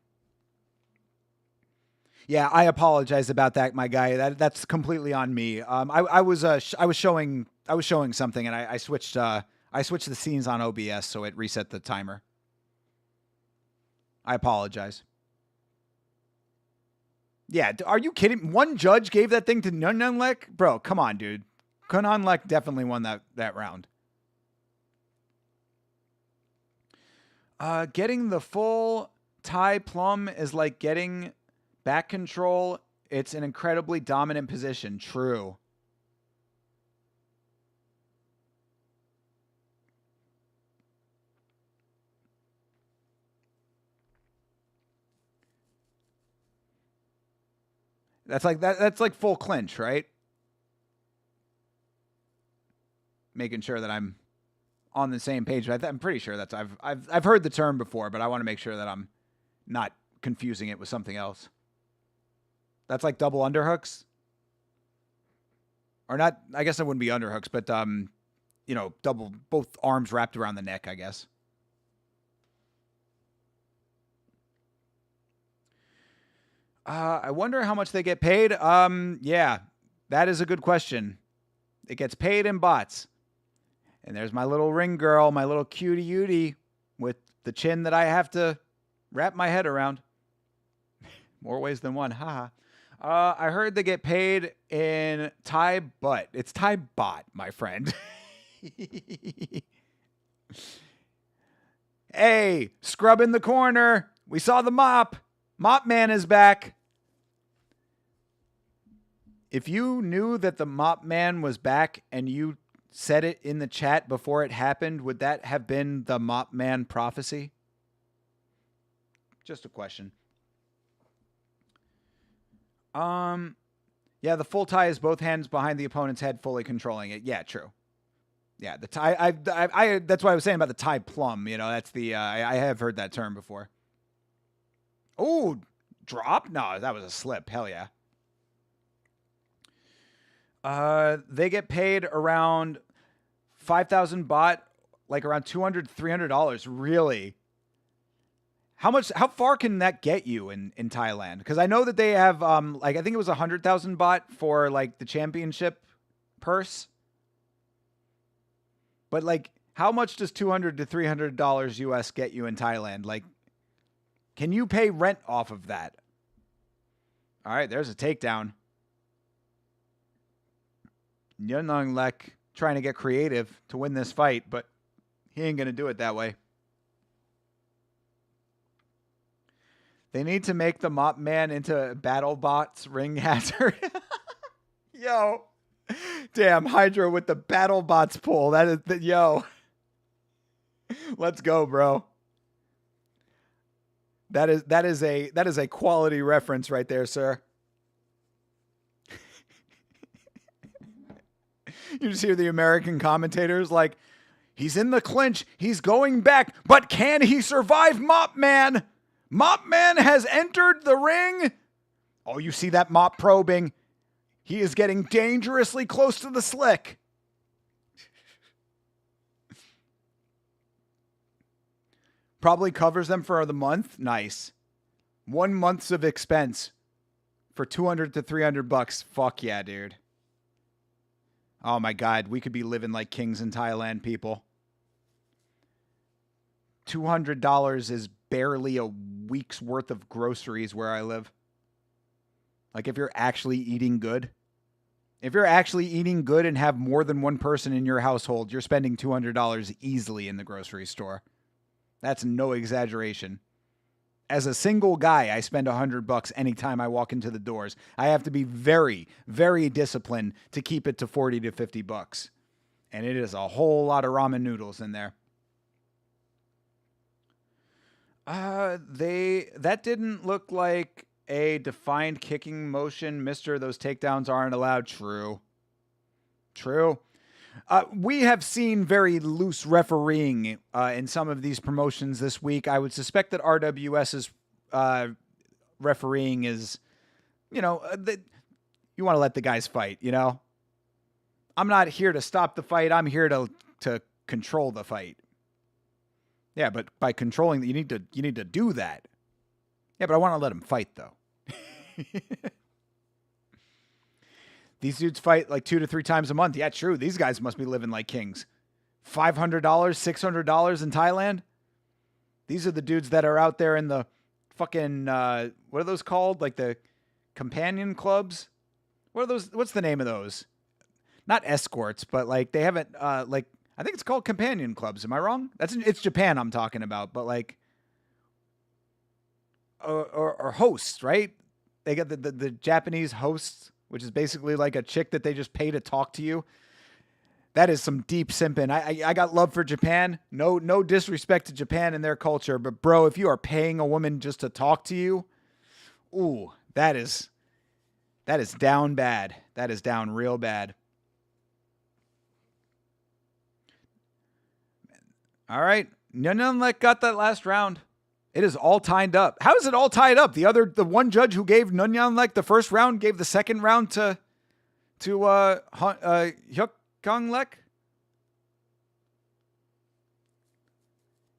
Yeah, I apologize about that, my guy. That's completely on me. I was showing something, and I switched the scenes on OBS, so it reset the timer. I apologize. Yeah, are you kidding? One judge gave that thing to Nunlek? Bro, come on, dude. Nunlek definitely won that round. Getting the full Thai plum is like getting back control. It's an incredibly dominant position. True. That's like full clinch, right? Making sure that I'm on the same page. I'm pretty sure that's I've heard the term before, but I want to make sure that I'm not confusing it with something else. That's like double underhooks, or not? I guess it wouldn't be underhooks, but double, both arms wrapped around the neck, I guess. I wonder how much they get paid. Yeah, that is a good question. It gets paid in bots. And there's my little ring girl, my little cutie Utie with the chin that I have to wrap my head around. More ways than one, haha. I heard they get paid in Thai butt. It's Thai bot, my friend. Hey, scrub in the corner. We saw the mop. Mop man is back. If you knew that the mop man was back and you said it in the chat before it happened, would that have been the mop man prophecy? Just a question. Yeah, the full Thai is both hands behind the opponent's head, fully controlling it. Yeah, true. Yeah, the Thai. I that's what I was saying about the Thai plum. That's the. I have heard that term before. Oh, drop? No, that was a slip. Hell yeah. They get paid around 5,000 baht, like around $200, $300. Really? How far can that get you in Thailand? Because I know that they have, I think it was 100,000 baht for like the championship purse. But like, how much does $200 to $300 US get you in Thailand? Like, can you pay rent off of that? All right, there's a takedown. Yunlong Lek trying to get creative to win this fight, but he ain't going to do it that way. They need to make the mop man into BattleBot's ring hazard. Yo. Damn, Hydra with the BattleBots pull. Yo. Let's go, bro. That is a quality reference right there, sir. You just hear the American commentators like, he's in the clinch, he's going back, but can he survive Mop Man? Mop Man has entered the ring. Oh, you see that mop probing. He is getting dangerously close to the slick. Probably covers them for the month. Nice. 1 month's of expense for $200 to $300. Fuck yeah, dude. Oh my God, we could be living like kings in Thailand, people. $200 is barely a week's worth of groceries where I live. Like if you're actually eating good. If you're actually eating good and have more than one person in your household, you're spending $200 easily in the grocery store. That's no exaggeration. As a single guy, I spend $100 anytime I walk into the doors. I have to be very, very disciplined to keep it to $40 to $50. And it is a whole lot of ramen noodles in there. That didn't look like a defined kicking motion. Mister, those takedowns aren't allowed. True. We have seen very loose refereeing in some of these promotions this week. I would suspect that RWS's refereeing is, you want to let the guys fight, I'm not here to stop the fight. I'm here to control the fight. Yeah, but by controlling, you need to do that. Yeah, but I want to let them fight, though. These dudes fight like 2 to 3 times a month. Yeah, true. These guys must be living like kings. $500, $600 in Thailand. These are the dudes that are out there in the fucking, what are those called? Like the companion clubs? What are those? What's the name of those? Not escorts, but like they haven't, I think it's called companion clubs. Am I wrong? It's Japan I'm talking about, but like, or hosts, right? They got the Japanese hosts, which is basically like a chick that they just pay to talk to you. That is some deep simping. I got love for Japan. No disrespect to Japan and their culture, but bro, if you are paying a woman just to talk to you, ooh, that is down bad. That is down real bad. All right. Nunyanlek got that last round. It is all tied up. How is it all tied up? The one judge who gave Nunyanlek the first round gave the second round to Hyukonglek?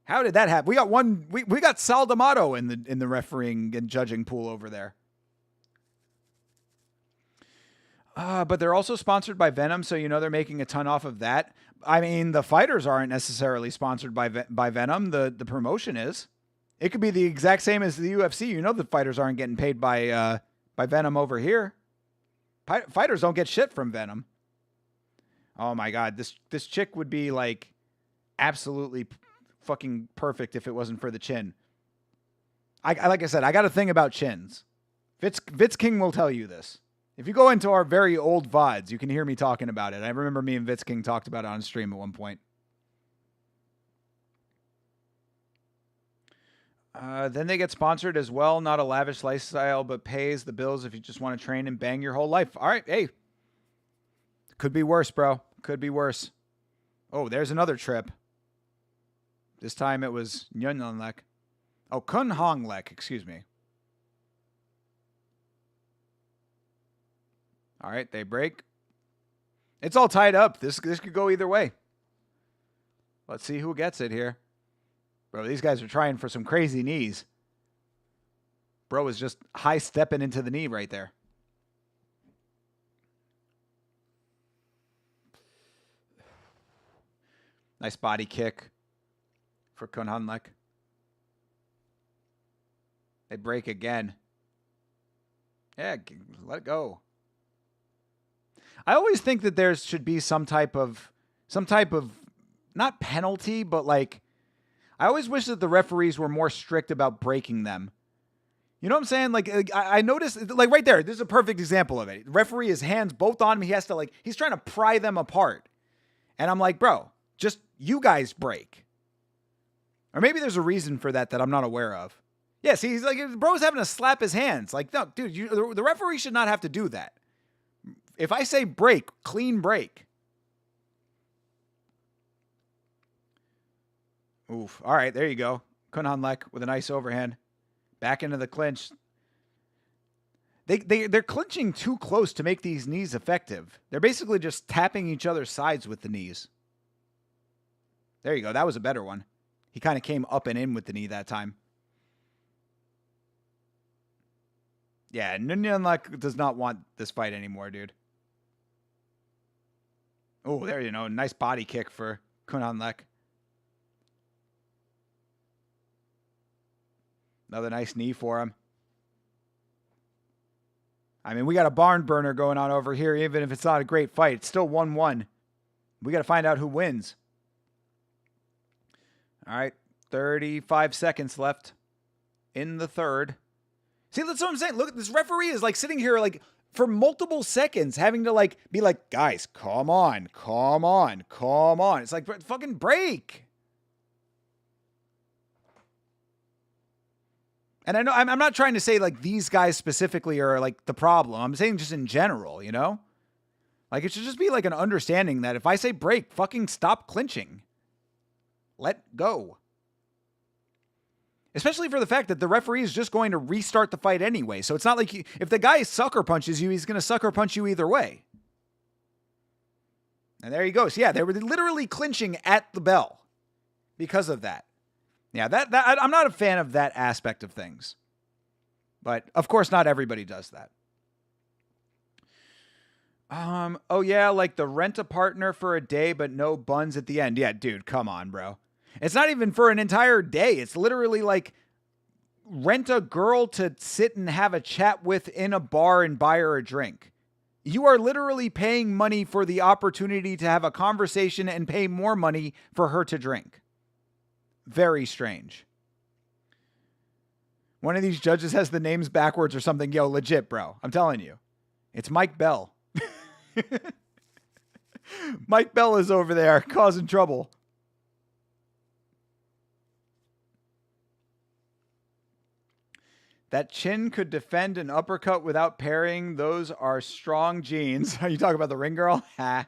How did that happen? We got one. We got Sal D'Amato in the refereeing and judging pool over there. But they're also sponsored by Venom, so they're making a ton off of that. I mean, the fighters aren't necessarily sponsored by Venom. The promotion is. It could be the exact same as the UFC. The fighters aren't getting paid by Venom over here. Fighters don't get shit from Venom. Oh my God, this chick would be like absolutely fucking perfect if it wasn't for the chin. Like I said, I got a thing about chins. Vitz King will tell you this. If you go into our very old VODs, you can hear me talking about it. I remember me and Vitz King talked about it on stream at one point. Then they get sponsored as well. Not a lavish lifestyle, but pays the bills if you just want to train and bang your whole life. All right, hey. Could be worse, bro. Could be worse. Oh, there's another trip. This time it was Nunyanlek. Oh, Kunhanglek, excuse me. All right, they break. It's all tied up. This could go either way. Let's see who gets it here. Bro, these guys are trying for some crazy knees. Bro is just high stepping into the knee right there. Nice body kick for Kunhanglek. They break again. Yeah, let it go. I always think that there should be some type of not penalty, but like I always wish that the referees were more strict about breaking them. You know what I'm saying? Like I noticed, like right there, this is a perfect example of it. The referee, his hands both on him. He has to he's trying to pry them apart. And I'm like, bro, just you guys break. Or maybe there's a reason for that I'm not aware of. Yeah, see, he's like, bro's having to slap his hands. Like, no, dude, the referee should not have to do that. If I say break, clean break. Oof. All right, there you go. Kunhanglek with a nice overhand. Back into the clinch. They're clinching too close to make these knees effective. They're basically just tapping each other's sides with the knees. There you go. That was a better one. He kind of came up and in with the knee that time. Yeah, Nunyanlek does not want this fight anymore, dude. Oh, there you know. Nice body kick for Kunhanglek. Another nice knee for him. I mean, we got a barn burner going on over here, even if it's not a great fight. It's still 1-1. We got to find out who wins. All right, 35 seconds left in the third. See, that's what I'm saying. Look, this referee is like sitting here like for multiple seconds having to like be like, guys, come on, come on, come on. It's like, fucking break. And I know I'm not trying to say like these guys specifically are like the problem. I'm saying just in general, you know? Like, it should just be like an understanding that if I say break, fucking stop clinching. Let go. Especially for the fact that the referee is just going to restart the fight anyway. So it's not like if the guy sucker punches you, he's going to sucker punch you either way. And there he goes. Yeah, they were literally clinching at the bell because of that. Yeah, that I'm not a fan of that aspect of things. But of course, not everybody does that. Oh yeah, like the rent a partner for a day, but no buns at the end. Yeah, dude, come on, bro. It's not even for an entire day. It's literally like rent a girl to sit and have a chat with in a bar and buy her a drink. You are literally paying money for the opportunity to have a conversation and pay more money for her to drink. Very strange. One of these judges has the names backwards or something. Yo, legit, bro. I'm telling you. It's Mike Bell. Mike Bell is over there causing trouble. That chin could defend an uppercut without parrying. Those are strong genes. Are you talking about the ring girl? Ha.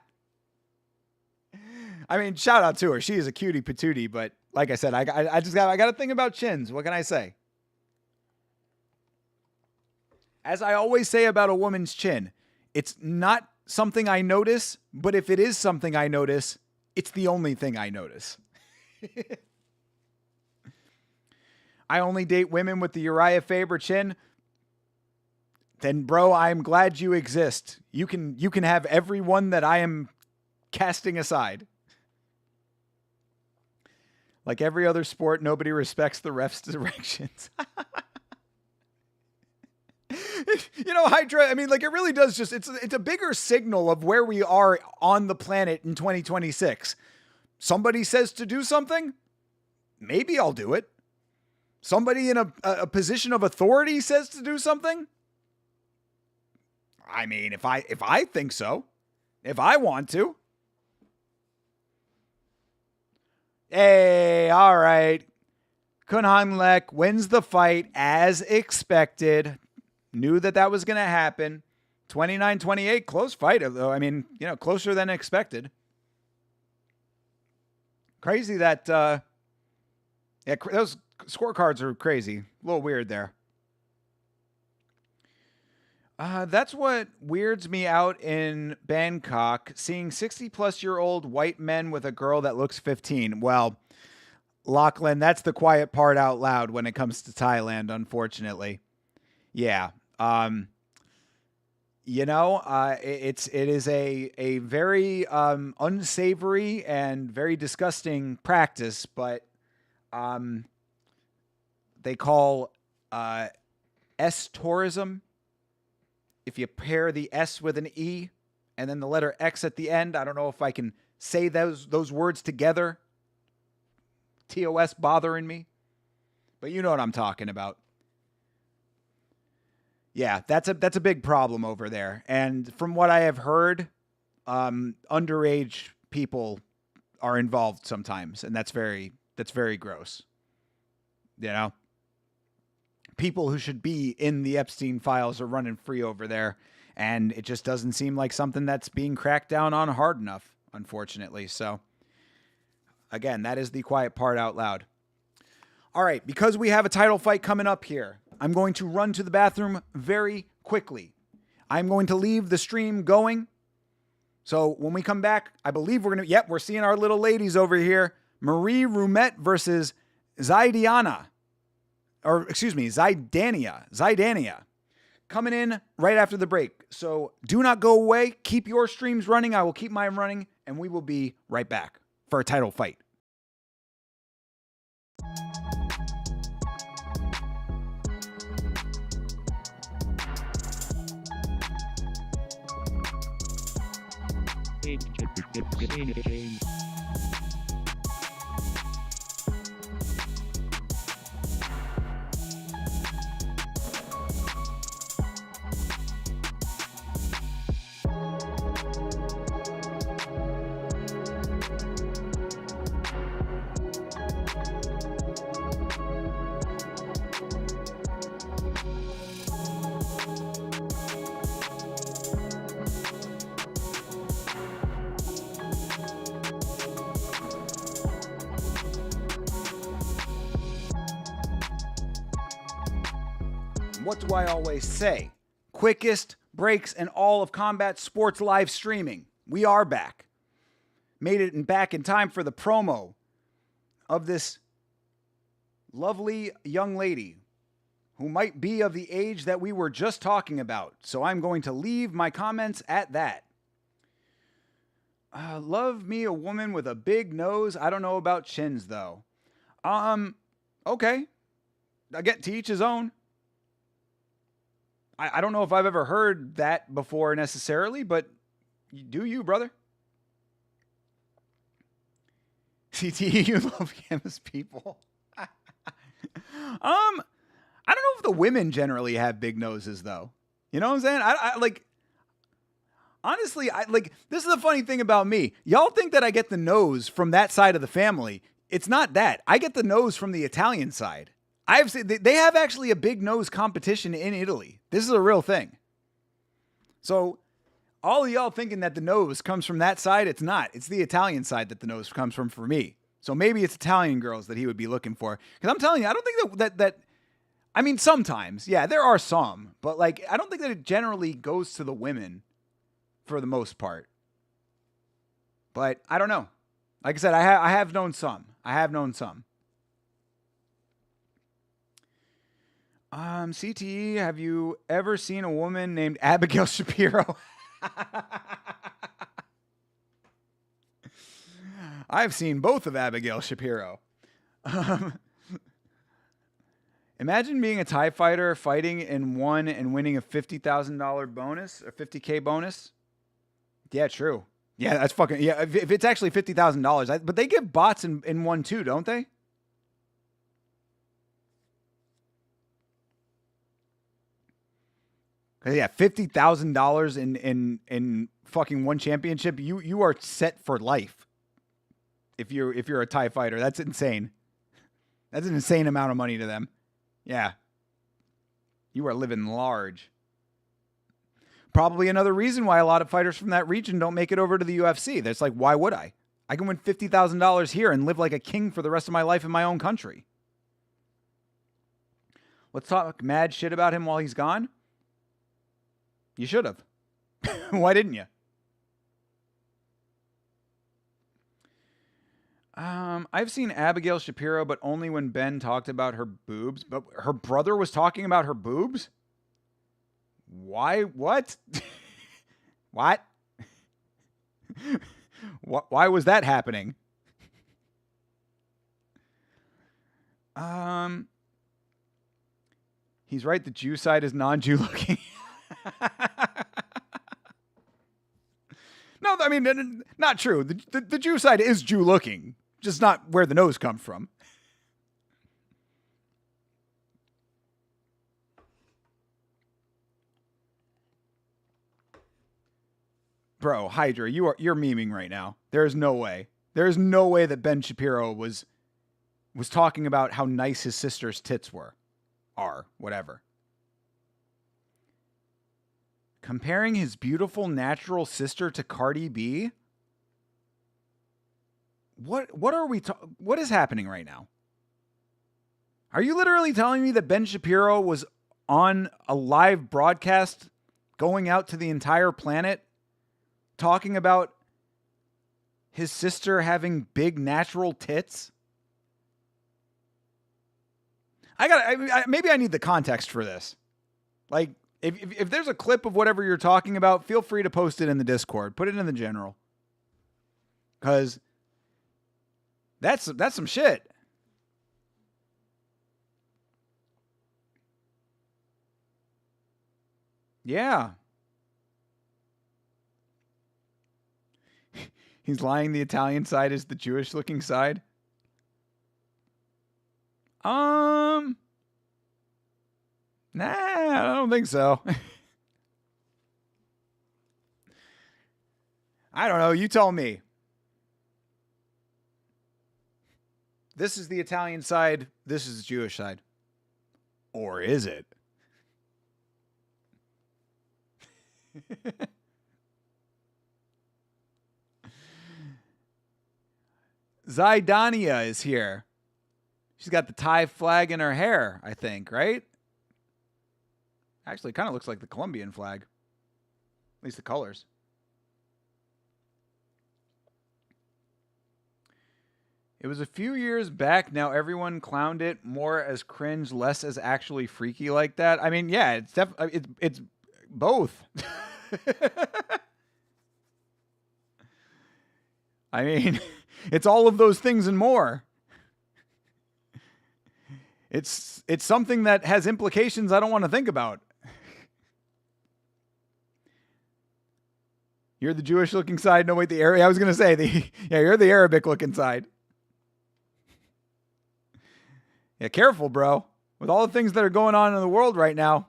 I mean, shout out to her. She is a cutie patootie, but like I said, I got to think about chins. What can I say? As I always say about a woman's chin, it's not something I notice, but if it is something I notice, it's the only thing I notice. I only date women with the Uriah Faber chin. Then, bro, I'm glad you exist. You can have every one that I am casting aside. Like every other sport, nobody respects the ref's directions. You know, Hydra, I mean, like, it really does just, it's a bigger signal of where we are on the planet in 2026. Somebody says to do something, maybe I'll do it. Somebody in a position of authority says to do something. I mean, if I think so, if I want to. Hey, all right. Kunhanlek wins the fight as expected. Knew that was going to happen. 29-28, close fight, though. I mean, you know, closer than expected. Crazy that, those scorecards are crazy. A little weird there. That's what weirds me out in Bangkok, seeing 60-plus-year-old white men with a girl that looks 15. Well, Lachlan, that's the quiet part out loud when it comes to Thailand, unfortunately. Yeah. You know, it is a very unsavory and very disgusting practice, but they call S tourism. If you pair the S with an E and then the letter X at the end, I don't know if I can say those words together. TOS bothering me, but you know what I'm talking about. Yeah, that's a big problem over there. And from what I have heard, underage people are involved sometimes, and that's very gross. You know? People who should be in the Epstein files are running free over there, and it just doesn't seem like something that's being cracked down on hard enough, unfortunately. So, again, that is the quiet part out loud. All right, because we have a title fight coming up here, I'm going to run to the bathroom very quickly. I'm going to leave the stream going. So when we come back, I believe we're seeing our little ladies over here. Marie Rumette versus Zidania. Coming in right after the break. So do not go away. Keep your streams running. I will keep mine running, and we will be right back for a title fight. What do I always say? Quickest breaks in all of combat sports live streaming. We are back. Made it back in time for the promo of this lovely young lady who might be of the age that we were just talking about. So I'm going to leave my comments at that. Love me a woman with a big nose. I don't know about chins though. Okay. I get to each his own. I don't know if I've ever heard that before necessarily, but do you, brother? CTE, you love famous people. I don't know if the women generally have big noses though. You know what I'm saying? I like, honestly, this is the funny thing about me. Y'all think that I get the nose from that side of the family. It's not that. I get the nose from the Italian side. I've seen they have actually a big nose competition in Italy. This is a real thing. So all of y'all thinking that the nose comes from that side, it's not. It's the Italian side that the nose comes from for me. So maybe it's Italian girls that he would be looking for. Because I'm telling you, I don't think that I mean, sometimes, yeah, there are some. But like, I don't think that it generally goes to the women for the most part. But I don't know. Like I said, I have known some. CTE, have you ever seen a woman named Abigail Shapiro? I've seen both of Abigail Shapiro. Imagine being a TIE fighter, fighting in one and winning a $50,000 bonus or $50K bonus. Yeah, true. Yeah, that's fucking, yeah. If it's actually $50,000, but they give bots in one too, don't they? Yeah, $50,000 in fucking one championship. You are set for life. If you're a TIE fighter, that's insane. That's an insane amount of money to them. Yeah, you are living large. Probably another reason why a lot of fighters from that region don't make it over to the UFC. That's like, why would I? I can win $50,000 here and live like a king for the rest of my life in my own country. Let's talk mad shit about him while he's gone. You should have. Why didn't you? I've seen Abigail Shapiro, but only when Ben talked about her boobs. But her brother was talking about her boobs? Why? What? What? Why was that happening? He's right. The Jew side is non-Jew looking. No, I mean, not true. The Jew side is Jew looking, just not where the nose comes from. Bro, Hydra, you're memeing right now. There's no way. There's no way that Ben Shapiro was talking about how nice his sister's tits are, whatever. Comparing his beautiful natural sister to Cardi B? What are we what is happening right now? Are you literally telling me that Ben Shapiro was on a live broadcast going out to the entire planet talking about his sister having big natural tits? Maybe I need the context for this. Like, if there's a clip of whatever you're talking about, feel free to post it in the Discord. Put it in the general. Because that's some shit. Yeah. He's lying the Italian side is the Jewish looking side. Nah, I don't think so. I don't know. You tell me. This is the Italian side. This is the Jewish side. Or is it? Zidania is here. She's got the Thai flag in her hair, I think, right? Actually, it kind of looks like the Colombian flag. At least the colors. It was a few years back. Now everyone clowned it more as cringe, less as actually freaky like that. I mean, yeah, it's both. I mean, it's all of those things and more. It's something that has implications I don't want to think about. You're the Jewish looking side. No, wait, I was going to say you're the Arabic looking side. Yeah, careful, bro. With all the things that are going on in the world right now.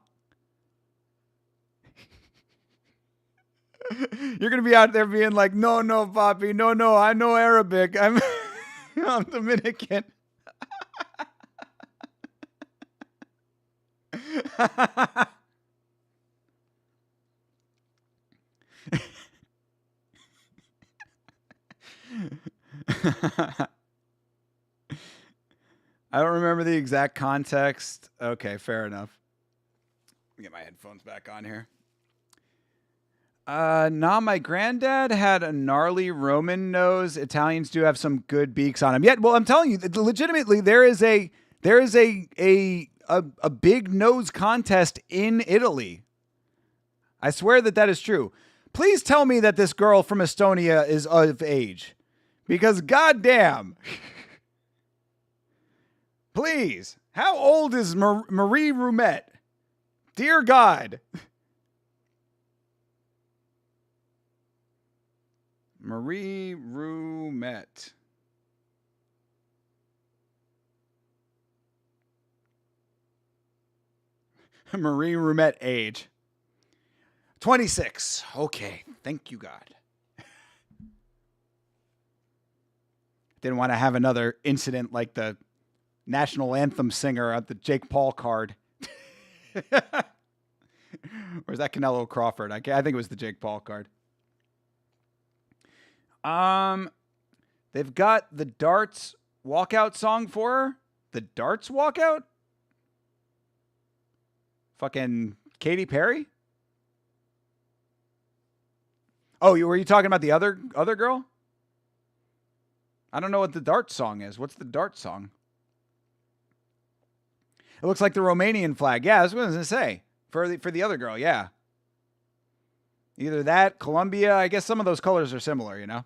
You're going to be out there being like, no, papi. No, I know Arabic. I'm Dominican. I don't remember the exact context. Okay, fair enough. Let me get my headphones back on here. My granddad had a gnarly Roman nose. Italians do have some good beaks on them. Yet, well, I'm telling you, legitimately, there is a big nose contest in Italy. I swear that is true. Please tell me that this girl from Estonia is of age, because goddamn. Please, how old is Marie Rumette? Dear God. Marie Rumette. Marie Rumette age. 26. Okay, thank you, God. Didn't want to have another incident like the national anthem singer at the Jake Paul card. Or is that Canelo Crawford? I think it was the Jake Paul card. They've got the darts walkout song for her. The darts walkout? Fucking Katy Perry? Oh, were you talking about the other girl? I don't know what the darts song is. What's the darts song? It looks like the Romanian flag. Yeah, that's what I was going to say. For the other girl, yeah. Either that, Colombia. I guess some of those colors are similar, you know?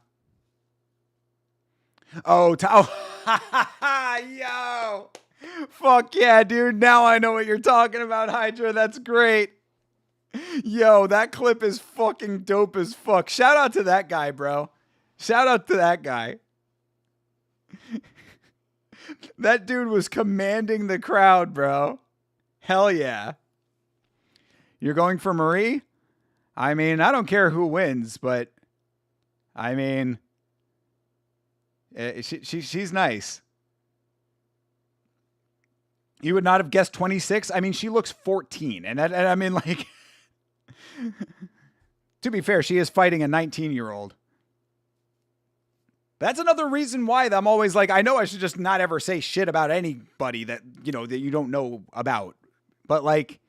Oh, yo. Fuck yeah, dude. Now I know what you're talking about, Hydra. That's great. Yo, that clip is fucking dope as fuck. Shout out to that guy, bro. Shout out to that guy. That dude was commanding the crowd, bro. Hell yeah. You're going for Marie? I mean, I don't care who wins, but I mean, she's nice. You would not have guessed 26? I mean, she looks 14. And I mean, like, to be fair, she is fighting a 19-year-old. That's another reason why I'm always like, I know I should just not ever say shit about anybody that, that you don't know about. But like,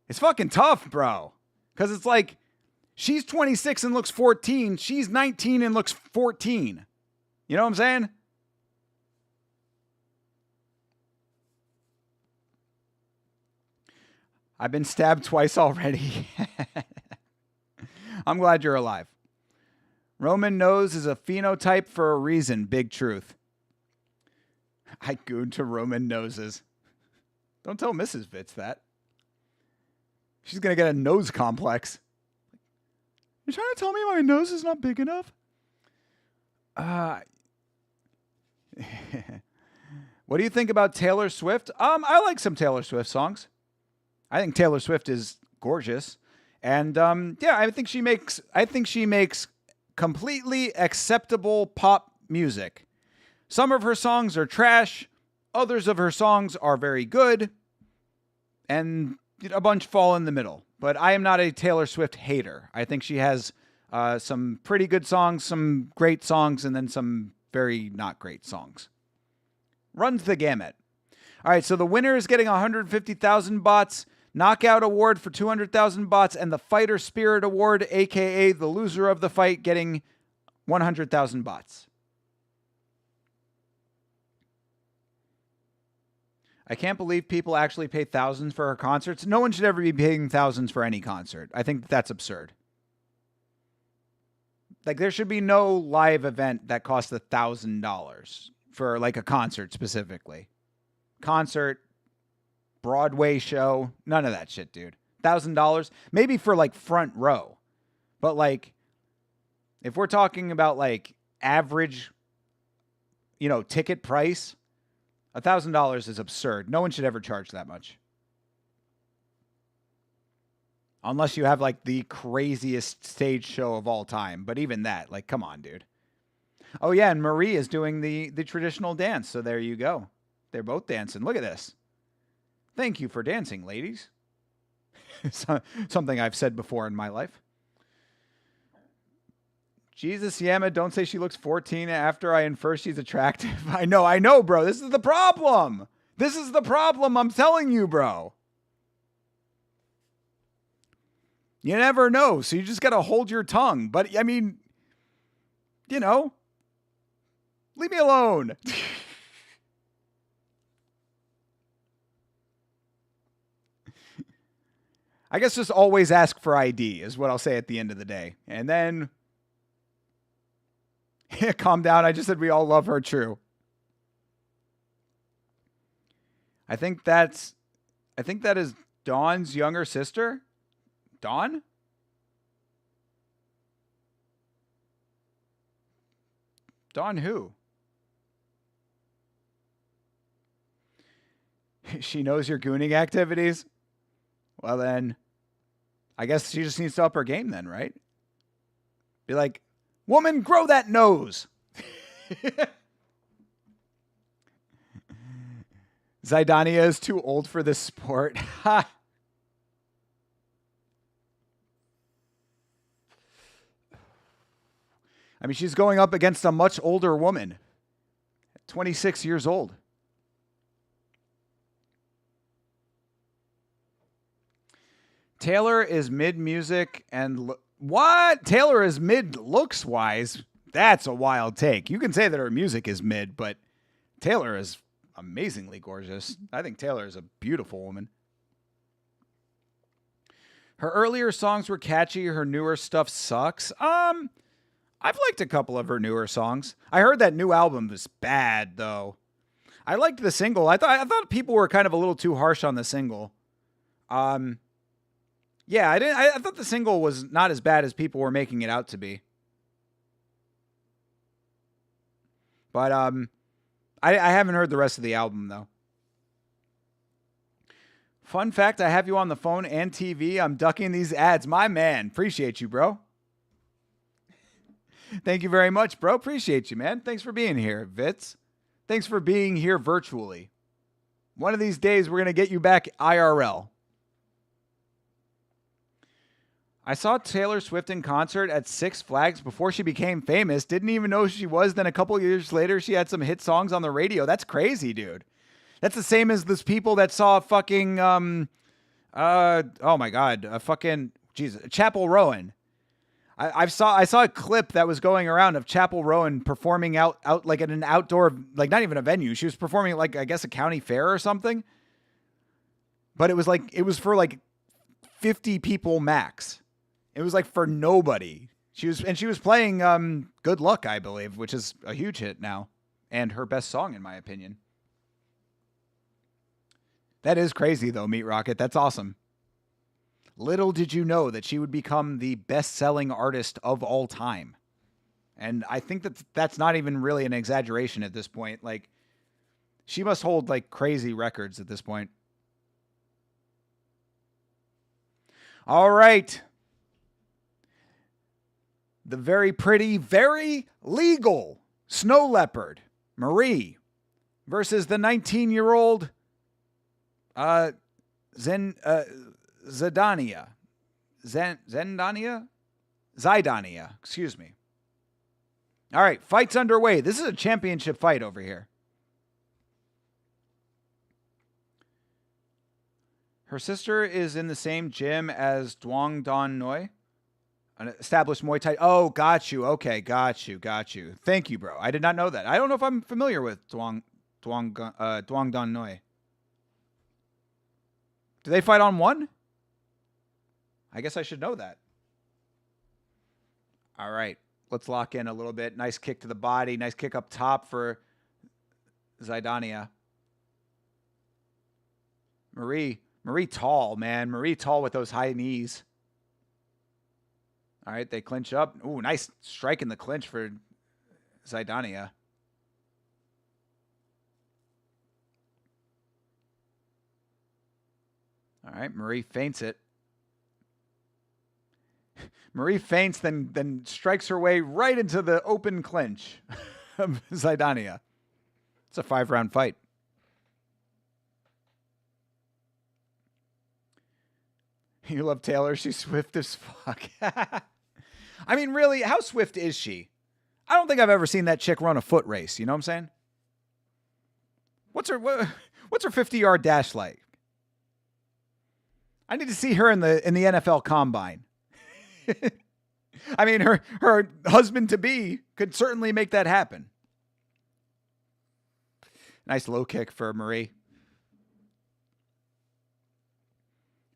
it's fucking tough, bro. Because it's like, she's 26 and looks 14. She's 19 and looks 14. You know what I'm saying? I've been stabbed twice already. I'm glad you're alive. Roman nose is a phenotype for a reason. Big truth. I gooed to Roman noses. Don't tell Mrs. Vitz that. She's going to get a nose complex. You're trying to tell me my nose is not big enough? What do you think about Taylor Swift? I like some Taylor Swift songs. I think Taylor Swift is gorgeous. And yeah, I think she makes completely acceptable pop music. Some of her songs are trash. Others of her songs are very good. And a bunch fall in the middle. But I am not a Taylor Swift hater. I think she has some pretty good songs, some great songs, and then some very not great songs. Runs the gamut. All right, so the winner is getting 150,000 bots. Knockout Award for 200,000 bahts, and the Fighter Spirit Award, aka the loser of the fight, getting 100,000 bahts. I can't believe people actually pay thousands for her concerts. No one should ever be paying thousands for any concert. I think that's absurd. Like, there should be no live event that costs $1,000 for like a concert specifically. Concert, Broadway show, none of that shit, dude. $1,000, maybe for like front row. But like, if we're talking about like average, ticket price, $1,000 is absurd. No one should ever charge that much. Unless you have like the craziest stage show of all time. But even that, like, come on, dude. Oh yeah, and Marie is doing the traditional dance. So there you go. They're both dancing. Look at this. Thank you for dancing, ladies. Something I've said before in my life. Jesus, Yama, don't say she looks 14 after I infer she's attractive. I know, bro. This is the problem. I'm telling you, bro. You never know, so you just got to hold your tongue. But, I mean, leave me alone. I guess just always ask for ID is what I'll say at the end of the day. And then... calm down. I just said we all love her. True. I think that is Dawn's younger sister. Dawn? Dawn who? She knows your gooning activities? Well then, I guess she just needs to up her game then, right? Be like, woman, grow that nose. Zidania is too old for this sport. Ha! I mean, she's going up against a much older woman. 26 years old. Taylor is mid-music and... What? Taylor is mid looks wise. That's a wild take. You can say that her music is mid, but Taylor is amazingly gorgeous. I think Taylor is a beautiful woman. Her earlier songs were catchy. Her newer stuff sucks. I've liked a couple of her newer songs. I heard that new album was bad though. I liked the single. I thought people were kind of a little too harsh on the single. Yeah, I thought the single was not as bad as people were making it out to be. But I haven't heard the rest of the album, though. Fun fact, I have you on the phone and TV. I'm ducking these ads. My man. Appreciate you, bro. Thank you very much, bro. Appreciate you, man. Thanks for being here, Vitz. Thanks for being here virtually. One of these days, we're going to get you back IRL. I saw Taylor Swift in concert at Six Flags before she became famous. Didn't even know who she was. Then a couple years later, she had some hit songs on the radio. That's crazy, dude. That's the same as those people that saw fucking, oh my God, Chapel Rowan. I saw a clip that was going around of Chapel Rowan performing out like at an outdoor, like not even a venue. She was performing at like, I guess a county fair or something. But it was for like 50 people max. It was like for nobody. She was playing Good Luck, I believe, which is a huge hit now and her best song in my opinion. That is crazy though, Meat Rocket. That's awesome. Little did you know that she would become the best-selling artist of all time. And I think that's not even really an exaggeration at this point. Like, she must hold like crazy records at this point. All right. The very pretty, very legal snow leopard, Marie, versus the 19-year-old Zidania, excuse me. All right, fight's underway. This is a championship fight over here. Her sister is in the same gym as Duong Don Noi, an established Muay Thai. Oh, got you. Okay, got you. Thank you, bro. I did not know that. I don't know if I'm familiar with Duong Don Noi. Do they fight on one? I guess I should know that. All right. Let's lock in a little bit. Nice kick to the body. Nice kick up top for Zaidania. Marie tall, man. Marie tall with those high knees. All right, they clinch up. Ooh, nice strike in the clinch for Zaidania. All right, Marie feints it. Marie feints, then strikes her way right into the open clinch of Zaidania. It's a 5-round fight. You love Taylor. She's swift as fuck. I mean, really, how swift is she? I don't think I've ever seen that chick run a foot race. You know what I'm saying? What's her 50-yard dash like? I need to see her in the NFL Combine. I mean, her husband-to-be could certainly make that happen. Nice low kick for Marie.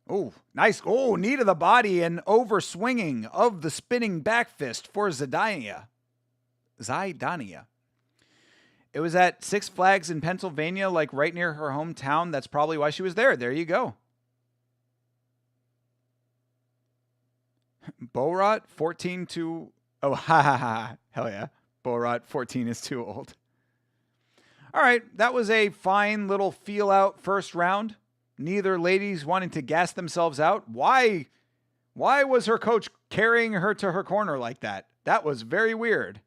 Oh, nice. Oh, knee to the body and over swinging of the spinning back fist for Zaidania. It was at Six Flags in Pennsylvania, like right near her hometown. That's probably why she was there. There you go. Borat, 14 too... Oh, ha. Hell yeah. Borat, 14 is too old. All right, that was a fine little feel-out first round. Neither ladies wanting to gas themselves out. Why was her coach carrying her to her corner like that? That was very weird.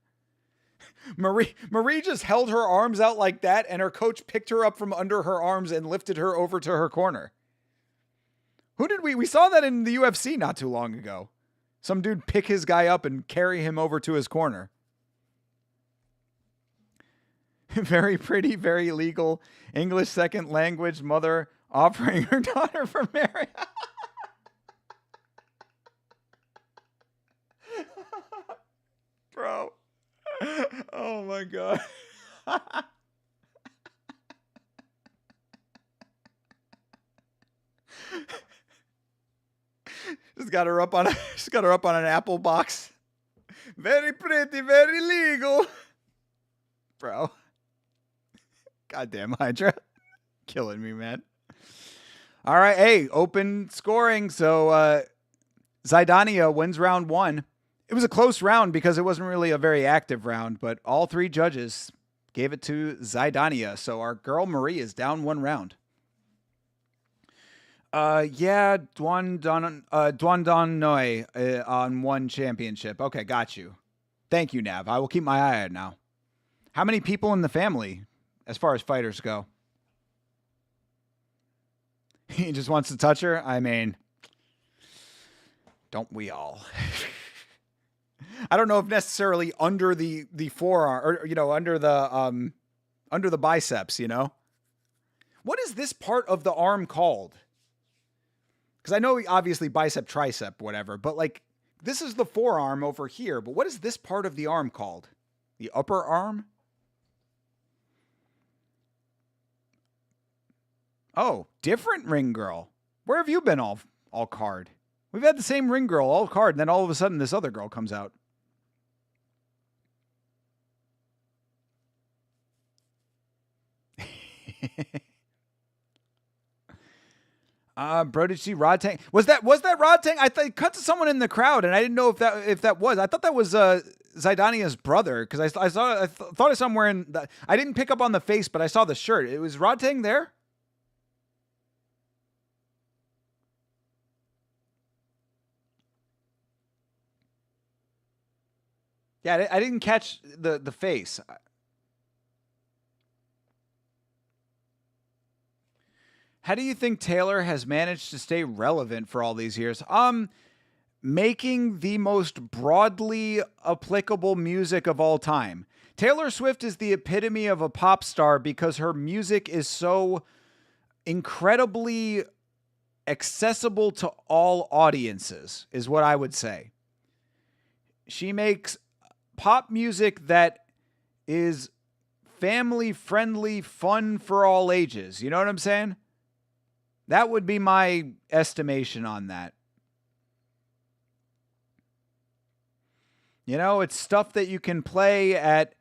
Marie just held her arms out like that, and her coach picked her up from under her arms and lifted her over to her corner. Who did we saw that in the UFC not too long ago. Some dude pick his guy up and carry him over to his corner. Very pretty, very legal. English second language mother offering her daughter for marriage. Bro. Oh my God. She's got her up on an apple box. Very pretty, very legal. Bro. Goddamn Hydra. Killing me, man. All right, hey, open scoring. So Zaidania wins round 1. It was a close round because it wasn't really a very active round, but all 3 judges gave it to Zaidania. So our girl Marie is down 1 round. Yeah, Duan Don Noi on 1 championship. Okay, got you. Thank you, Nav. I will keep my eye on it now. How many people in the family as far as fighters go? He just wants to touch her? I mean, don't we all? I don't know if necessarily under the forearm or, under the biceps, What is this part of the arm called? Because I know obviously bicep, tricep, whatever, but like this is the forearm over here. But what is this part of the arm called? The upper arm? Oh, different ring girl. Where have you been all card? We've had the same ring girl all card, and then all of a sudden this other girl comes out. Bro, did you see Rod Tang? Was that Rod Tang? I thought cut to someone in the crowd, and I didn't know if that was. I thought that was Zaidania's brother because I thought I saw him wearing. I didn't pick up on the face, but I saw the shirt. It was Rod Tang there. Yeah, I didn't catch the face. How do you think Taylor has managed to stay relevant for all these years? Making the most broadly applicable music of all time. Taylor Swift is the epitome of a pop star because her music is so incredibly accessible to all audiences, is what I would say. She makes pop music that is family friendly, fun for all ages. You know what I'm saying? That would be my estimation on that. You know, it's stuff that you can play at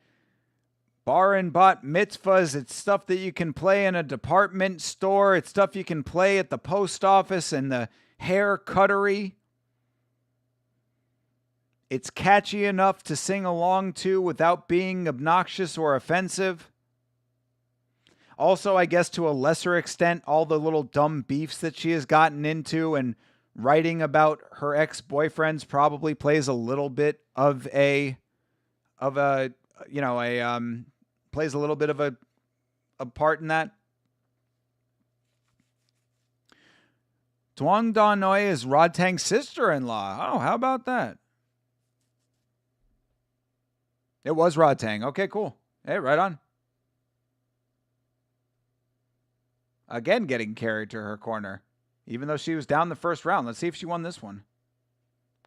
bar and bat mitzvahs. It's stuff that you can play in a department store. It's stuff you can play at the post office and the hair cuttery. It's catchy enough to sing along to without being obnoxious or offensive. Also, I guess to a lesser extent, all the little dumb beefs that she has gotten into and writing about her ex-boyfriends probably plays a little bit of a plays a little bit of a part in that. Tuong Da Noi is Rod Tang's sister-in-law. Oh, how about that? It was Rod Tang. Okay, cool. Hey, right on. Again, getting carried to her corner, even though she was down the first round. Let's see if she won this one.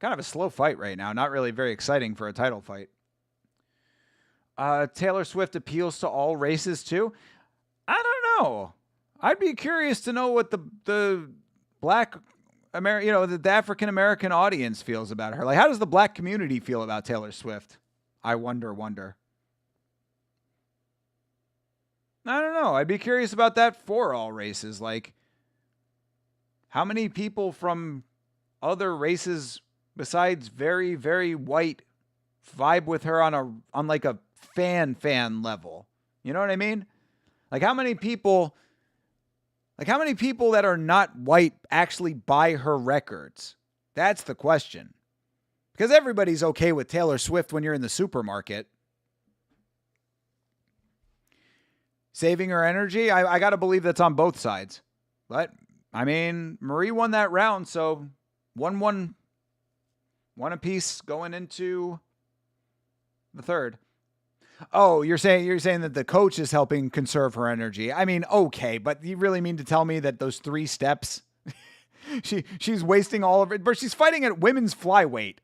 Kind of a slow fight right now. Not really very exciting for a title fight. Taylor Swift appeals to all races too. I don't know. I'd be curious to know what the black the African American audience feels about her. Like, how does the black community feel about Taylor Swift? I wonder. I don't know. I'd be curious about that for all races. Like, how many people from other races besides very, very white vibe with her on like a fan level? You know what I mean? Like, how many people that are not white actually buy her records? That's the question. Because everybody's okay with Taylor Swift when you're in the supermarket. Saving her energy, I got to believe that's on both sides. But, I mean, Marie won that round, so 1-1 apiece going into the third. Oh, you're saying that the coach is helping conserve her energy. I mean, okay, but you really mean to tell me that those 3 steps, she's wasting all of it, but she's fighting at women's flyweight.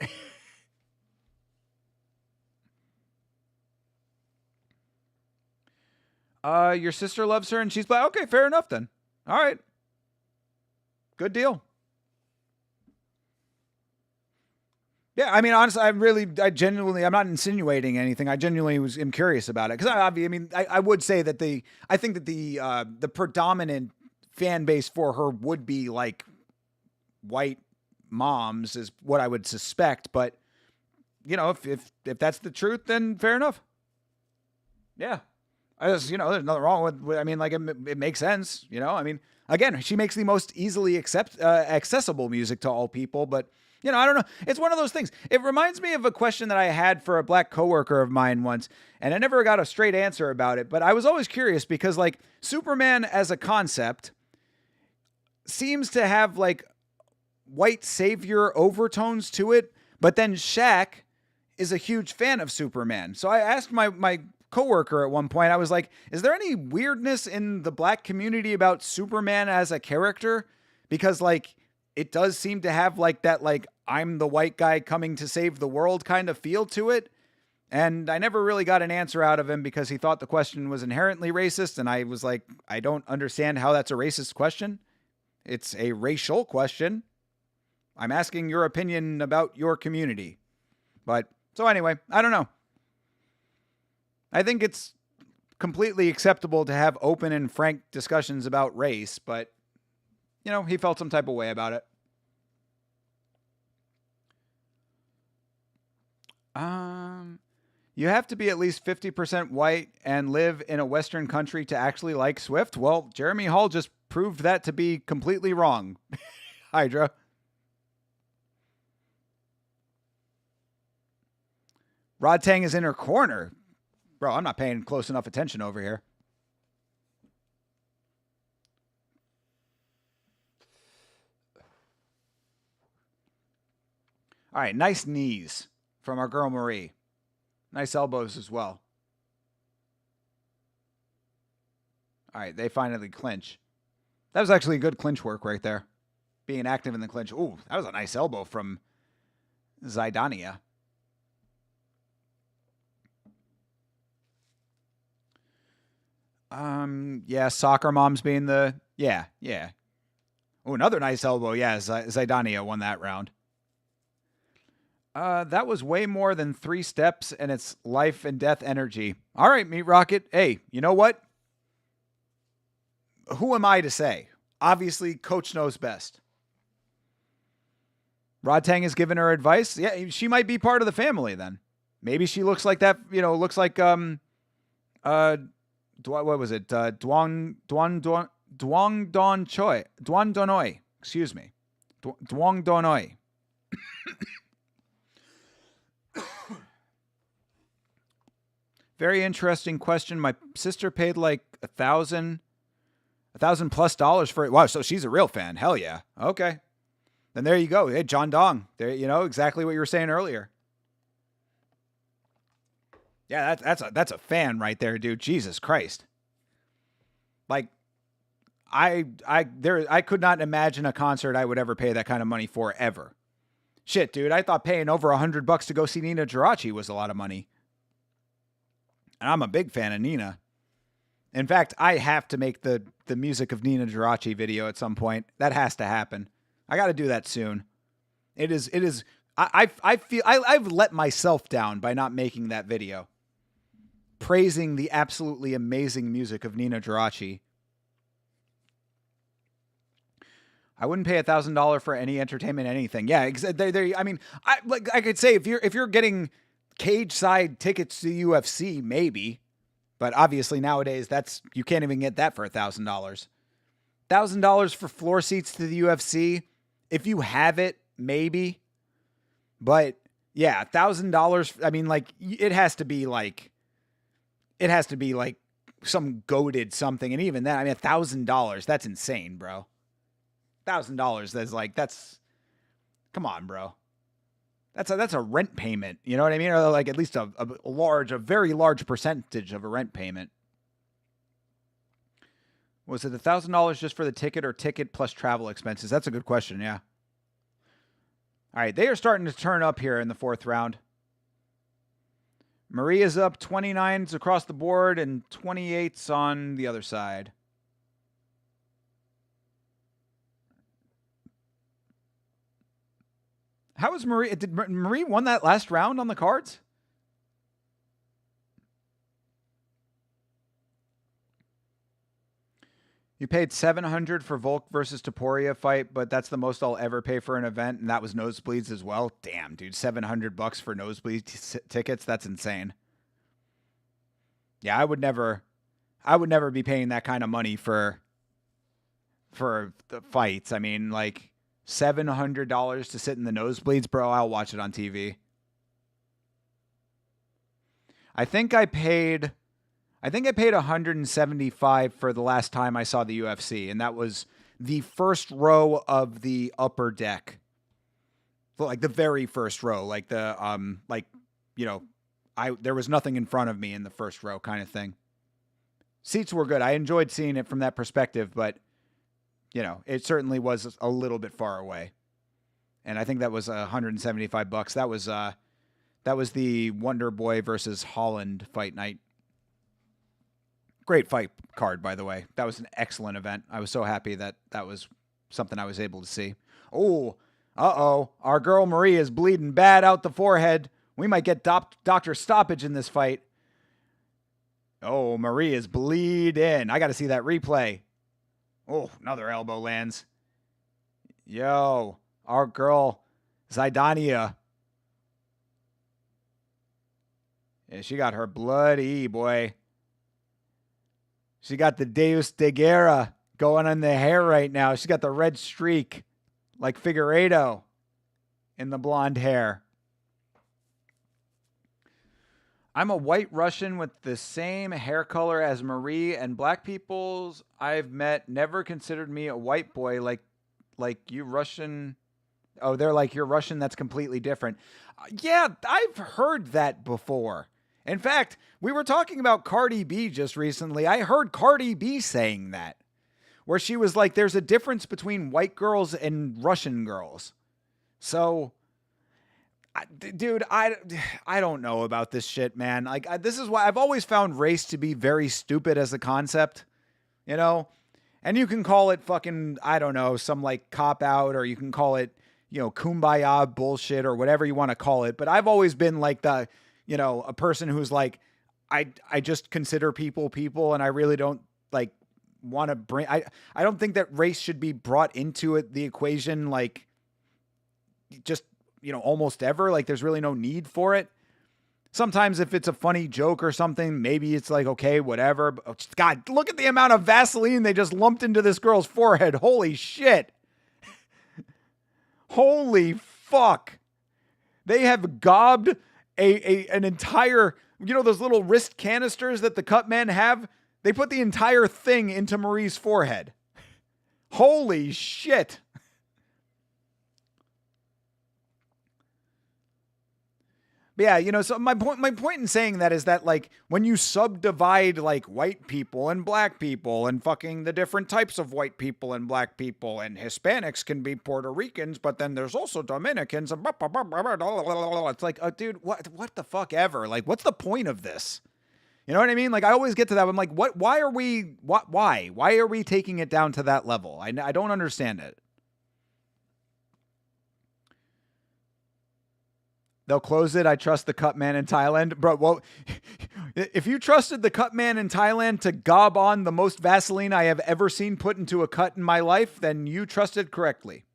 Your sister loves her and she's black. Okay, fair enough then. All right. Good deal. Yeah, I mean, honestly, I'm not insinuating anything. I genuinely am curious about it. Because I would say that I think that the predominant fan base for her would be like white moms is what I would suspect. But, you know, if that's the truth, then fair enough. Yeah. There's nothing wrong with, I mean, like, it makes sense, you know? I mean, again, she makes the most easily accessible music to all people, but, you know, I don't know. It's one of those things. It reminds me of a question that I had for a black coworker of mine once, and I never got a straight answer about it, but I was always curious because, like, Superman as a concept seems to have, like, white savior overtones to it, but then Shaq is a huge fan of Superman. So I asked my coworker at one point, I was like, is there any weirdness in the black community about Superman as a character? Because, like, it does seem to have like that, like, I'm the white guy coming to save the world kind of feel to it. And I never really got an answer out of him because he thought the question was inherently racist. And I was like, I don't understand how that's a racist question. It's a racial question. I'm asking your opinion about your community. But so anyway, I don't know. I think it's completely acceptable to have open and frank discussions about race, but, you know, he felt some type of way about it. You have to be at least 50% white and live in a Western country to actually like Swift. Well, Jeremy Hall just proved that to be completely wrong. Hydra. Rod Tang is in her corner. Bro, I'm not paying close enough attention over here. All right, nice knees from our girl Marie. Nice elbows as well. All right, they finally clinch. That was actually good clinch work right there. being active in the clinch. Ooh, that was a nice elbow from Zidania. Yeah, soccer moms being the, yeah. Oh, another nice elbow. Yeah, Zidania won that round. That was way more than 3 steps, and it's life and death energy. All right, Meat Rocket. Hey, you know what? Who am I to say? Obviously, coach knows best. Rod Tang has given her advice. Yeah, she might be part of the family then. Maybe she looks like that, looks like what was it? Duong Don Choi. Duong Donoi. Excuse me. Duong Donoi. Very interesting question. My sister paid like $1,000 plus for it. Wow, so she's a real fan. Hell yeah. Okay. Then there you go. Hey, John Dong. There, exactly what you were saying earlier. Yeah, that's a fan right there, dude. Jesus Christ. Like, I could not imagine a concert I would ever pay that kind of money for ever. Shit, dude. I thought paying over $100 to go see Nina Girachi was a lot of money. And I'm a big fan of Nina. In fact, I have to make the music of Nina Girachi video at some point. That has to happen. I got to do that soon. It is. I feel I've let myself down by not making that video. Praising the absolutely amazing music of Nina Girachi. I wouldn't pay $1,000 for any entertainment, anything. Yeah, I mean, I could say if you're getting cage side tickets to the UFC, maybe, but obviously nowadays you can't even get that for $1,000. $1,000 for floor seats to the UFC, if you have it, maybe, but yeah, $1,000. I mean, like it has to be like some goated something, and even that, I mean, $1,000. That's insane, bro. $1,000. Come on, bro. That's a rent payment. You know what I mean? Or like at least a very large percentage of a rent payment. Was it $1,000 just for the ticket or ticket plus travel expenses? That's a good question. Yeah. All right. They are starting to turn up here in the 4th round. Maria's up 29s across the board and 28s on the other side. How was Marie? Did Marie won that last round on the cards? You paid $700 for Volk versus Topuria fight, but that's the most I'll ever pay for an event, and that was nosebleeds as well. Damn, dude, $700 for nosebleed tickets. That's insane. Yeah, I would never be paying that kind of money for the fights. I memean, like $700 to sit in the nosebleeds, bro. I'll watch it on TV. I think I paid $175 for the last time I saw the UFC, and that was the first row of the upper deck. Like the very first row, like the there was nothing in front of me in the first row kind of thing. Seats were good. I enjoyed seeing it from that perspective, but it certainly was a little bit far away. And I think that was $175. That was the Wonder Boy versus Holland fight night. Great fight card, by the way. That was an excellent event. I was so happy that was something I was able to see. Oh, our girl Marie is bleeding bad out the forehead. We might get doctor stoppage in this fight. Oh, Marie is bleeding. I got to see that replay. Oh, another elbow lands. Yo, our girl Zidania. Yeah, she got her bloody, boy. She got the Deus de Guerra going on the hair right now. She got the red streak like Figueiredo in the blonde hair. I'm a white Russian with the same hair color as Marie, and black peoples I've met never considered me a white boy like you Russian. Oh, they're like, you're Russian, that's completely different. Yeah, I've heard that before. In fact, we were talking about Cardi B just recently. I heard Cardi B saying that. where she was like, there's a difference between white girls and Russian girls. So, dude, I don't know about this shit, man. Like, this is why I've always found race to be very stupid as a concept, you know? And you can call it fucking, I don't know, some like cop out, or you can call it, you know, kumbaya bullshit or whatever you want to call it. But I've always been like the, you know, a person who's like, I just consider people, and I really don't like want to bring, I don't think that race should be brought into it, the equation, like just, you know, almost ever. Like there's really no need for it. Sometimes if it's a funny joke or something, maybe it's like, okay, whatever. But God, look at the amount of Vaseline they just lumped into this girl's forehead. Holy shit. Holy fuck. They have gobbed an entire, you know, those little wrist canisters that the cut men have? They put the entire thing into Marie's forehead. Holy shit. But yeah, you know, so my point in saying that is that, like, when you subdivide, like, white people and black people and fucking the different types of white people and black people, and Hispanics can be Puerto Ricans, but then there's also Dominicans and it's like, dude, what the fuck ever? Like, what's the point of this? You know what I mean? Like, I always get to that. I'm like, why are we taking it down to that level? I don't understand it. They'll close it. I trust the cut man in Thailand. Bro, well, if you trusted the cut man in Thailand to gob on the most Vaseline I have ever seen put into a cut in my life, then you trusted correctly.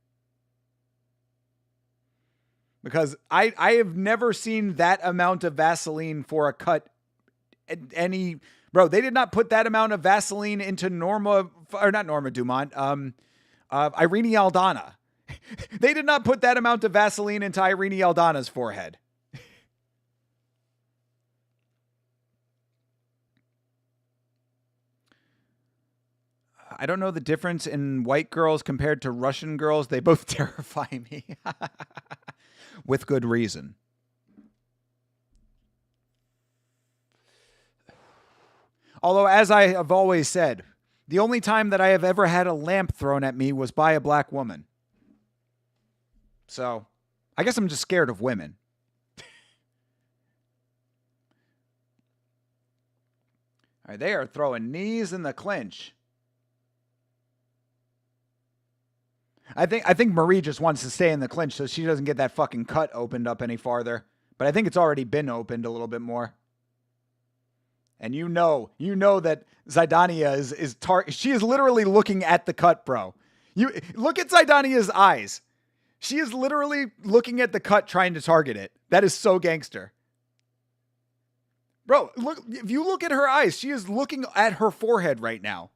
Because I have never seen that amount of Vaseline for a cut. Bro, they did not put that amount of Vaseline into not Norma Dumont, Irene Aldana. They did not put that amount of Vaseline into Irene Aldana's forehead. I don't know the difference in white girls compared to Russian girls. They both terrify me. With good reason. Although, as I have always said, the only time that I have ever had a lamp thrown at me was by a black woman. So, I guess I'm just scared of women. All right, they are throwing knees in the clinch. I think Marie just wants to stay in the clinch so she doesn't get that fucking cut opened up any farther. But I think it's already been opened a little bit more. And you know that Zaidania she is literally looking at the cut, bro. You look at Zaidania's eyes. She is literally looking at the cut trying to target it. That is so gangster. Bro, look, if you look at her eyes, she is looking at her forehead right now.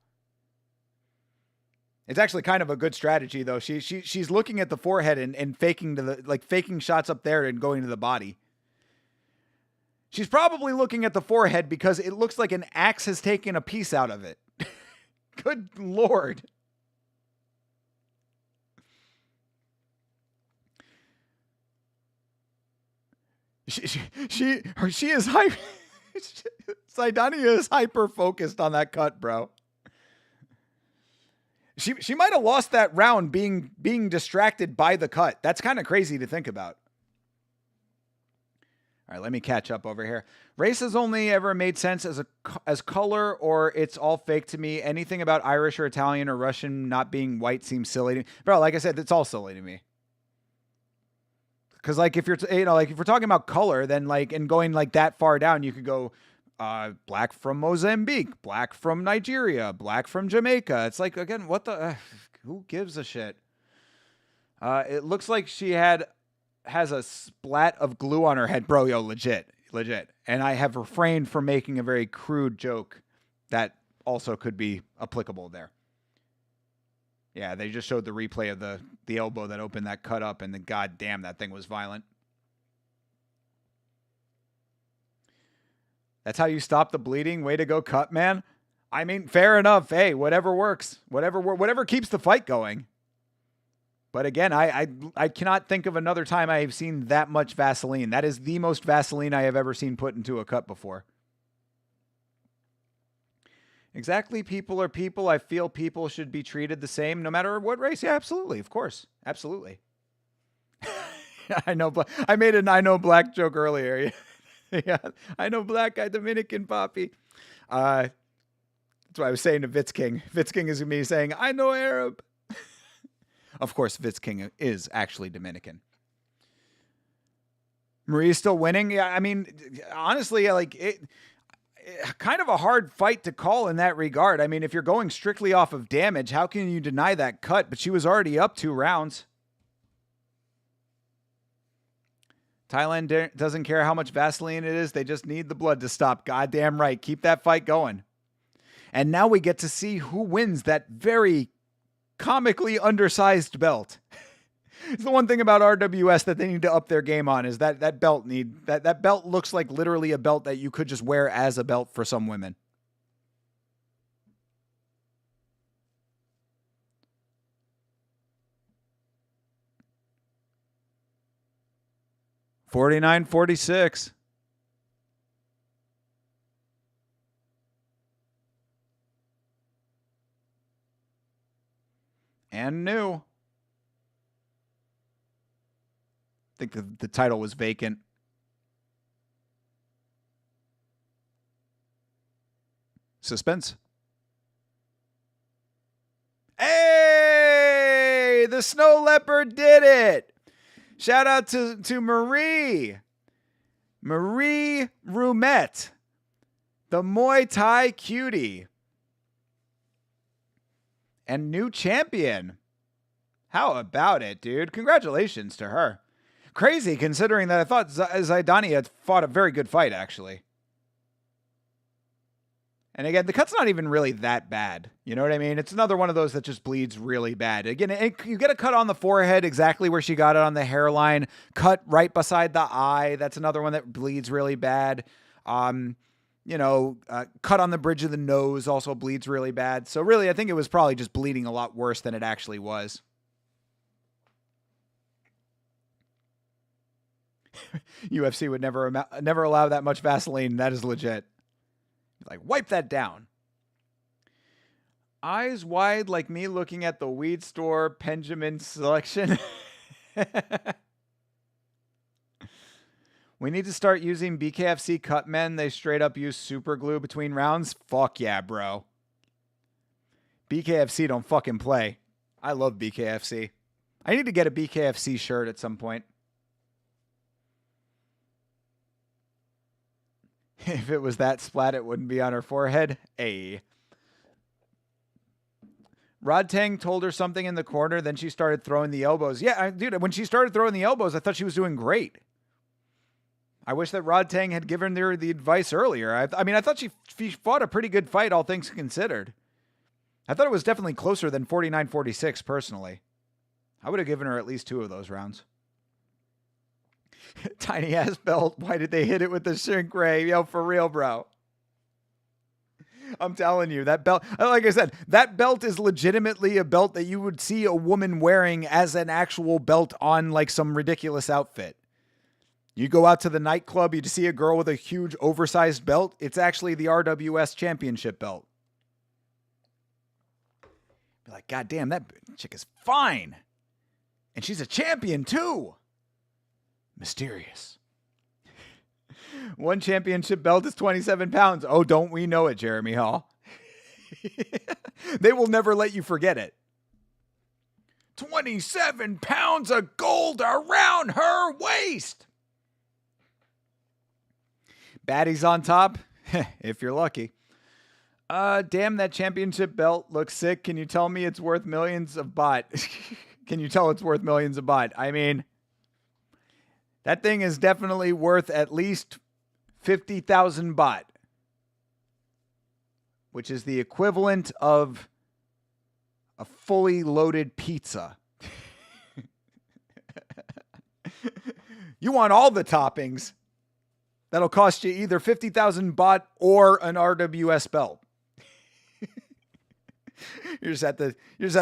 It's actually kind of a good strategy though. She's looking at the forehead and faking shots up there and going to the body. She's probably looking at the forehead because it looks like an axe has taken a piece out of it. Good Lord. She is hyper. Zaidania is hyper focused on that cut, bro. She might have lost that round being distracted by the cut. That's kind of crazy to think about. All right, let me catch up over here. Race has only ever made sense as color, or it's all fake to me. Anything about Irish or Italian or Russian not being white seems silly to me. Bro, like I said, it's all silly to me. Because like if you're talking about color, then like and going like that far down, you could go black from Mozambique, black from Nigeria, black from Jamaica. It's like, again, what the who gives a shit? It looks like she has a splat of glue on her head, bro. Yo, legit. And I have refrained from making a very crude joke that also could be applicable there. Yeah, they just showed the replay of the elbow that opened that cut up, and goddamn, that thing was violent. That's how you stop the bleeding. Way to go, cut man. I mean, fair enough. Hey, whatever works. Whatever keeps the fight going. But again, I cannot think of another time I have seen that much Vaseline. That is the most Vaseline I have ever seen put into a cut before. Exactly. People are people. I feel people should be treated the same no matter what race. Yeah, absolutely. Of course. Absolutely. I know. I made an I know black joke earlier. Yeah. I know black guy, Dominican Poppy. That's what I was saying to Vitz King. Vitz King is me saying, I know Arab. Of course, Vitz King is actually Dominican. Marie's still winning. Yeah, I mean, honestly, like it kind of a hard fight to call in that regard. I mean, if you're going strictly off of damage, how can you deny that cut? But she was already up 2 rounds. Thailand doesn't care how much Vaseline it is. They just need the blood to stop. Goddamn right. Keep that fight going. And now we get to see who wins that very comically undersized belt. It's the one thing about RWS that they need to up their game on is that belt that belt looks like literally a belt that you could just wear as a belt for some women. $49.46. And new. I think the title was vacant. Suspense. Hey! The Snow Leopard did it! Shout out to Marie. Marie Rumette. The Muay Thai cutie. And new champion. How about it, dude? Congratulations to her. Crazy, considering that I thought Zaidani had fought a very good fight, actually. And again, the cut's not even really that bad. You know what I mean? It's another one of those that just bleeds really bad. Again, you get a cut on the forehead, exactly where she got it on the hairline. Cut right beside the eye. That's another one that bleeds really bad. Cut on the bridge of the nose also bleeds really bad. So really, I think it was probably just bleeding a lot worse than it actually was. UFC would never allow that much Vaseline. That is legit. Like, wipe that down. Eyes wide like me looking at the weed store Benjamin selection. We need to start using BKFC cut men. They straight up use super glue between rounds. Fuck yeah, bro. BKFC don't fucking play. I love BKFC. I need to get a BKFC shirt at some point. If it was that splat, it wouldn't be on her forehead. Ay. Rod Tang told her something in the corner, then she started throwing the elbows. Yeah, dude, when she started throwing the elbows, I thought she was doing great. I wish that Rod Tang had given her the advice earlier. I mean, I thought she fought a pretty good fight, all things considered. I thought it was definitely closer than 49-46, personally. I would have given her at least 2 of those rounds. Tiny ass belt. Why did they hit it with the shrink ray? Yo, for real, bro. I'm telling you, that belt, like I said, that belt is legitimately a belt that you would see a woman wearing as an actual belt on like some ridiculous outfit. You go out to the nightclub, you see a girl with a huge oversized belt. It's actually the RWS championship belt. Be like, God damn, that chick is fine. And she's a champion too. Mysterious. One championship belt is 27 pounds. Oh, don't we know it, Jeremy Hall? They will never let you forget it. 27 pounds of gold around her waist. Baddies on top, if you're lucky. Damn, that championship belt looks sick. Can you tell me it's worth millions of baht? Can you tell it's worth millions of baht? I mean, that thing is definitely worth at least 50,000 baht, which is the equivalent of a fully loaded pizza. You want all the toppings. That'll cost you either 50,000 baht or an RWS belt. You're just at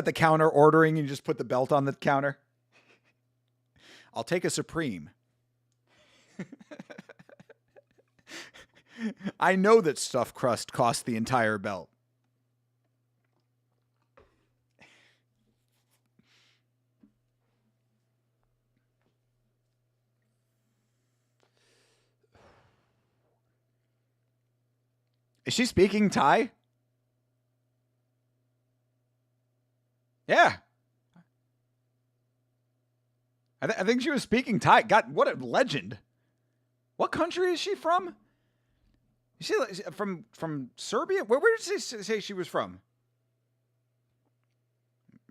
the counter ordering and you just put the belt on the counter. I'll take a Supreme. I know that stuffed crust costs the entire belt. Is she speaking Thai? Yeah. I think she was speaking Thai. God, what a legend. What country is she from? Is she from Serbia? Where did she say she was from?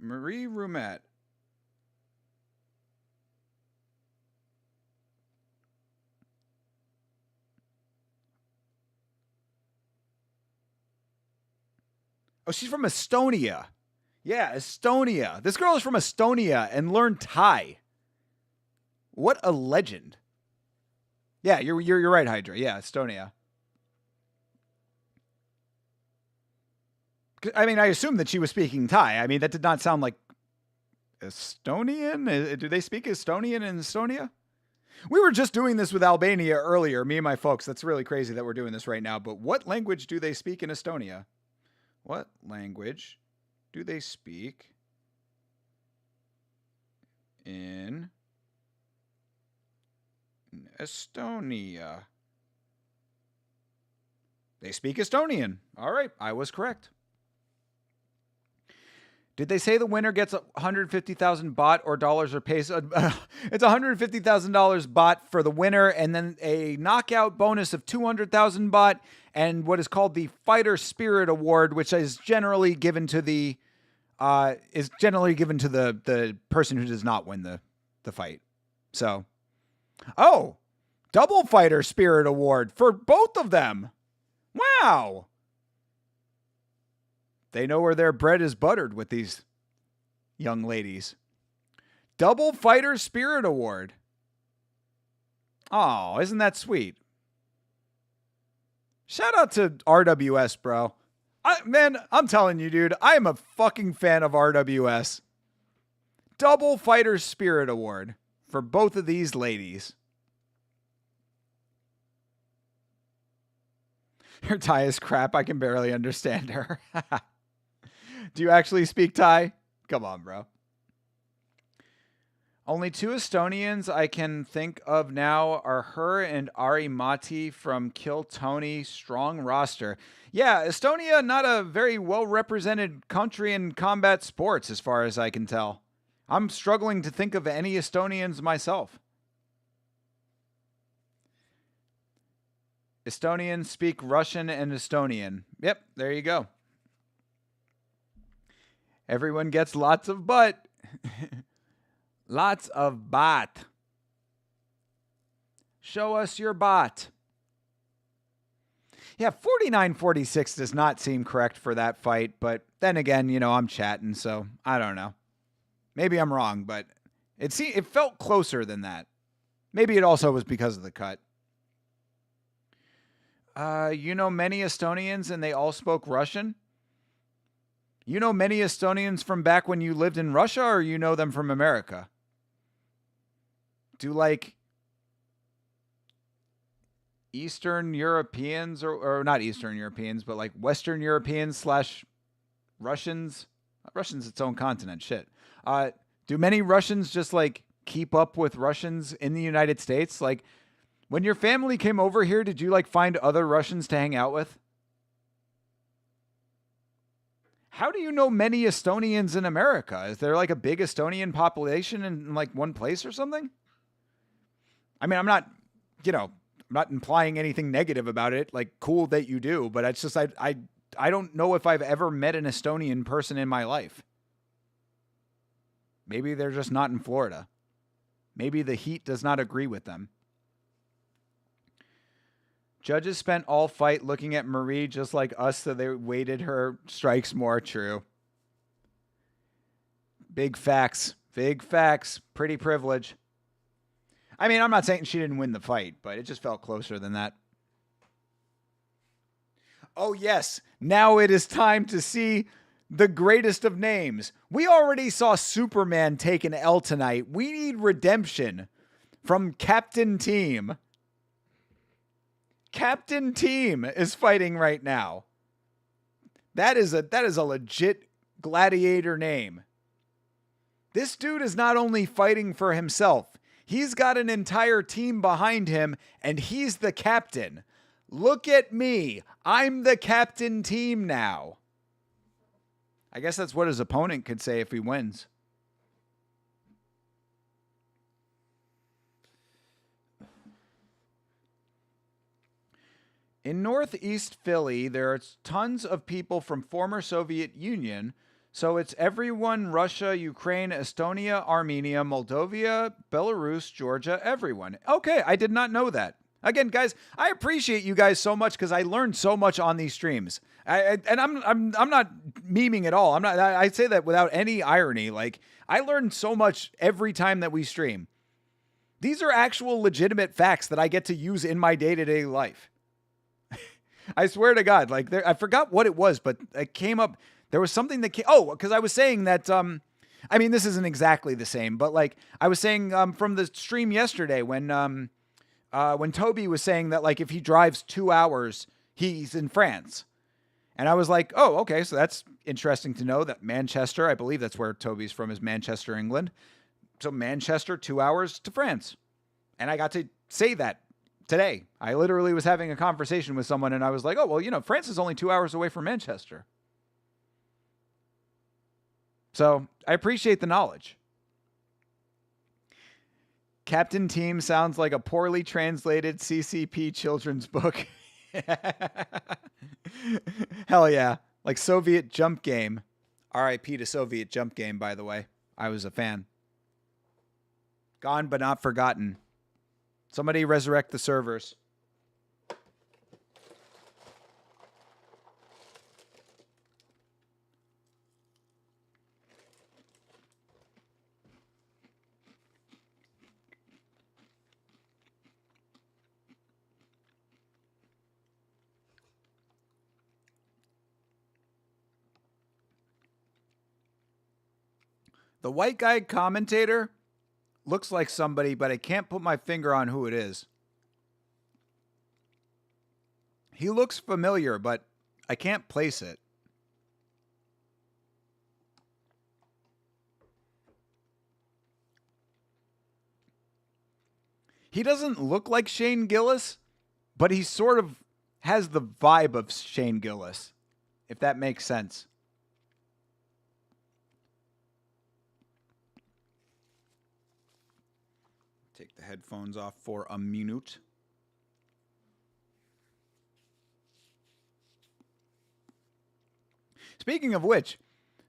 Marie Rumet. Oh, she's from Estonia. Yeah, Estonia. This girl is from Estonia and learned Thai. What a legend. Yeah, you're right, Hydra. Yeah, Estonia. I mean, I assume that she was speaking Thai. I mean, that did not sound like Estonian. Do they speak Estonian in Estonia? We were just doing this with Albania earlier, me and my folks. That's really crazy that we're doing this right now. But what language do they speak in Estonia? What language do they speak in Estonia? They speak Estonian. All right, I was correct. Did they say the winner gets 150,000 baht or dollars or peso? It's $150,000 baht for the winner, and then a knockout bonus of 200,000 baht, and what is called the Fighter Spirit Award, which is generally given to the the person who does not win the fight. So, double Fighter Spirit Award for both of them. Wow. They know where their bread is buttered with these young ladies. Double Fighter Spirit Award. Oh, isn't that sweet? Shout out to RWS, bro. Man, I'm telling you, dude, I am a fucking fan of RWS. Double Fighter Spirit Award for both of these ladies. Her Thai is crap. I can barely understand her. Do you actually speak Thai? Come on, bro. Only two Estonians I can think of now are her and Ari Mati from Kill Tony. Strong roster. Yeah, Estonia, not a very well-represented country in combat sports, as far as I can tell. I'm struggling to think of any Estonians myself. Estonians speak Russian and Estonian. Yep, there you go. Everyone gets lots of butt. Lots of bot. Show us your bot. Yeah, 49-46 does not seem correct for that fight, but then again, I'm chatting, so I don't know. Maybe I'm wrong, but it felt closer than that. Maybe it also was because of the cut. Many Estonians and they all spoke Russian? You know many Estonians from back when you lived in Russia, or you know them from America? Do Eastern Europeans or not Eastern Europeans, but like Western Europeans / Russians? Russians its own continent, shit. Do many Russians just keep up with Russians in the United States? When your family came over here, did you find other Russians to hang out with? How do you know many Estonians in America? Is there a big Estonian population in one place or something? I mean, I'm not implying anything negative about it. Cool that you do, but it's just I don't know if I've ever met an Estonian person in my life. Maybe they're just not in Florida. Maybe the heat does not agree with them. Judges spent all fight looking at Marie just like us, so they weighted her strikes more. True. Big facts. Big facts. Pretty privilege. I mean, I'm not saying she didn't win the fight, but it just felt closer than that. Oh, yes. Now it is time to see the greatest of names. We already saw Superman take an L tonight. We need redemption from Captain Team. Captain Team is fighting right now. That is a legit gladiator name. This dude is not only fighting for himself, he's got an entire team behind him, and he's the captain. Look at me. I'm the captain team now. I guess that's what his opponent could say if he wins. In Northeast Philly, there are tons of people from former Soviet Union. So it's everyone: Russia, Ukraine, Estonia, Armenia, Moldova, Belarus, Georgia, everyone. Okay, I did not know that. Again, guys, I appreciate you guys so much because I learned so much on these streams. I'm not memeing at all. I say that without any irony. Like, I learned so much every time that we stream. These are actual legitimate facts that I get to use in my day-to-day life. I swear to God, like, I forgot what it was, but it came up. There was something that came, because I was saying that, I mean, this isn't exactly the same, but like I was saying from the stream yesterday when Toby was saying that, like, if he drives 2 hours, he's in France. And I was like, oh, okay, so that's interesting to know that Manchester, I believe that's where Toby's from, is Manchester, England. So Manchester, 2 hours to France. And I got to say that today. I literally was having a conversation with someone and I was like, oh, well, France is only 2 hours away from Manchester. So I appreciate the knowledge. Captain Team sounds like a poorly translated CCP children's book. Hell yeah. Like Soviet Jump Game. RIP to Soviet Jump Game, by the way. I was a fan. Gone but not forgotten. Somebody resurrect the servers. The white guy commentator looks like somebody, but I can't put my finger on who it is. He looks familiar, but I can't place it. He doesn't look like Shane Gillis, but he sort of has the vibe of Shane Gillis, if that makes sense. Take the headphones off for a minute. Speaking of which,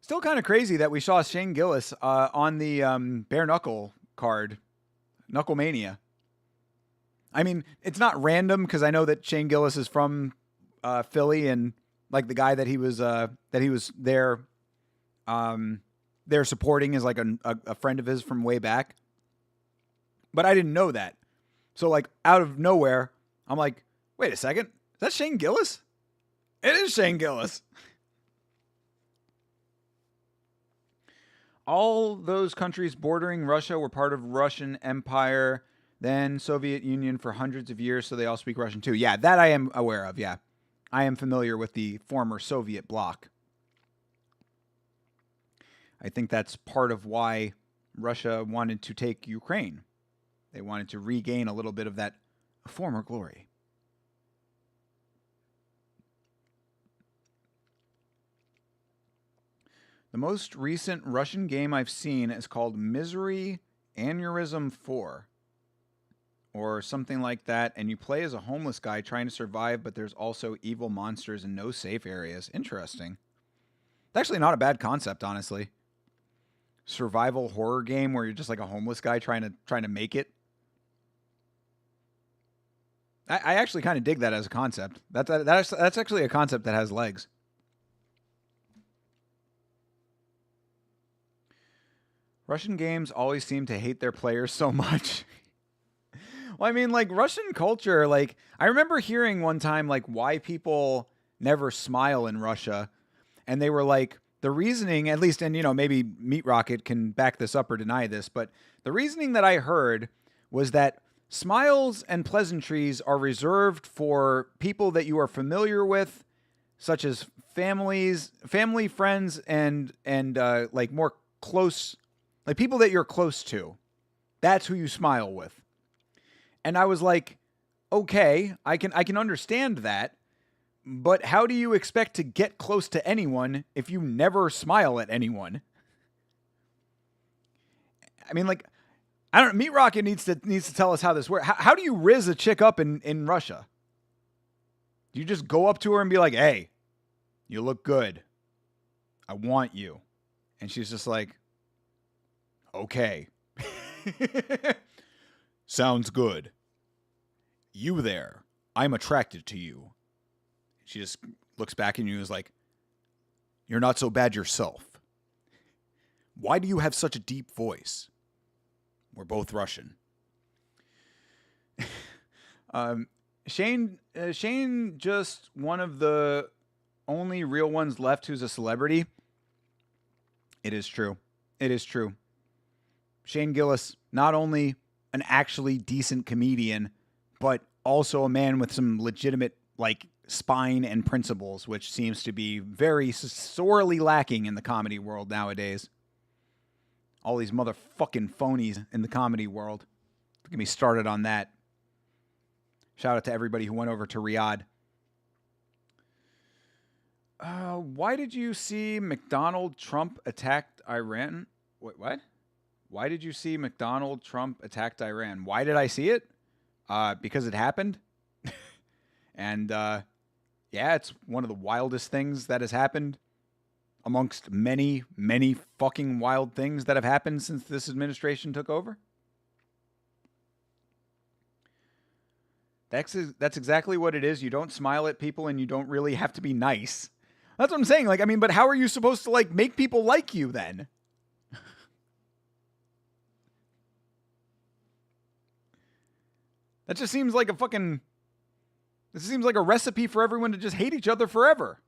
still kind of crazy that we saw Shane Gillis on the bare knuckle card, Knuckle Mania. I mean, it's not random because I know that Shane Gillis is from Philly, and like the guy that he was there supporting is like a friend of his from way back. But I didn't know that. So, like, out of nowhere, I'm like, wait a second. Is that Shane Gillis? It is Shane Gillis. All those countries bordering Russia were part of Russian Empire, then Soviet Union for hundreds of years, so they all speak Russian too. Yeah, that I am aware of, yeah. I am familiar with the former Soviet bloc. I think that's part of why Russia wanted to take Ukraine. They wanted to regain a little bit of that former glory. The most recent Russian game I've seen is called Misery Aneurysm 4. Or something like that. And you play as a homeless guy trying to survive, but there's also evil monsters and no safe areas. Interesting. It's actually not a bad concept, honestly. Survival horror game where you're just like a homeless guy trying to make it. I actually kind of dig that as a concept. That's actually a concept that has legs. Russian games always seem to hate their players so much. Well, I mean, like, Russian culture, like, I remember hearing one time, like, why people never smile in Russia. And they were like, the reasoning, at least, and, maybe Meat Rocket can back this up or deny this, but the reasoning that I heard was that smiles and pleasantries are reserved for people that you are familiar with, such as family, friends, and like more close, like people that you're close to. That's who you smile with. And I was like, okay, I can understand that, but how do you expect to get close to anyone if you never smile at anyone? I mean, like, I don't. Meat Rocket needs to tell us how this works. How do you riz a chick up in Russia? Do you just go up to her and be like, "Hey, you look good. I want you," and she's just like, "Okay, sounds good. You there? I'm attracted to you." She just looks back at you and is like, "You're not so bad yourself. Why do you have such a deep voice? We're both Russian." Shane, just one of the only real ones left who's a celebrity. It is true. It is true. Shane Gillis, not only an actually decent comedian, but also a man with some legitimate, like, spine and principles, which seems to be very sorely lacking in the comedy world nowadays. All these motherfucking phonies in the comedy world. Get me started on that. Shout out to everybody who went over to Riyadh. Why did you see McDonald Trump attacked Iran? Wait, what? Why did you see McDonald Trump attacked Iran? Why did I see it? Because it happened. And, yeah, it's one of the wildest things that has happened amongst many, many fucking wild things that have happened since this administration took over. That's exactly what it is. You don't smile at people and you don't really have to be nice. That's what I'm saying. Like, I mean, but how are you supposed to, like, make people like you then? That just seems like a fucking... This seems like a recipe for everyone to just hate each other forever.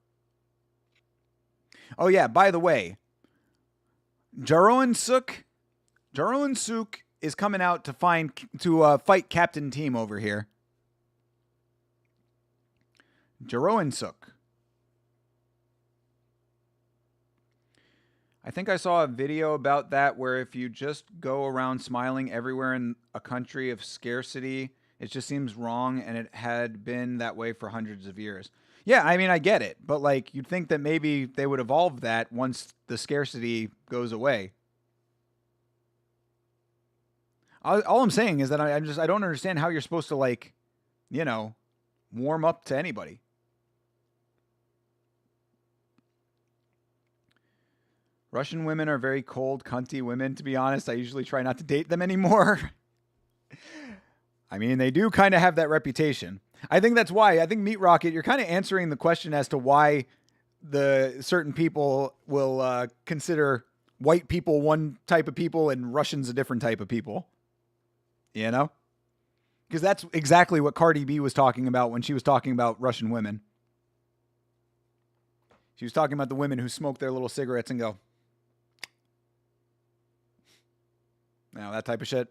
Oh, yeah, by the way, Jaron Suk is coming out to fight Captain Team over here. Jaron Suk. I think I saw a video about that where if you just go around smiling everywhere in a country of scarcity, it just seems wrong, and it had been that way for hundreds of years. Yeah, I mean, I get it, but like you'd think that maybe they would evolve that once the scarcity goes away. All I'm saying is that I don't understand how you're supposed to, like, warm up to anybody. Russian women are very cold, cunty women, to be honest. I usually try not to date them anymore. I mean, they do kind of have that reputation. I think that's why. I think Meat Rocket, you're kind of answering the question as to why the certain people will consider white people one type of people and Russians a different type of people. You know? Because that's exactly what Cardi B was talking about when she was talking about Russian women. She was talking about the women who smoke their little cigarettes and go, now that type of shit.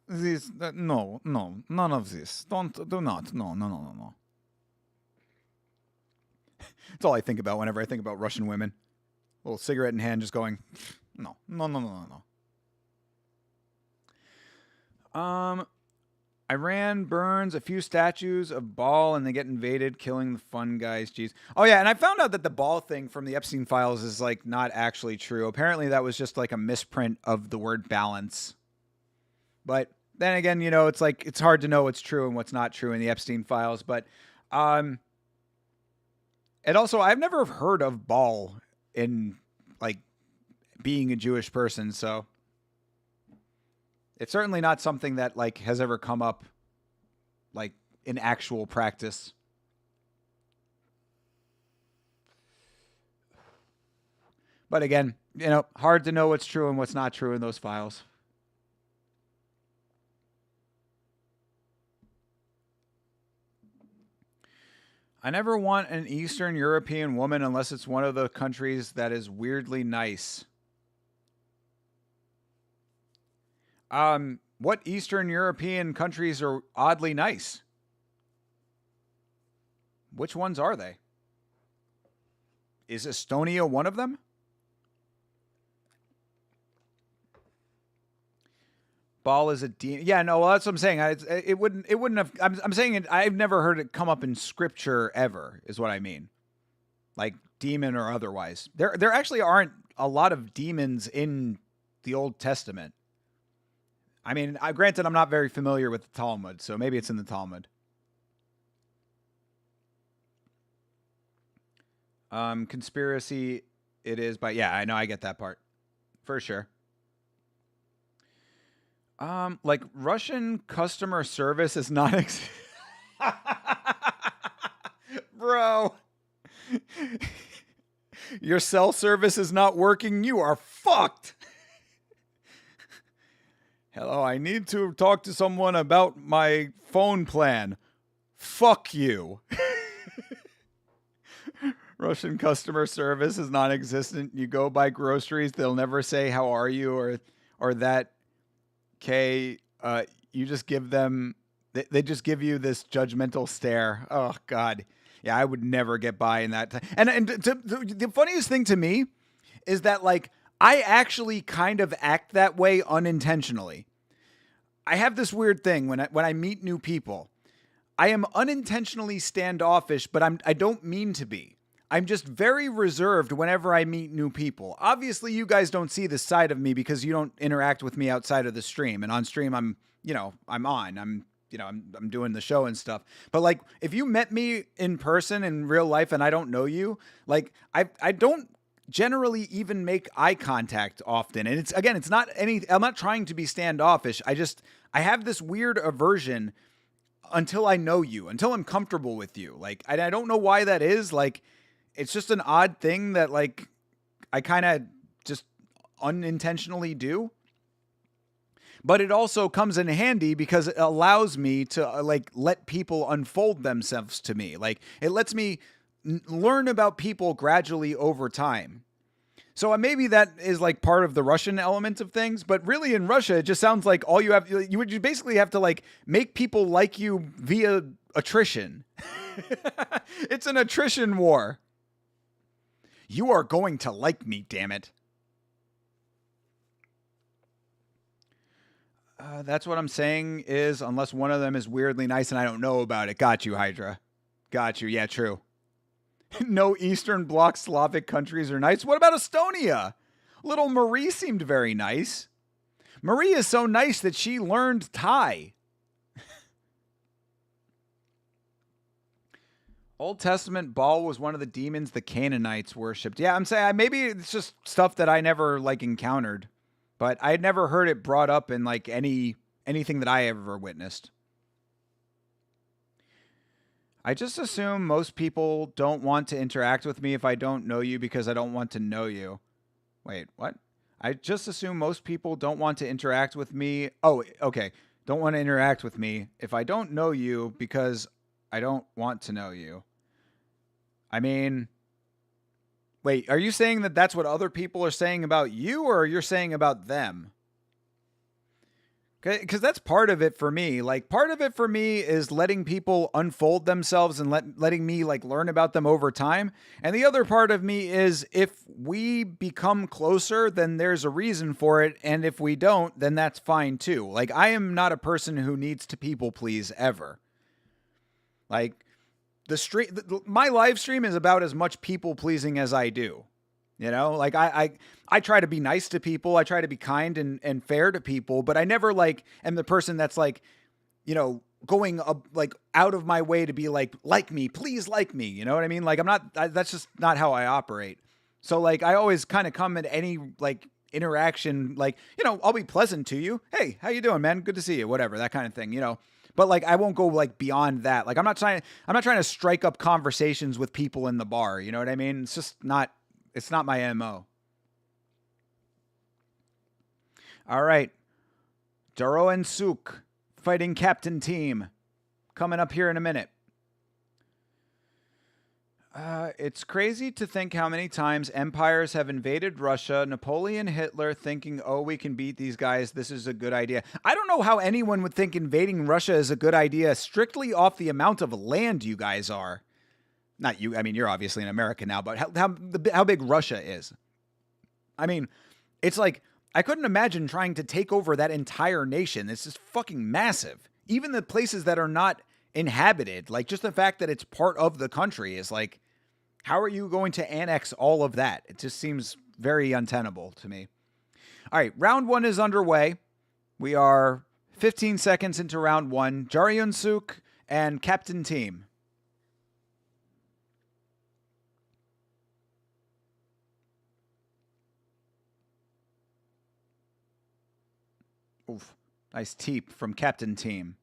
No, none of this. Do not. No. That's all I think about whenever I think about Russian women. A little cigarette in hand, just going, no. Iran burns a few statues of Baal and they get invaded, killing the fun guys. Jeez. Oh, yeah, and I found out that the Baal thing from the Epstein files is, like, not actually true. Apparently that was just, like, a misprint of the word balance. But then again, it's like, it's hard to know what's true and what's not true in the Epstein files. But, and also, I've never heard of Baal in, like, being a Jewish person, so it's certainly not something that, like, has ever come up, like, in actual practice. But again, hard to know what's true and what's not true in those files. I never want an Eastern European woman unless it's one of the countries that is weirdly nice. What Eastern European countries are oddly nice? Which ones are they? Is Estonia one of them? Ball is a demon. Yeah, no, well, that's what I'm saying. It wouldn't have. I'm saying it. I've never heard it come up in scripture ever. Is what I mean. Like demon or otherwise. There actually aren't a lot of demons in the Old Testament. I mean, granted, I'm not very familiar with the Talmud, so maybe it's in the Talmud. Conspiracy, it is, but yeah, I know, I get that part for sure. Like Russian customer service is not, bro. Your cell service is not working. You are fucked. Hello, I need to talk to someone about my phone plan. Fuck you. Russian customer service is non-existent. You go buy groceries, they'll never say how are you or that. Okay, you just give them. They just give you this judgmental stare. Oh God, yeah, I would never get by in that. The funniest thing to me is that like I actually kind of act that way unintentionally. I have this weird thing when I meet new people. I am unintentionally standoffish, but I don't mean to be. I'm just very reserved whenever I meet new people. Obviously, you guys don't see this side of me because you don't interact with me outside of the stream. And on stream, I'm doing the show and stuff. But like, if you met me in person in real life and I don't know you, like I don't generally even make eye contact often. And it's not I'm not trying to be standoffish. I have this weird aversion until I know you, until I'm comfortable with you. Like, I don't know why that is. Like, it's just an odd thing that like I kind of just unintentionally do. But it also comes in handy because it allows me to like let people unfold themselves to me. Like it lets me learn about people gradually over time. So maybe that is like part of the Russian element of things, but really in Russia, it just sounds like all you would basically have to like make people like you via attrition. It's an attrition war. You are going to like me, damn it. That's what I'm saying is unless one of them is weirdly nice and I don't know about it. Got you, Hydra. Got you. Yeah, true. No Eastern Bloc Slavic countries are nice. What about Estonia? Little Marie seemed very nice. Marie is so nice that she learned Thai. Old Testament Baal was one of the demons the Canaanites worshipped. Yeah, I'm saying maybe it's just stuff that I never like encountered, but I had never heard it brought up in like anything that I ever witnessed. I just assume most people don't want to interact with me if I don't know you because I don't want to know you. Wait, what? I just assume most people don't want to interact with me. Oh, okay. Don't want to interact with me if I don't know you because I don't want to know you. I mean, wait, are you saying that that's what other people are saying about you or you're saying about them? Because that's part of it for me. Like, part of it for me is letting people unfold themselves and letting me, like, learn about them over time. And the other part of me is if we become closer, then there's a reason for it. And if we don't, then that's fine, too. Like, I am not a person who needs to people please ever. Like, my live stream is about as much people pleasing as I do. You know, like I try to be nice to people. I try to be kind and fair to people, but I never like am the person that's like, you know, going like out of my way to be like me, please like me. You know what I mean? Like that's just not how I operate. So like, I always kind of come at any like interaction, like, you know, I'll be pleasant to you. Hey, how you doing, man? Good to see you. Whatever, that kind of thing, you know. But like, I won't go like beyond that. Like, I'm not trying to strike up conversations with people in the bar. You know what I mean? It's not my MO. All right. Duro and Suk, fighting captain team. Coming up here in a minute. It's crazy to think how many times empires have invaded Russia, Napoleon, Hitler, thinking, oh, we can beat these guys. This is a good idea. I don't know how anyone would think invading Russia is a good idea strictly off the amount of land you guys are. Not you. I mean, you're obviously in America now, but how big Russia is. I mean, it's like I couldn't imagine trying to take over that entire nation. It's just fucking massive. Even the places that are not inhabited, like just the fact that it's part of the country is like, how are you going to annex all of that? It just seems very untenable to me. All right, round one is underway. We are 15 seconds into round one. Jaryun Suk and Captain Team. Oof. Nice teep from Captain Team.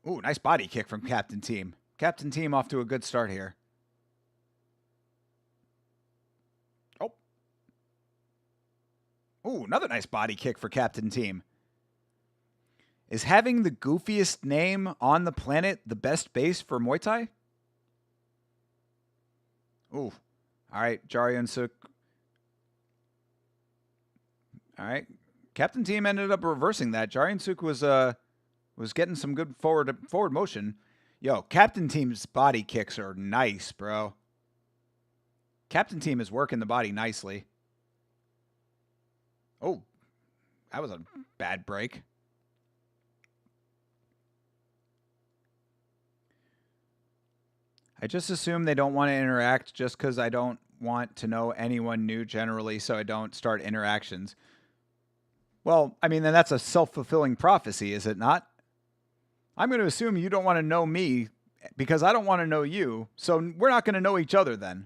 Ooh, nice body kick from Captain Team. Captain Team off to a good start here. Oh. Ooh, another nice body kick for Captain Team. Is having the goofiest name on the planet the best base for Muay Thai? Ooh. All right, Jaryun Suk. All right. Captain Team ended up reversing that. Jaryun Suk was getting some good forward motion. Yo, Captain Team's body kicks are nice, bro. Captain Team is working the body nicely. Oh, that was a bad break. I just assume they don't want to interact just because I don't want to know anyone new generally, so I don't start interactions. Well, I mean, then that's a self-fulfilling prophecy, is it not? I'm going to assume you don't want to know me because I don't want to know you, so we're not going to know each other then.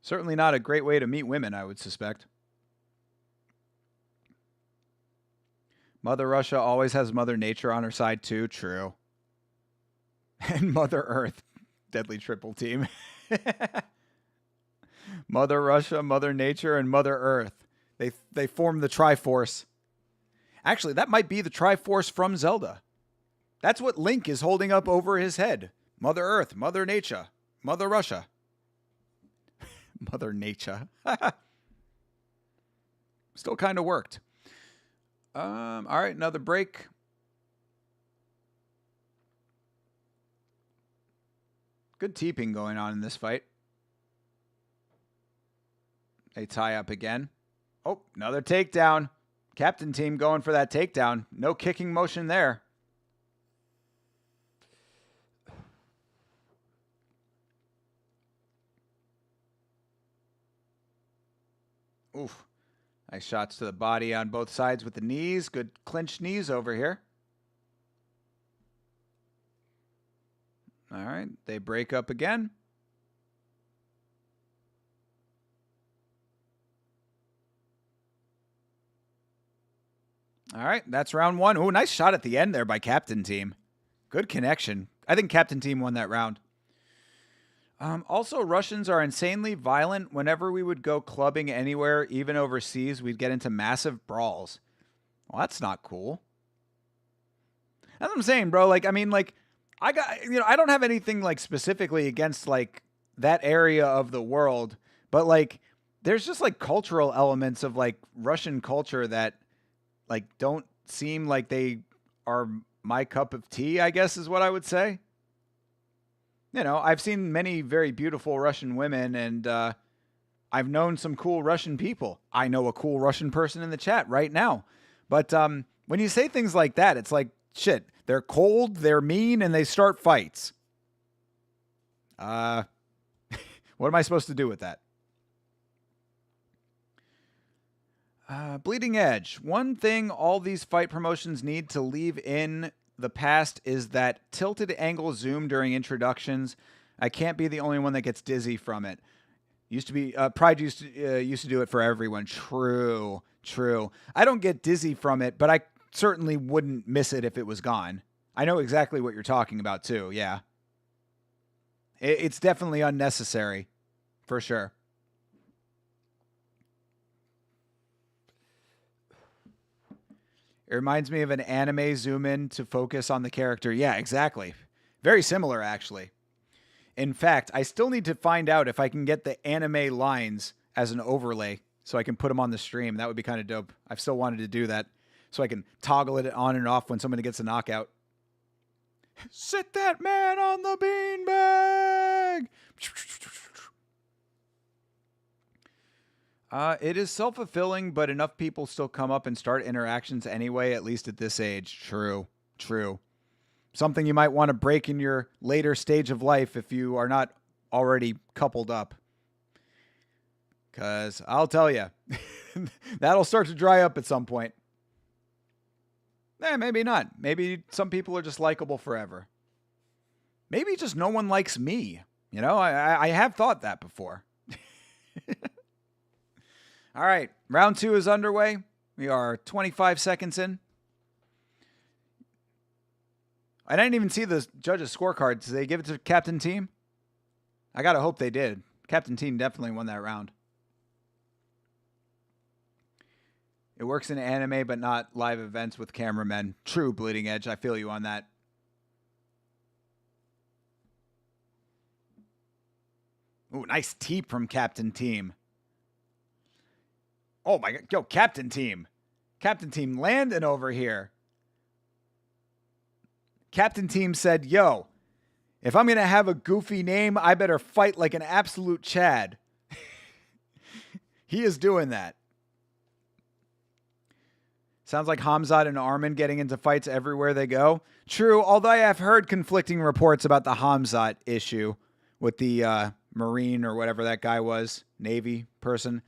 Certainly not a great way to meet women, I would suspect. Mother Russia always has Mother Nature on her side too. True. And Mother Earth. Deadly triple team. Mother Russia, Mother Nature, and Mother Earth. They form the Triforce. Actually, that might be the Triforce from Zelda. That's what Link is holding up over his head. Mother Earth, Mother Nature, Mother Russia. Mother Nature. Still kind of worked. All right, another break. Good teeping going on in this fight. They tie up again. Oh, another takedown. Captain Team going for that takedown. No kicking motion there. Oof. Nice shots to the body on both sides with the knees. Good clinched knees over here. All right. They break up again. All right. That's round one. Oh, nice shot at the end there by Captain Team. Good connection. I think Captain Team won that round. Also, Russians are insanely violent. Whenever we would go clubbing anywhere, even overseas, we'd get into massive brawls. Well, that's not cool. That's what I'm saying, bro. Like, I mean, like, I don't have anything like specifically against like that area of the world, but like, there's just like cultural elements of like Russian culture that like don't seem like they are my cup of tea, I guess is what I would say. You know, I've seen many very beautiful Russian women, and I've known some cool Russian people. I know a cool Russian person in the chat right now. But when you say things like that, it's like, shit, they're cold, they're mean, and they start fights. What am I supposed to do with that? Bleeding Edge. One thing all these fight promotions need to leave in the past is that tilted angle zoom during introductions. I can't be the only one that gets dizzy from it. Used to be Pride used to do it for everyone. True. I don't get dizzy from it, but I certainly wouldn't miss it if it was gone. I know exactly what you're talking about too. Yeah, it's definitely unnecessary, for sure. It reminds me of an anime zoom in to focus on the character. Yeah, exactly. Very similar, actually. In fact, I still need to find out if I can get the anime lines as an overlay so I can put them on the stream. That would be kind of dope. I've still wanted to do that so I can toggle it on and off when somebody gets a knockout. Sit that man on the beanbag! It is self-fulfilling, but enough people still come up and start interactions anyway, at least at this age. True. True. Something you might want to break in your later stage of life if you are not already coupled up. Because I'll tell you, that'll start to dry up at some point. Maybe not. Maybe some people are just likable forever. Maybe just no one likes me. You know, I have thought that before. All right, round 2 is underway. We are 25 seconds in. I didn't even see the judges' scorecard. Did they give it to Captain Team? I got to hope they did. Captain Team definitely won that round. It works in anime, but not live events with cameramen. True, Bleeding Edge. I feel you on that. Ooh, nice teep from Captain Team. Oh my God. Yo, Captain Team. Captain Team landing over here. Captain Team said, yo, if I'm going to have a goofy name, I better fight like an absolute Chad. He is doing that. Sounds like Hamzat and Armin getting into fights everywhere they go. True, although I have heard conflicting reports about the Hamzat issue with the Marine or whatever that guy was, Navy person.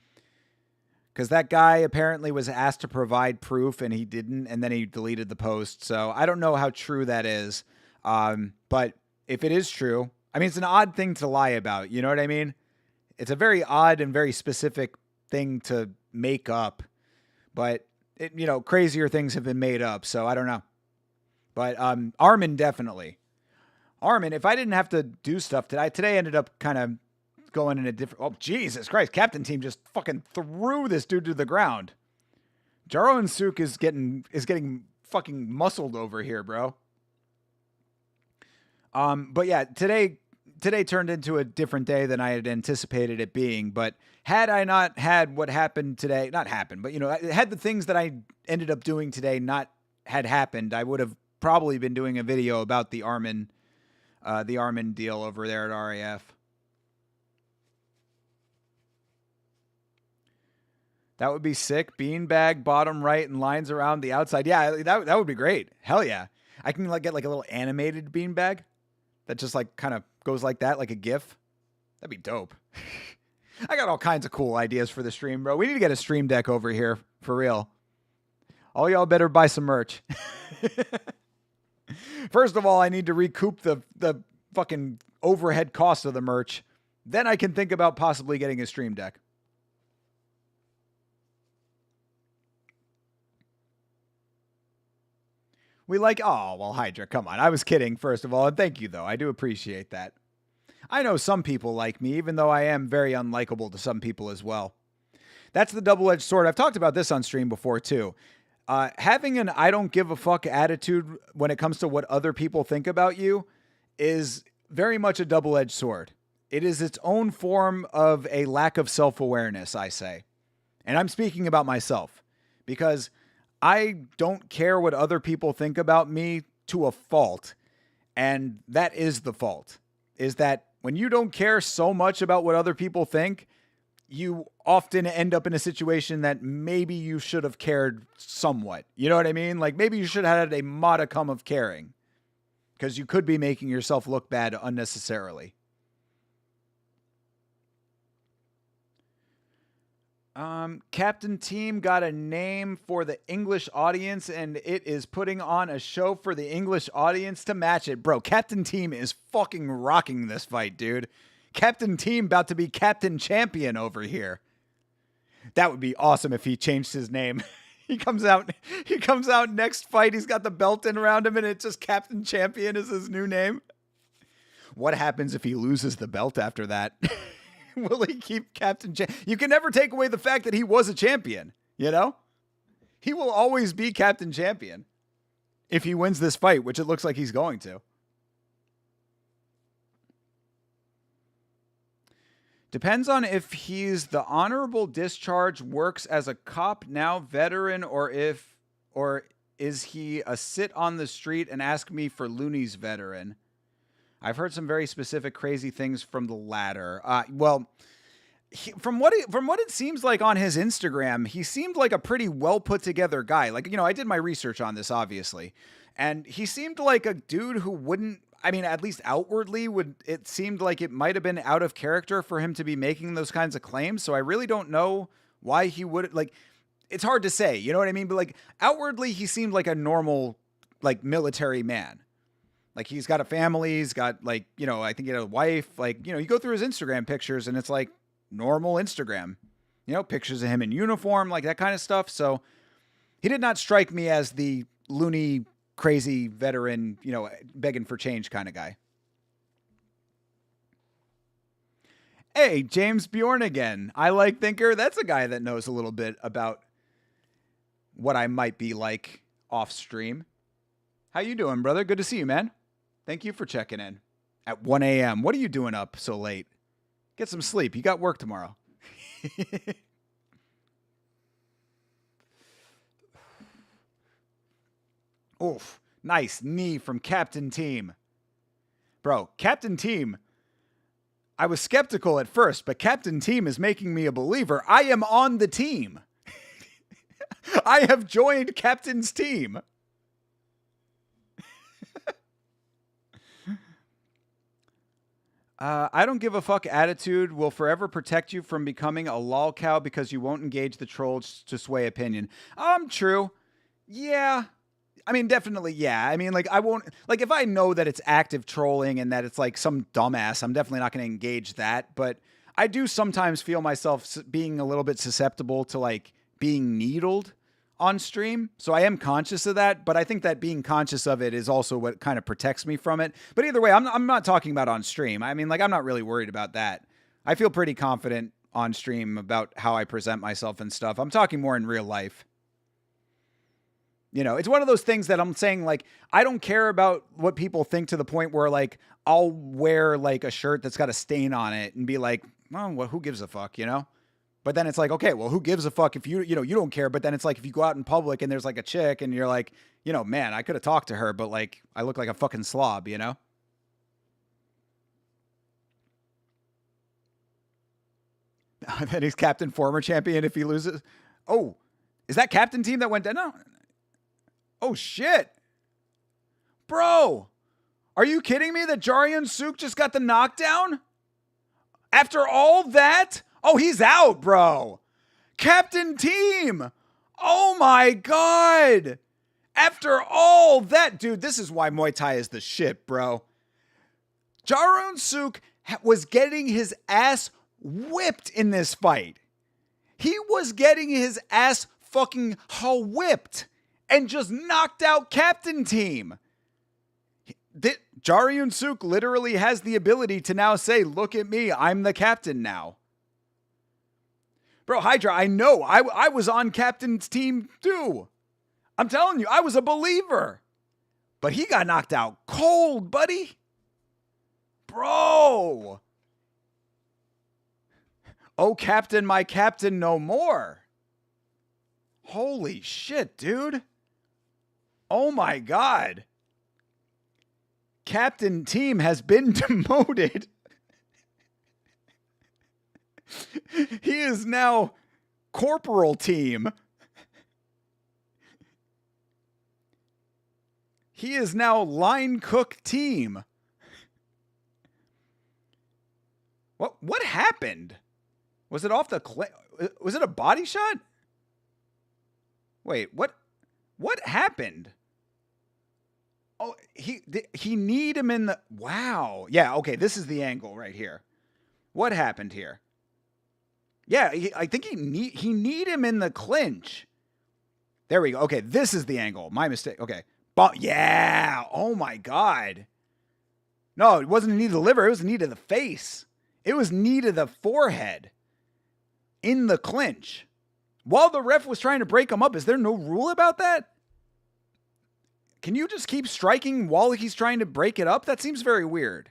Because that guy apparently was asked to provide proof and he didn't, and then he deleted the post. So I don't know how true that is. But if it is true, I mean, it's an odd thing to lie about. You know what I mean? It's a very odd and very specific thing to make up. But, crazier things have been made up. So I don't know. But Armin, definitely. Armin, if I didn't have to do stuff today ended up kind of going in a different... Oh, Jesus Christ. Captain Team just fucking threw this dude to the ground. Jaro and Suk is getting fucking muscled over here, bro. But yeah, today turned into a different day than I had anticipated it being. But had I not had what happened today, not happened, but had the things that I ended up doing today not had happened, I would have probably been doing a video about the Armin deal over there at RAF. That would be sick. Beanbag, bottom right, and lines around the outside. Yeah, that would be great. Hell yeah. I can get like a little animated beanbag that just like kind of goes like that, like a GIF. That'd be dope. I got all kinds of cool ideas for the stream, bro. We need to get a stream deck over here, for real. All y'all better buy some merch. First of all, I need to recoup the fucking overhead cost of the merch. Then I can think about possibly getting a stream deck. Hydra, come on. I was kidding, first of all, and thank you, though. I do appreciate that. I know some people like me, even though I am very unlikable to some people as well. That's the double-edged sword. I've talked about this on stream before, too. Having an I don't give a fuck attitude when it comes to what other people think about you is very much a double-edged sword. It is its own form of a lack of self-awareness, I say. And I'm speaking about myself, because I don't care what other people think about me to a fault. And that is the fault, is that when you don't care so much about what other people think, you often end up in a situation that maybe you should have cared somewhat. You know what I mean? Like maybe you should have had a modicum of caring, because you could be making yourself look bad unnecessarily. Captain Team got a name for the English audience, and it is putting on a show for the English audience to match it. Bro, Captain Team is fucking rocking this fight, dude. Captain Team about to be Captain Champion over here. That would be awesome if he changed his name. He comes out next fight, he's got the belt in around him, and it's just Captain Champion is his new name. What happens if he loses the belt after that? Will he keep Captain Champion? You can never take away the fact that he was a champion, you know? He will always be Captain Champion if he wins this fight, which it looks like he's going to. Depends on if he's the honorable discharge, works as a cop now, veteran, or is he a sit on the street and ask me for loonies veteran? I've heard some very specific crazy things from the latter. Well, from what it seems like on his Instagram, he seemed like a pretty well put together guy. Like, I did my research on this, obviously, and he seemed like a dude who wouldn't. I mean, at least outwardly, it seemed like it might have been out of character for him to be making those kinds of claims. So I really don't know why he would like. It's hard to say, you know what I mean? But like outwardly, he seemed like a normal, like military man. Like he's got a family, he's got like, I think he had a wife. Like, you go through his Instagram pictures and it's like normal Instagram, pictures of him in uniform, like that kind of stuff. So he did not strike me as the loony, crazy veteran, begging for change kind of guy. Hey, James Bjorn again. I like Thinker. That's a guy that knows a little bit about what I might be like off stream. How you doing, brother? Good to see you, man. Thank you for checking in at 1 a.m. What are you doing up so late? Get some sleep. You got work tomorrow. Oof. Nice knee from Captain Team. Bro, Captain Team. I was skeptical at first, but Captain Team is making me a believer. I am on the team. I have joined Captain's team. I don't give a fuck attitude will forever protect you from becoming a lol cow because you won't engage the trolls to sway opinion. True. Yeah. I mean, definitely, yeah. I mean, like, I won't, like, if I know that it's active trolling and that it's like some dumbass, I'm definitely not going to engage that. But I do sometimes feel myself being a little bit susceptible to like being needled on stream. So I am conscious of that, but I think that being conscious of it is also what kind of protects me from it. But either way, I'm not talking about on stream. I mean, like, I'm not really worried about that. I feel pretty confident on stream about how I present myself and stuff. I'm talking more in real life. It's one of those things that I'm saying, like, I don't care about what people think to the point where, like, I'll wear, like, a shirt that's got a stain on it and be like, well, who gives a fuck, But then it's like, okay, well, who gives a fuck if you don't care. But then it's like, if you go out in public and there's like a chick and you're like, man, I could have talked to her, but like, I look like a fucking slob, That he's captain, former champion if he loses. Oh, is that Captain Team that went down? No. Oh, shit. Bro, are you kidding me that Jarian Suk just got the knockdown? After all that? Oh, he's out, bro. Captain Team. Oh, my God. After all that, dude, this is why Muay Thai is the shit, bro. Jarian Suk was getting his ass whipped in this fight. He was getting his ass fucking whipped and just knocked out Captain Team. Jarian Suk literally has the ability to now say, look at me, I'm the captain now. Bro, Hydra, I know. I was on Captain's team too. I'm telling you, I was a believer. But he got knocked out cold, buddy. Bro. Oh, Captain, my captain, no more. Holy shit, dude. Oh my God. Captain Team has been demoted. He is now Corporal Team. He is now Line Cook Team. What happened? Was it off the was it a body shot? Wait, what happened? Oh, he kneed him in the... Wow. Yeah, okay, this is the angle right here. What happened here? Yeah, I think he kneed him in the clinch. There we go. Okay, this is the angle. My mistake. Okay. Yeah. Oh, my God. No, it wasn't a knee to the liver. It was a knee to the face. It was knee to the forehead in the clinch. While the ref was trying to break him up, is there no rule about that? Can you just keep striking while he's trying to break it up? That seems very weird.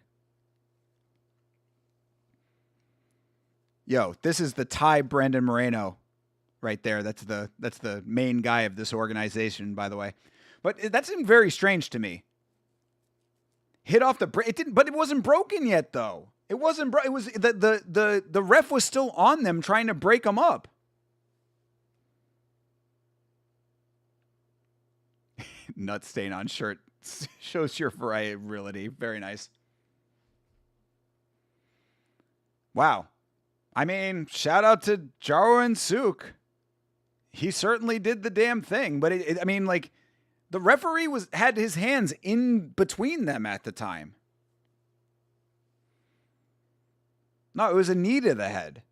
Yo, this is the Thai Brandon Moreno right there. That's the main guy of this organization, by the way. But that seemed very strange to me. Hit off the it didn't, but it wasn't broken yet though. It wasn't, it was the ref was still on them trying to break them up. Nut stain on shirt shows your virility. Very nice. Wow. I mean, shout out to Jaro and Suk. He certainly did the damn thing, but I mean, like, the referee had his hands in between them at the time. No, it was a knee to the head.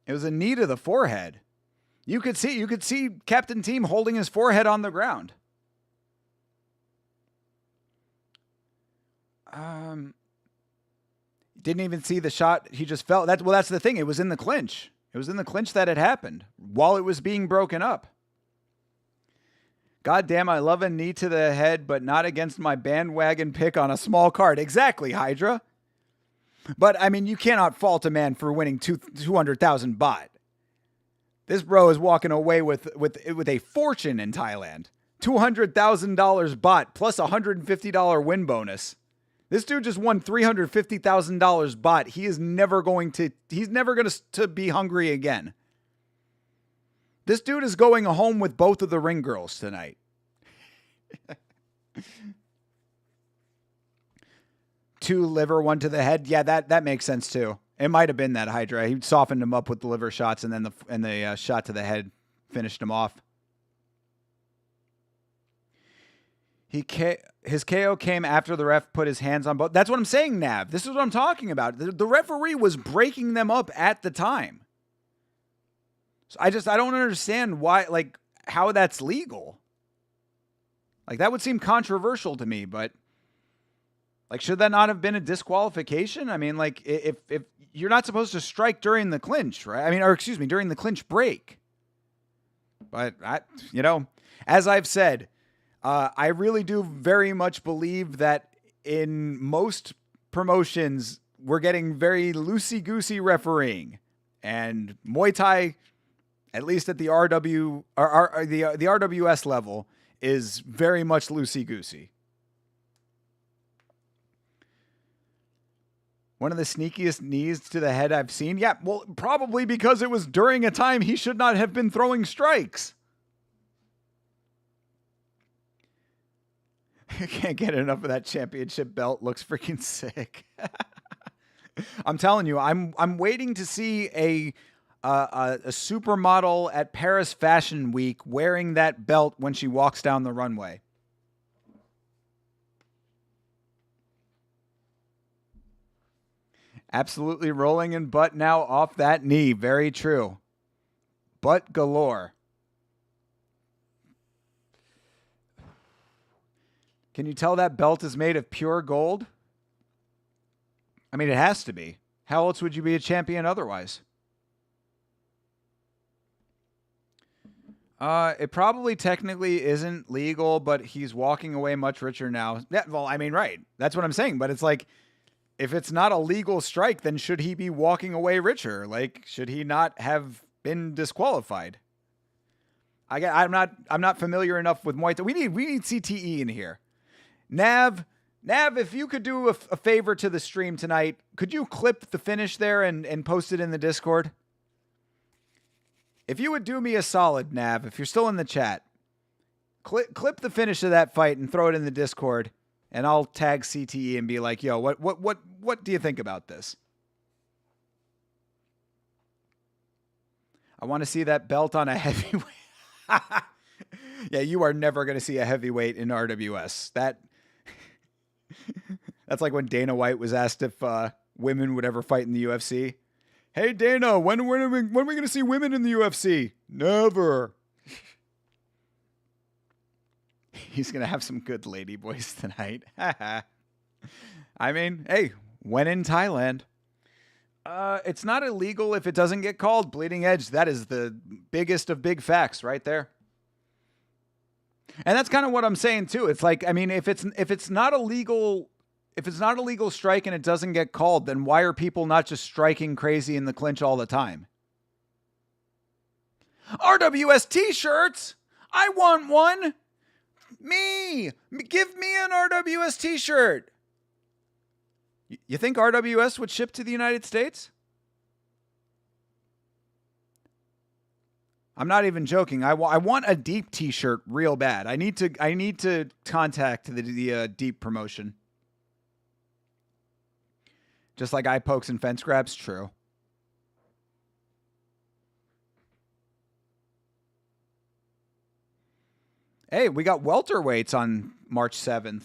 It was a knee to the forehead. You could see Captain Team holding his forehead on the ground. Didn't even see the shot. He just fell. That's the thing. It was in the clinch. It was in the clinch that it happened while it was being broken up. God damn, I love a knee to the head, but not against my bandwagon pick on a small card. Exactly, Hydra. But, I mean, you cannot fault a man for winning 200,000 baht. This bro is walking away with a fortune in Thailand. $200,000 baht plus a $150 win bonus. This dude just won $350,000 baht. He's never going to be hungry again. This dude is going home with both of the ring girls tonight. 2 liver, 1 to the head. Yeah, that makes sense too. It might have been that Hydra. He softened him up with the liver shots, and then the shot to the head finished him off. His KO came after the ref put his hands on both. That's what I'm saying, Nav. This is what I'm talking about. The referee was breaking them up at the time. So I don't understand why, like, how that's legal. Like, that would seem controversial to me, but, like, should that not have been a disqualification? I mean, like, if you're not supposed to strike during the clinch, right? I mean, during the clinch break. But as I've said, I really do very much believe that in most promotions, we're getting very loosey-goosey refereeing. And Muay Thai, at least at the the RWS level, is very much loosey-goosey. One of the sneakiest knees to the head I've seen. Yeah, well, probably because it was during a time he should not have been throwing strikes. I can't get enough of that championship belt. Looks freaking sick. I'm telling you, I'm waiting to see a supermodel at Paris Fashion Week wearing that belt when she walks down the runway. Absolutely rolling in butt now off that knee. Very true. Butt galore. Can you tell that belt is made of pure gold? I mean, it has to be. How else would you be a champion otherwise? It probably technically isn't legal, but he's walking away much richer now. Yeah, well, I mean, right. That's what I'm saying. But it's like, if it's not a legal strike, then should he be walking away richer? Like, should he not have been disqualified? I'm not familiar enough with Muay Thai. We need CTE in here. Nav, if you could do a favor to the stream tonight, could you clip the finish there and post it in the Discord? If you would do me a solid, Nav, if you're still in the chat, clip the finish of that fight and throw it in the Discord, and I'll tag CTE and be like, yo, what do you think about this? I want to see that belt on a heavyweight. Yeah, you are never going to see a heavyweight in RWS. That's like when Dana White was asked if women would ever fight in the UFC. Hey, Dana, when are we going to see women in the UFC? Never. He's going to have some good lady boys tonight. I mean, hey, when in Thailand. It's not illegal if it doesn't get called. Bleeding Edge, that is the biggest of big facts right there. And that's kind of what I'm saying too. It's like, I mean, if it's not a legal strike and it doesn't get called, then why are people not just striking crazy in the clinch all the time? RWS t-shirts. I want one. Me! Give me an RWS t-shirt! You think RWS would ship to the United States? I'm not even joking. I want a Deep t-shirt real bad. I need to contact the Deep promotion. Just like eye pokes and fence grabs, true. Hey, we got welterweights on March 7th.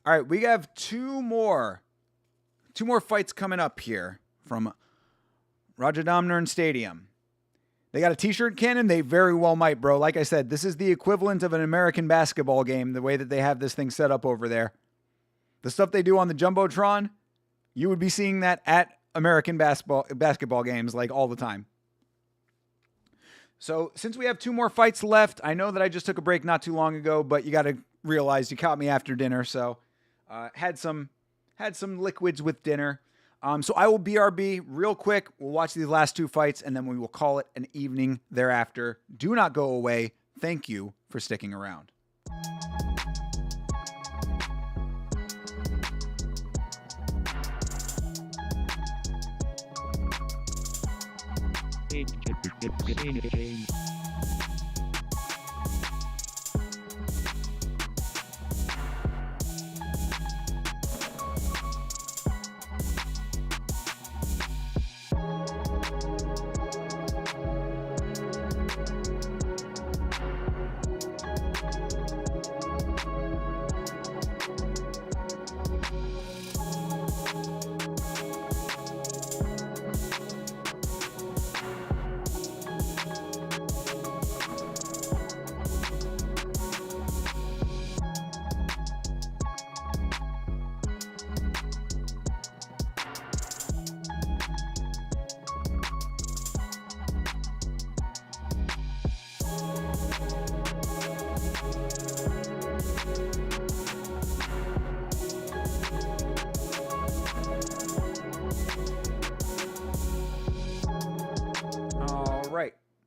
All right, we have two more fights coming up here from Rajadamnern Stadium. They got a t-shirt cannon? They very well might, bro. Like I said, this is the equivalent of an American basketball game, the way that they have this thing set up over there. The stuff they do on the Jumbotron, you would be seeing that at American basketball games like all the time. So since we have two more fights left, I know that I just took a break not too long ago, but you got to realize you caught me after dinner, so had some liquids with dinner. So I will BRB real quick. We'll watch these last two fights, and then we will call it an evening thereafter. Do not go away. Thank you for sticking around.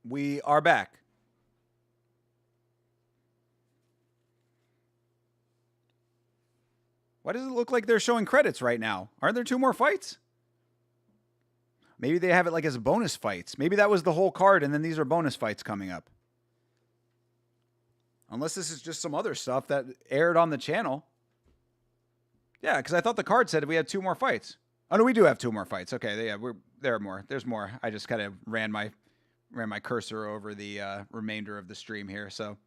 We are back. Why does it look like they're showing credits right now? Aren't there two more fights? Maybe they have it like as bonus fights. Maybe that was the whole card and then these are bonus fights coming up. Unless this is just some other stuff that aired on the channel. Yeah, because I thought the card said we had two more fights. Oh, no, we do have two more fights. Okay, yeah, there are more. There's more. I just kind of ran my cursor over the remainder of the stream here. So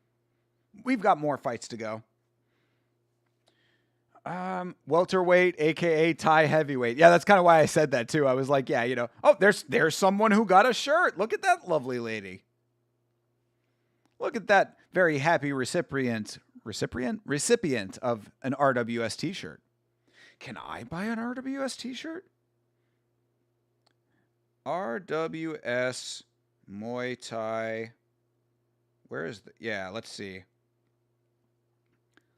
we've got more fights to go. Welterweight, aka Thai heavyweight. Yeah, that's kind of why I said that too. I was like, yeah, you know, oh, there's someone who got a shirt. Look at that lovely lady. Look at that very happy recipient of an RWS t-shirt. Can I buy an RWS t-shirt? RWS Muay Thai. Where is the... Yeah, let's see.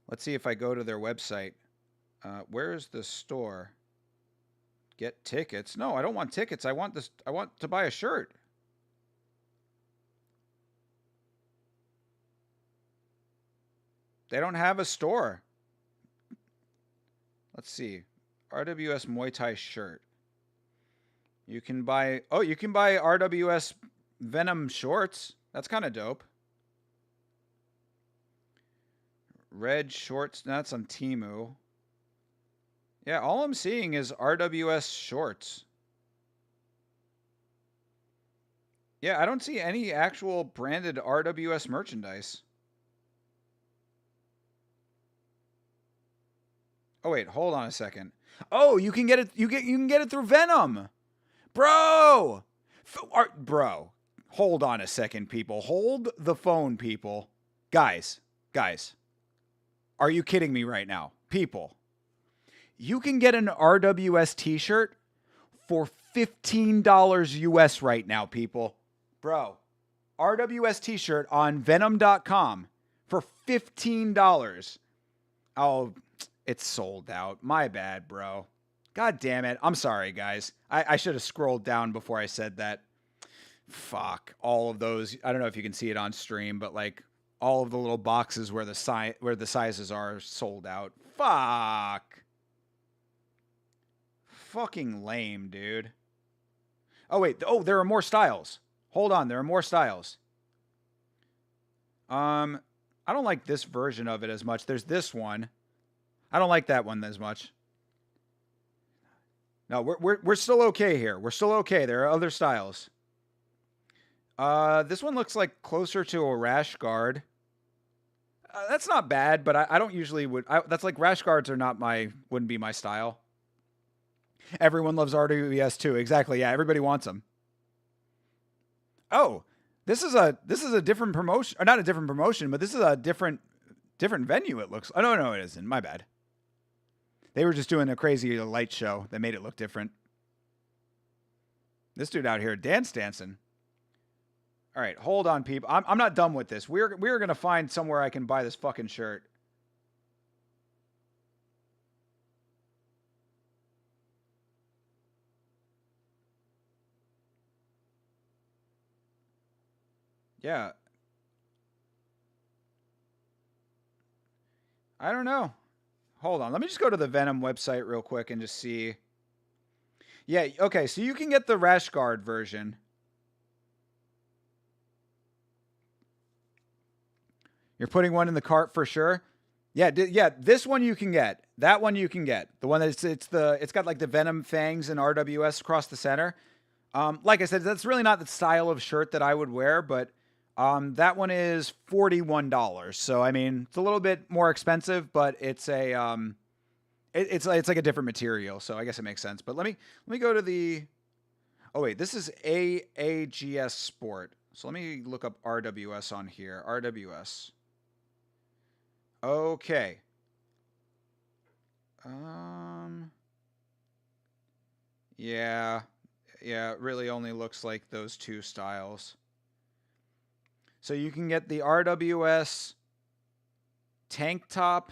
Let's see if I go to their website. Where is the store? Get tickets. No, I don't want tickets. I want this. I want to buy a shirt. They don't have a store. Let's see. RWS Muay Thai shirt. You can buy... Oh, you can buy RWS Venom shorts. That's kind of dope. Red shorts. That's on Temu. Yeah, all I'm seeing is RWS shorts. Yeah, I don't see any actual branded RWS merchandise. Oh wait, hold on a second. Oh, you can get it. You can get it through Venom, bro. Bro, hold on a second, people. Hold the phone, people. Guys. Are you kidding me right now, people? You can get an RWS t-shirt for $15 US right now, people. Bro, RWS t-shirt on Venom.com for $15. Oh. It's sold out. My bad, bro. God damn it. I'm sorry, guys. I should have scrolled down before I said that. Fuck. All of those. I don't know if you can see it on stream, but like all of the little boxes where the sizes are sold out. Fuck. Fucking lame, dude. Oh wait. Oh, there are more styles. Hold on, there are more styles. I don't like this version of it as much. There's this one. I don't like that one as much. No, we're still okay here. We're still okay. There are other styles. This one looks like closer to a rash guard. That's not bad, but I don't usually that's like rash guards are not wouldn't be my style. Everyone loves RWS too. Exactly. Yeah, everybody wants them. Oh, this is a different promotion, or not a different promotion, but this is a different venue. It looks. Oh no, it isn't. My bad. They were just doing a crazy light show that made it look different. This dude out here dancing. All right, hold on, people. I'm not done with this. We're gonna find somewhere I can buy this fucking shirt. Yeah. I don't know. Hold on. Let me just go to the Venom website real quick and just see. Yeah, okay, so you can get the rash guard version. You're putting one in the cart for sure. Yeah, this one you can get. That one you can get. The one that's it's got like the Venom fangs and RWS across the center. Like I said, that's really not the style of shirt that I would wear, but that one is $41. So I mean, it's a little bit more expensive, but it's it's like a different material, so I guess it makes sense. But let me go to the. Oh wait, this is AAGS Sport. So let me look up RWS on here. RWS. Okay. Yeah. Yeah, it really only looks like those two styles. So you can get the RWS tank top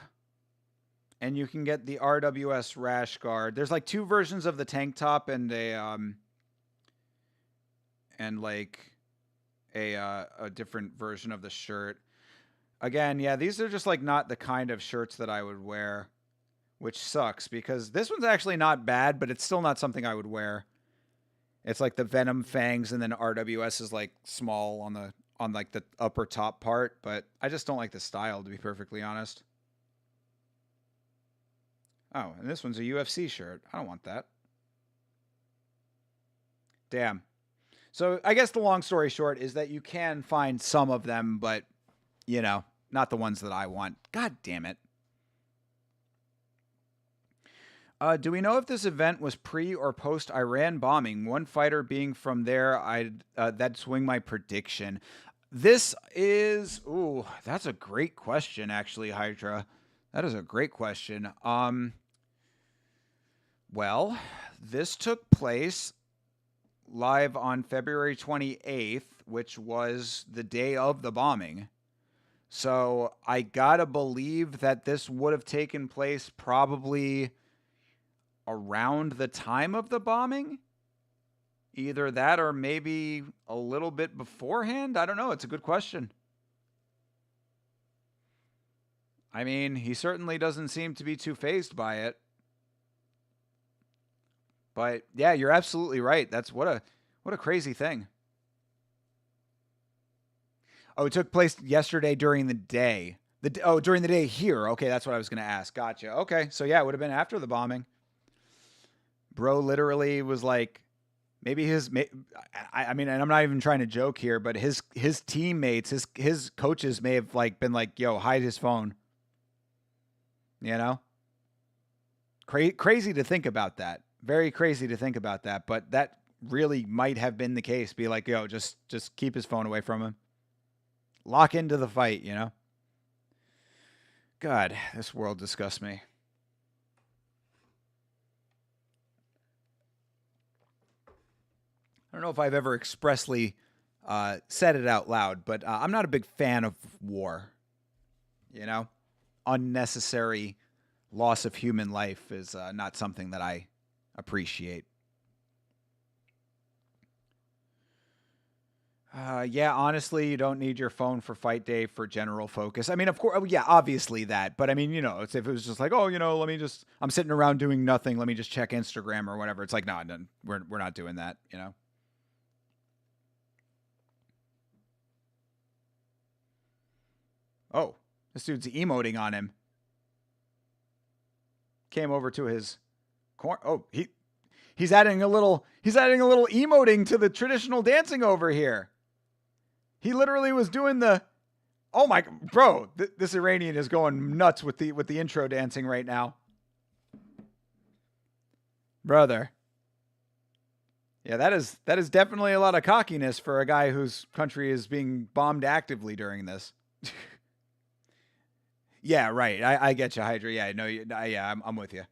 and you can get the RWS rash guard. There's like two versions of the tank top and a different version of the shirt. Again, yeah, these are just like not the kind of shirts that I would wear, which sucks because this one's actually not bad, but it's still not something I would wear. It's like the Venom fangs and then RWS is like small on like the upper top part, but I just don't like the style, to be perfectly honest. Oh, and this one's a UFC shirt. I don't want that. Damn. So I guess the long story short is that you can find some of them, but you know, not the ones that I want. God damn it. Do we know if this event was pre or post Iran bombing? One fighter being from there, that'd swing my prediction. This is, ooh, that's a great question, actually, Hydra. That is a great question. Well, this took place live on February 28th, which was the day of the bombing. So I gotta believe that this would have taken place probably around the time of the bombing. Either that or maybe a little bit beforehand. I don't know. It's a good question. I mean, he certainly doesn't seem to be too fazed by it. But yeah, you're absolutely right. That's what a crazy thing. Oh, it took place yesterday during the day. During the day here. Okay, that's what I was going to ask. Gotcha. Okay, so yeah, it would have been after the bombing. Bro literally was like, maybe I mean, and I'm not even trying to joke here, but his teammates, his coaches may have like been like, yo, hide his phone. You know? Crazy to think about that. Very crazy to think about that, but that really might have been the case. Be like, yo, just keep his phone away from him. Lock into the fight, you know? God, this world disgusts me. I don't know if I've ever expressly said it out loud, but I'm not a big fan of war. You know? Unnecessary loss of human life is not something that I appreciate. Yeah, honestly, you don't need your phone for fight day for general focus. I mean, of course, yeah, obviously that. But I mean, it's if it was just like, oh, I'm sitting around doing nothing. Let me just check Instagram or whatever. It's like, no, we're not doing that. Oh, this dude's emoting on him. Came over to his corner. Oh, he's adding a little emoting to the traditional dancing over here. He literally was doing the, oh my, bro, this Iranian is going nuts with the intro dancing right now. Brother. Yeah, that is definitely a lot of cockiness for a guy whose country is being bombed actively during this. Yeah, right. I get you, Hydra. Yeah, no, yeah, I'm with you.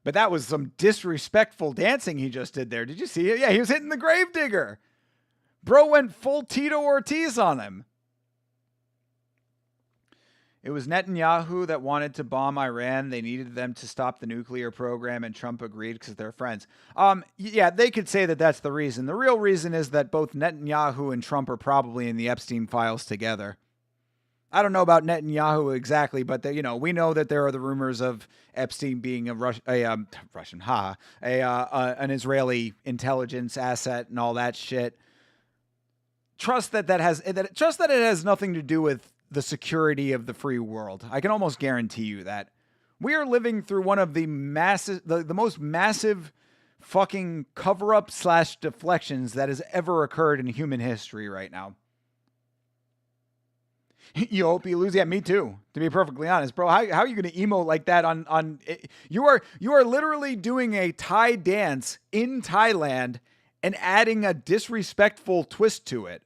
But that was some disrespectful dancing he just did there. Did you see it? Yeah, he was hitting the gravedigger. Bro went full Tito Ortiz on him. It was Netanyahu that wanted to bomb Iran. They needed them to stop the nuclear program, and Trump agreed because they're friends. Yeah, they could say that that's the reason. The real reason is that both Netanyahu and Trump are probably in the Epstein files together. I don't know about Netanyahu exactly, but we know that there are the rumors of Epstein being an Israeli intelligence asset and all that shit. Trust that it has nothing to do with the security of the free world. I can almost guarantee you that we are living through one of the most massive fucking cover-up / deflections that has ever occurred in human history right now. You hope you lose. Yeah, me too. To be perfectly honest, bro, how are you going to emote like that on? You are literally doing a Thai dance in Thailand and adding a disrespectful twist to it.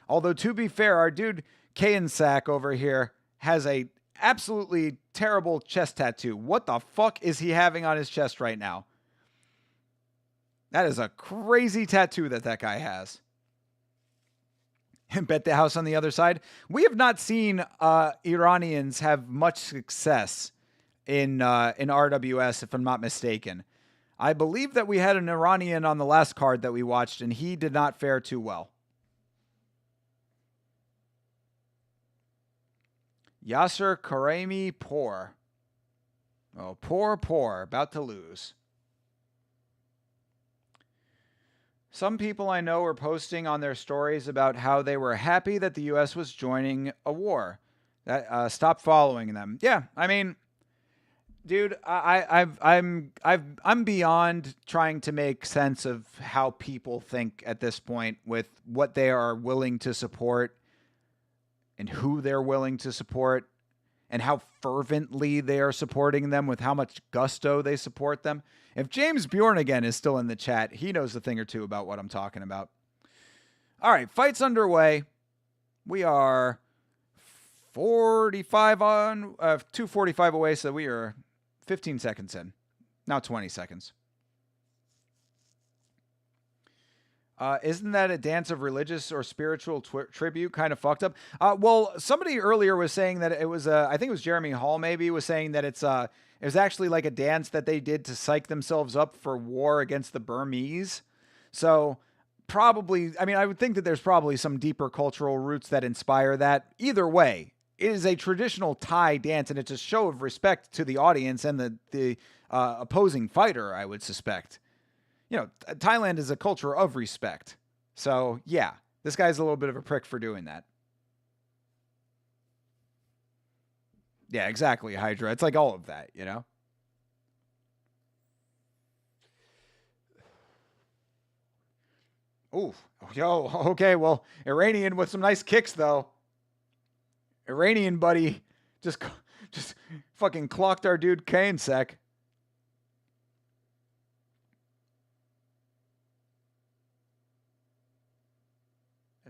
Although to be fair, our dude Kayensak over here has a absolutely terrible chest tattoo. What the fuck is he having on his chest right now? That is a crazy tattoo that guy has. Bet the house on the other side. We have not seen Iranians have much success in RWS, if I'm not mistaken. I believe that we had an Iranian on the last card that we watched, and he did not fare too well. Yasser Karemi poor. Oh, poor, about to lose. Some people I know were posting on their stories about how they were happy that the U.S. was joining a war. Stop following them. Yeah, I mean, dude, I'm beyond trying to make sense of how people think at this point with what they are willing to support and who they're willing to support and how fervently they are supporting them, with how much gusto they support them. If James Bjorn again is still in the chat, he knows a thing or two about what I'm talking about. All right, fight's underway. We are 2:45 away, so we are 15 seconds in. Now 20 seconds. Isn't that a dance of religious or spiritual tribute? Kind of fucked up. Well, somebody earlier was saying that it was, I think it was Jeremy Hall maybe, was saying that it was actually like a dance that they did to psych themselves up for war against the Burmese. So probably, I mean, I would think that there's probably some deeper cultural roots that inspire that. Either way, it is a traditional Thai dance, and it's a show of respect to the audience and the opposing fighter, I would suspect. Thailand is a culture of respect. So, yeah, this guy's a little bit of a prick for doing that. Yeah, exactly, Hydra. It's like all of that, Ooh, yo, okay, well, Iranian with some nice kicks, though. Iranian buddy just fucking clocked our dude Kayensak.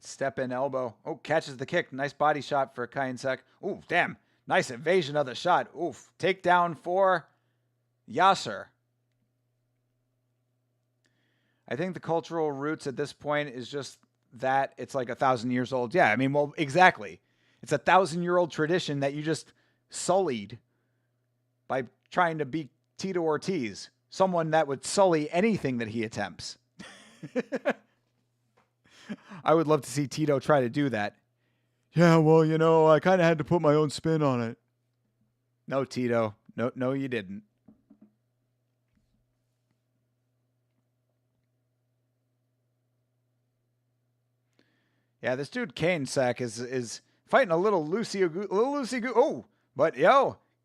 Step in elbow. Oh, catches the kick. Nice body shot for Kayensak. Ooh, damn. Nice evasion of the shot. Oof. Takedown for Yasser. I think the cultural roots at this point is just that it's like 1,000 years old. Yeah, I mean, well, exactly. It's a 1,000-year-old tradition that you just sullied by trying to beat Tito Ortiz, someone that would sully anything that he attempts. I would love to see Tito try to do that. Yeah, well, I kind of had to put my own spin on it. No, Tito. No, you didn't. Yeah, this dude Kanesack is fighting a little loosey-goosey. Oh, but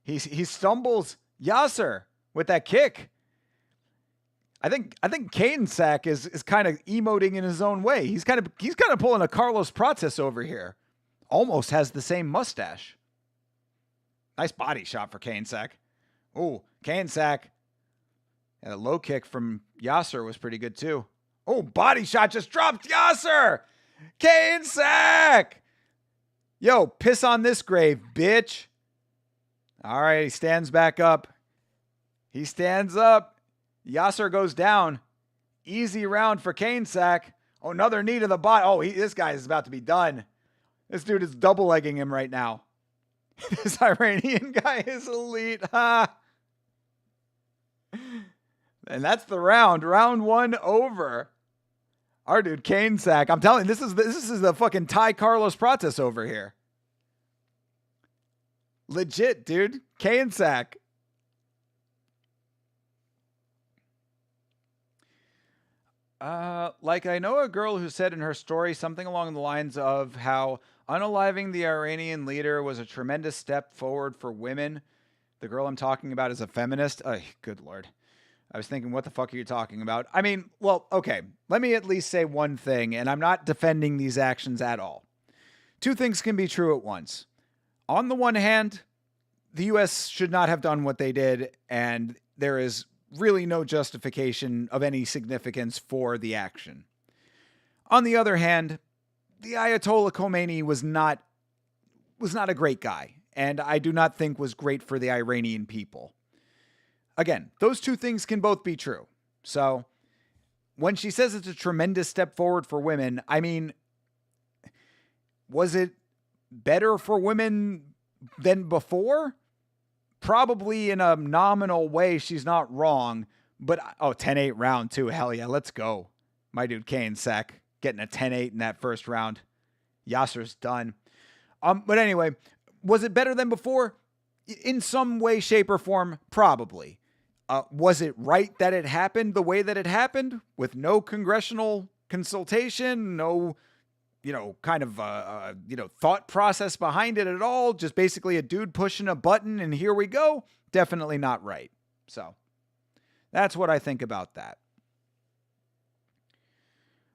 he stumbles Yasser with that kick. I think Kanesack is kind of emoting in his own way. He's kind of pulling a Carlos Prates over here. Almost has the same mustache. Nice body shot for Kanesack. Oh, Kanesack. And a low kick from Yasser was pretty good too. Oh, body shot just dropped Yasser. Kanesack! Yo, piss on this grave, bitch. All right, he stands back up. He stands up. Yasser goes down. Easy round for Kanesack. Oh, another knee to the body. Oh, this guy is about to be done. This dude is double-legging him right now. This Iranian guy is elite. Ha! And that's the round. Round 1 over. Our dude Kanesack. I'm telling you, this is the fucking Thai Carlos Prates over here. Legit, dude. Kanesack. Like I know a girl who said in her story something along the lines of how unaliving the Iranian leader was a tremendous step forward for women. The girl I'm talking about is a feminist. Good Lord. I was thinking, what the fuck are you talking about? I mean, well, okay. Let me at least say one thing, and I'm not defending these actions at all. Two things can be true at once. On the one hand, the U.S. should not have done what they did, and there is really no justification of any significance for the action. On the other hand, the Ayatollah Khomeini was not a great guy, and I do not think was great for the Iranian people. Again, those two things can both be true. So when she says it's a tremendous step forward for women, I mean, was it better for women than before? Probably in a nominal way, she's not wrong. But, 10-8 round too. Hell yeah, let's go. My dude Kanesack getting a 10-8 in that first round. Yasser's done. But anyway, was it better than before? In some way, shape, or form, probably. Was it right that it happened the way that it happened with no congressional consultation, no, kind of, thought process behind it at all? Just basically a dude pushing a button and here we go. Definitely not right. So that's what I think about that.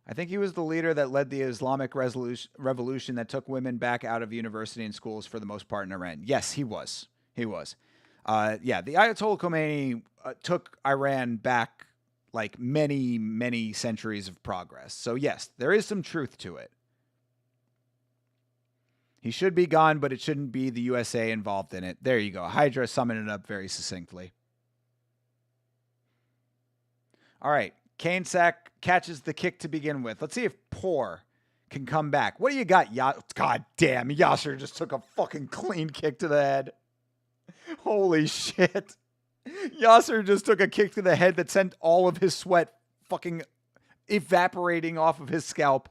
I think he was the leader that led the Islamic revolution that took women back out of university and schools for the most part in Iran. Yes, he was. He was. The Ayatollah Khomeini took Iran back like many, many centuries of progress. So yes, there is some truth to it. He should be gone, but it shouldn't be the USA involved in it. There you go. Hydra summoned it up very succinctly. All right. Kanesack catches the kick to begin with. Let's see if Poor can come back. What do you got? God damn. Yasser just took a fucking clean kick to the head. Holy shit. Yasser just took a kick to the head that sent all of his sweat fucking evaporating off of his scalp.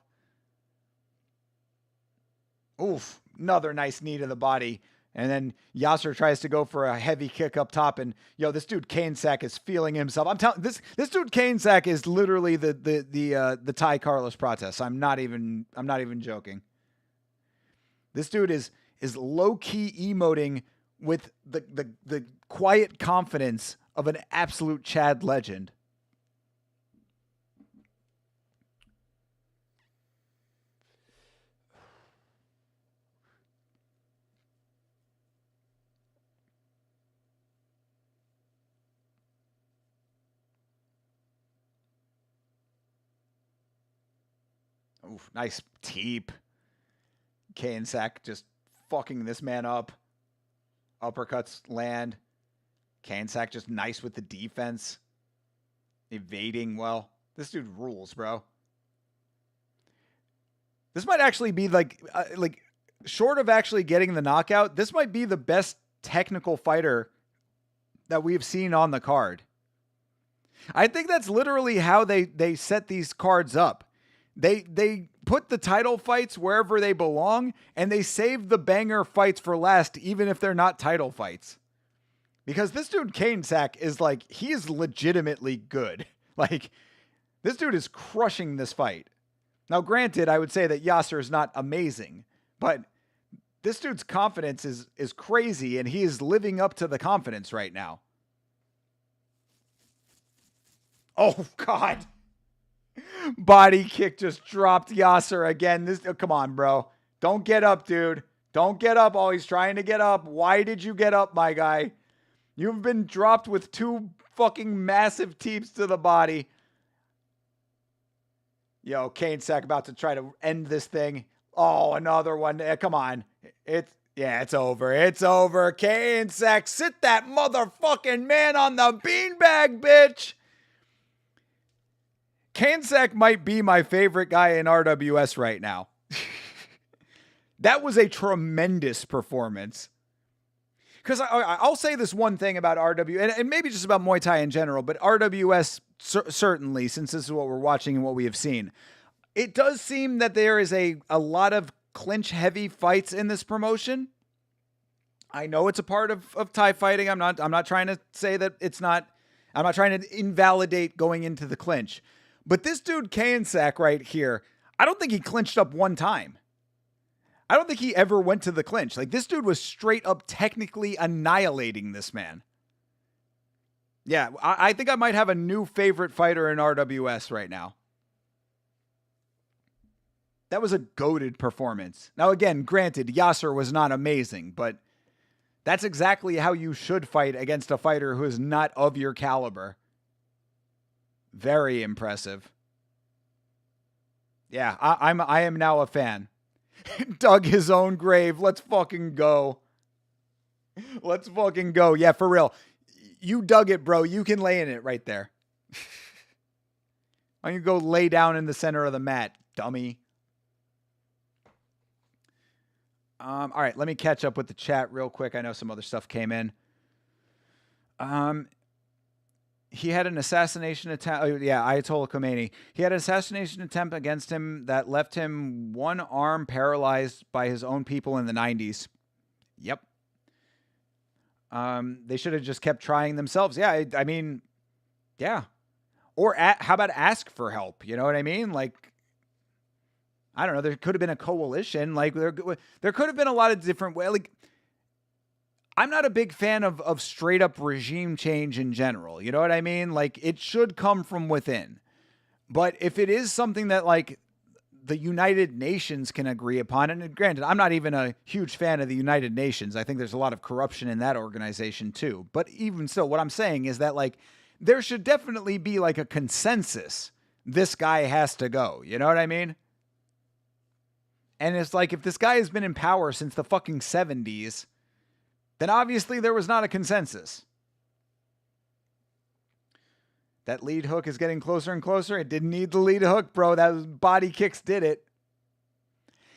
Oof. Another nice knee to the body. And then Yasser tries to go for a heavy kick up top. And, this dude Kanesack is feeling himself. I'm telling this dude Kanesack is literally the Thai Carlos Prates. I'm not even joking. This dude is low-key emoting with the quiet confidence of an absolute Chad legend. Oof, nice teep. Kanesack just fucking this man up. Uppercuts land. Kanesack just nice with the defense. Evading well. This dude rules, bro. This might actually be like short of actually getting the knockout, this might be the best technical fighter that we've seen on the card. I think that's literally how they set these cards up. They put the title fights wherever they belong, and they save the banger fights for last, even if they're not title fights. Because this dude, Kane Sack, is like, he is legitimately good. Like, this dude is crushing this fight. Now, granted, I would say that Yasser is not amazing, but this dude's confidence is crazy, and he is living up to the confidence right now. Oh, God. Body kick just dropped Yasser again. Come on, bro. Don't get up, dude. Don't get up. Oh, he's trying to get up. Why did you get up, my guy? You've been dropped with 2 fucking massive teeps to the body. Yo, Kane Sack about to try to end this thing. Oh, another one. Come on. It's over. It's over. Kane Sack, sit that motherfucking man on the beanbag, bitch. Kane Sack might be my favorite guy in RWS right now. That was a tremendous performance. Because I'll say this one thing about RWS, and maybe just about Muay Thai in general, but RWS certainly, since this is what we're watching and what we have seen, it does seem that there is a lot of clinch-heavy fights in this promotion. I know it's a part of Thai fighting. I'm not trying to say that it's not. I'm not trying to invalidate going into the clinch. But this dude, Kane Sack, right here, I don't think he clinched up one time. I don't think he ever went to the clinch. Like, this dude was straight up technically annihilating this man. Yeah, I think I might have a new favorite fighter in RWS right now. That was a goated performance. Now, again, granted, Yasser was not amazing, but that's exactly how you should fight against a fighter who is not of your caliber. Very impressive. Yeah, I am now a fan. Dug his own grave. Let's fucking go. Let's fucking go. Yeah, for real. You dug it, bro. You can lay in it right there. Why don't you go lay down in the center of the mat, dummy? All right, let me catch up with the chat real quick. I know some other stuff came in. He had an assassination attempt. Oh, yeah, Ayatollah Khomeini. He had an assassination attempt against him that left him one arm paralyzed by his own people in the 90s. Yep. They should have just kept trying themselves. Yeah, I mean, yeah. Or how about ask for help? You know what I mean? Like, I don't know. There could have been a coalition. Like, there could have been a lot of different ways. Like, I'm not a big fan of straight up regime change in general. You know what I mean? Like, it should come from within. But if it is something that, like, the United Nations can agree upon, and granted, I'm not even a huge fan of the United Nations. I think there's a lot of corruption in that organization too. But even still, what I'm saying is that, like, there should definitely be, like, a consensus. This guy has to go. You know what I mean? And it's like, if this guy has been in power since the fucking 70s, then obviously there was not a consensus. That lead hook is getting closer and closer. It didn't need the lead hook, bro. That body kicks did it.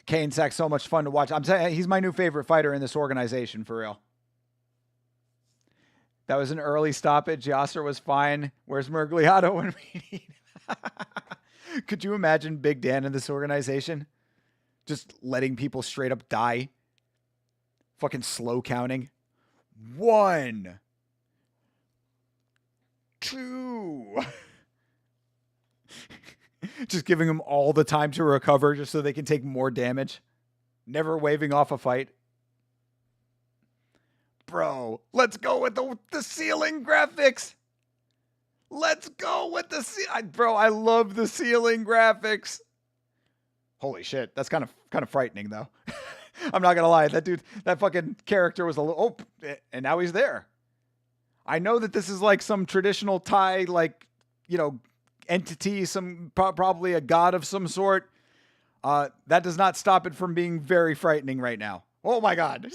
Kane Sack's so much fun to watch. I'm saying he's my new favorite fighter in this organization, for real. That was an early stoppage. Yasser was fine. Where's Mergliato when we need? Could you imagine Big Dan in this organization? Just letting people straight up die. Fucking slow counting. 1, 2. Just giving them all the time to recover just so they can take more damage. Never waving off a fight. Bro, let's go with the ceiling graphics. Let's go with the bro, I love the ceiling graphics. Holy shit, that's kind of frightening though. I'm not gonna lie, that fucking character was a little, and now he's there. I know that this is like some traditional Thai, like, you know, entity, probably a god of some sort. That does not stop it from being very frightening right now. Oh my God.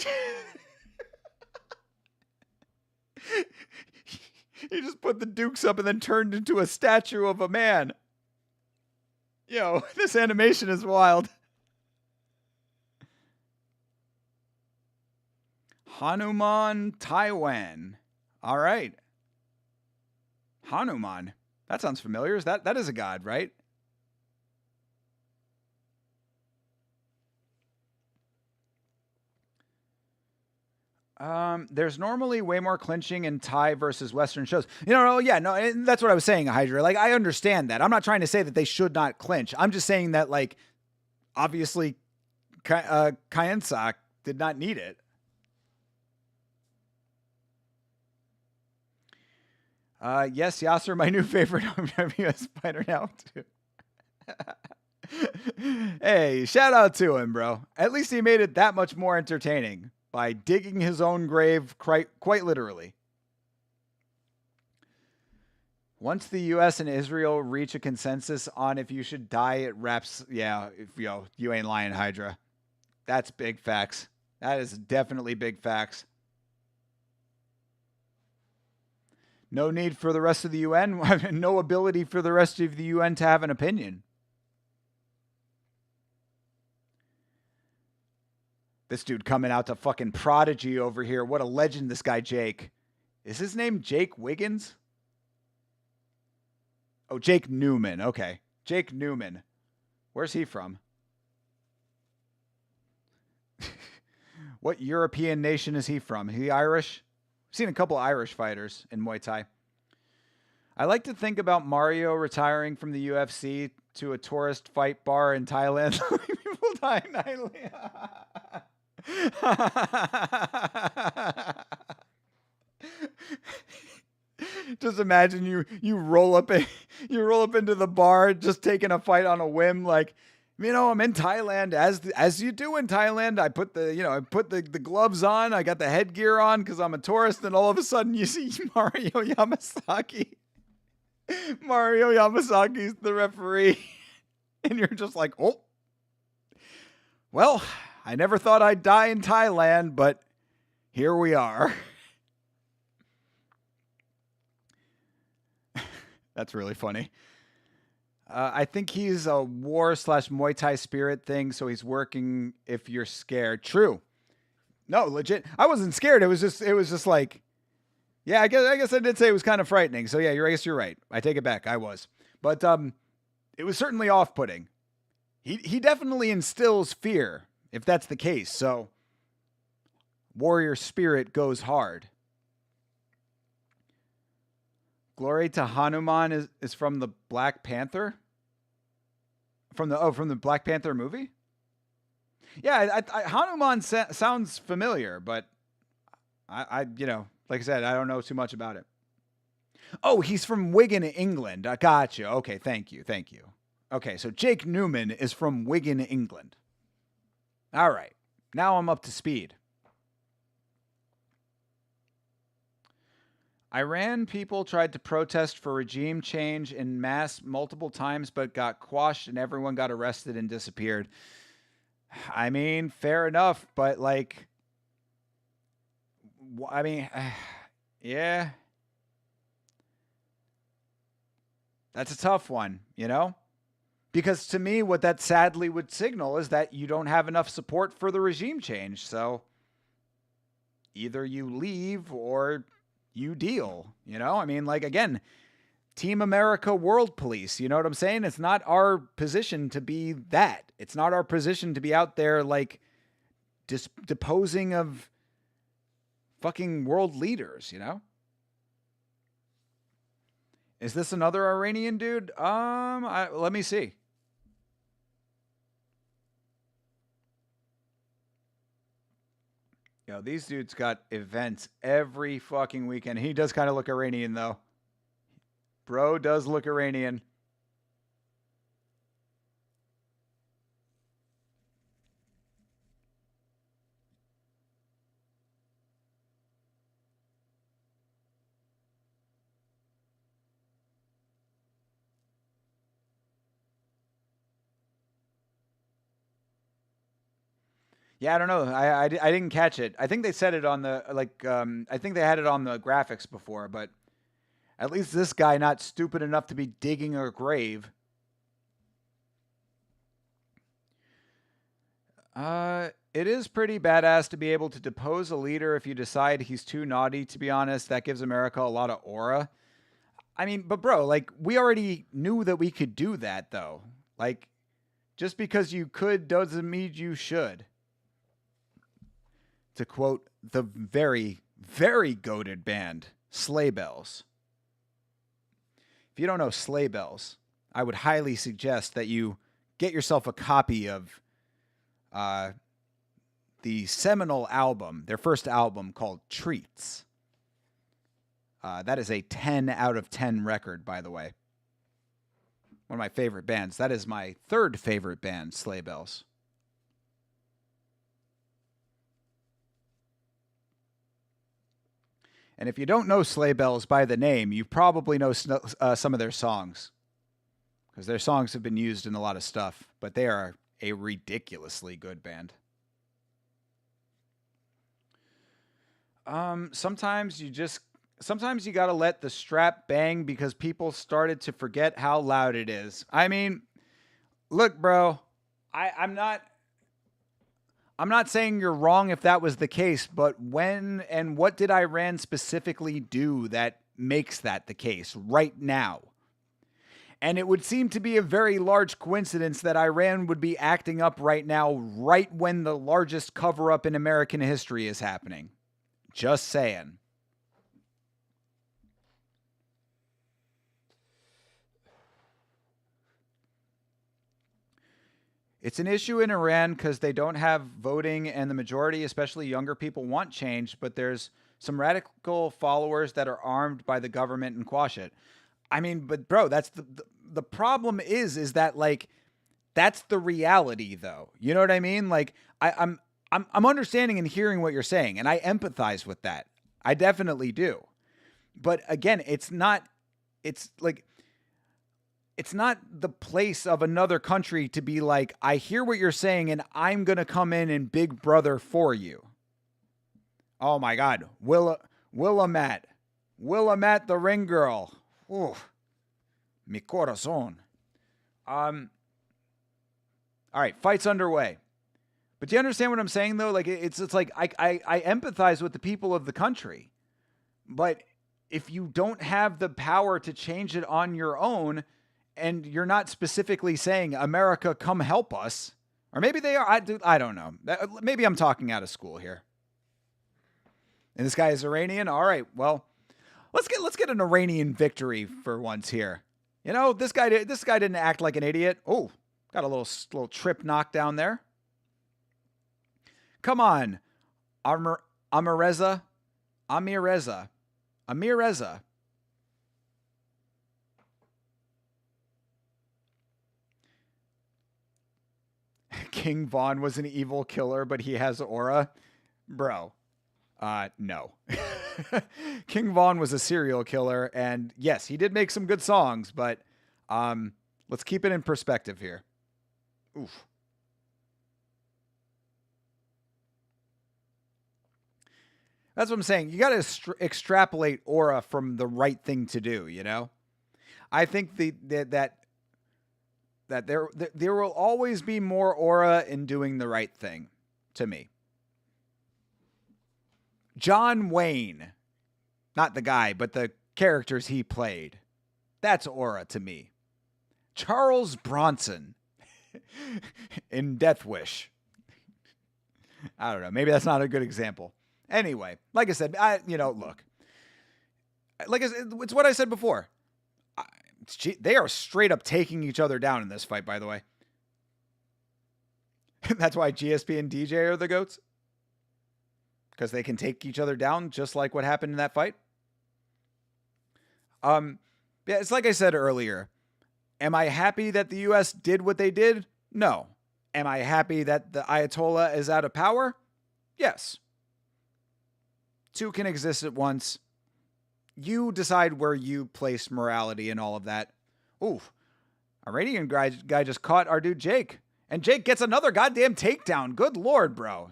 He just put the dukes up and then turned into a statue of a man. Yo, this animation is wild. Hanuman, Taiwan. All right. Hanuman. That sounds familiar. That is a god, right? There's normally way more clinching in Thai versus Western shows. Yeah, no, and that's what I was saying, Hydra. Like, I understand that. I'm not trying to say that they should not clinch. I'm just saying that, like, obviously, Kayensak did not need it. Yes, Yasser, my new favorite RWS fighter now, too. Hey, shout out to him, bro. At least he made it that much more entertaining by digging his own grave quite literally. Once the U.S. and Israel reach a consensus on if you should die, it wraps. Yeah, you ain't lying, Hydra. That's big facts. That is definitely big facts. No need for the rest of the UN. No ability for the rest of the UN to have an opinion. This dude coming out to fucking Prodigy over here. What a legend, this guy, Jake. Is his name Jake Wiggins? Oh, Jake Newman. Okay. Jake Newman. Where's he from? What European nation is he from? Is he Irish? I've seen a couple Irish fighters in Muay Thai. I like to think about Mario retiring from the UFC to a tourist fight bar in Thailand. People die nightly. Just imagine you roll up into the bar just taking a fight on a whim, like, I'm in Thailand as you do in Thailand. I put the gloves on, I got the headgear on because I'm a tourist, and all of a sudden you see Mario Yamasaki. Mario Yamasaki's the referee, and you're just like, oh, well, I never thought I'd die in Thailand, but here we are. That's really funny. I think he's a war/Muay Thai spirit thing, so he's working if you're scared. True. No, legit. I wasn't scared. It was just like, yeah, I guess I did say it was kind of frightening. So yeah, I guess you're right. I take it back. I was. But it was certainly off-putting. He definitely instills fear, if that's the case. So warrior spirit goes hard. Glory to Hanuman is from the Black Panther? From the Black Panther movie? Yeah, Hanuman sounds familiar, but I like I said, I don't know too much about it. Oh, he's from Wigan, England. I gotcha. Okay, thank you. Okay, so Jake Newman is from Wigan, England. All right, now I'm up to speed. Iran people tried to protest for regime change en masse multiple times, but got quashed and everyone got arrested and disappeared. I mean, fair enough, but like, I mean, yeah. That's a tough one, Because to me, what that sadly would signal is that you don't have enough support for the regime change. So either you leave or you deal, I mean, like, again, Team America World Police, you know what I'm saying? It's not our position to be that. It's not our position to be out there, like, deposing of fucking world leaders, Is this another Iranian dude? Let me see. These dudes got events every fucking weekend. He does kind of look Iranian, though. Bro does look Iranian. Yeah, I don't know. I didn't catch it. I think they said it on the, I think they had it on the graphics before, but at least this guy not stupid enough to be digging a grave. It is pretty badass to be able to depose a leader if you decide he's too naughty, to be honest. That gives America a lot of aura. I mean, but bro, like, we already knew that we could do that, though. Like, just because you could doesn't mean you should. To quote the very, very goated band, Sleigh Bells. If you don't know Sleigh Bells, I would highly suggest that you get yourself a copy of the seminal album, their first album called Treats. That is a 10 out of 10 record, by the way. One of my favorite bands. That is my third favorite band, Sleigh Bells. And if you don't know Sleigh Bells by the name, you probably know some of their songs. Because their songs have been used in a lot of stuff. But they are a ridiculously good band. Sometimes you gotta let the strap bang because people started to forget how loud it is. I mean, look, bro, I'm not saying you're wrong if that was the case, but when and what did Iran specifically do that makes that the case right now? And it would seem to be a very large coincidence that Iran would be acting up right now, right when the largest cover-up in American history is happening. Just saying. It's an issue in Iran because they don't have voting and the majority, especially younger people, want change, but there's some radical followers that are armed by the government and quash it. I mean, but bro, that's the problem is that, like, that's the reality though. You know what I mean? Like, I'm understanding and hearing what you're saying, and I empathize with that. I definitely do. But again, it's not the place of another country to be like, I hear what you're saying and I'm going to come in and big brother for you. Oh my God. Willamette the ring girl. Ooh, mi corazón. All right, fight's underway. But do you understand what I'm saying, though? Like, it's like I empathize with the people of the country. But if you don't have the power to change it on your own, and you're not specifically saying, America, come help us, or maybe they are, I don't know. Maybe I'm talking out of school here. And this guy is Iranian? All right, well, let's get an Iranian victory for once here. You know, this guy didn't act like an idiot. Oh, got a little trip knockdown there. Come on, Amireza. King Von was an evil killer, but he has aura. Bro, no. King Von was a serial killer, and yes, he did make some good songs, but let's keep it in perspective here. Oof. That's what I'm saying. You got to extrapolate aura from the right thing to do, you know? I think that there will always be more aura in doing the right thing, to me. John Wayne, not the guy, but the characters he played. That's aura to me. Charles Bronson in Death Wish. I don't know. Maybe that's not a good example. Anyway, like I said, look. Like I said, it's what I said before. They are straight up taking each other down in this fight, by the way. That's why GSP and DJ are the GOATs. Because they can take each other down just like what happened in that fight. Yeah, it's like I said earlier. Am I happy that the U.S. did what they did? No. Am I happy that the Ayatollah is out of power? Yes. Two can exist at once. You decide where you place morality and all of that. Ooh, Iranian guy just caught our dude Jake. And Jake gets another goddamn takedown. Good Lord, bro.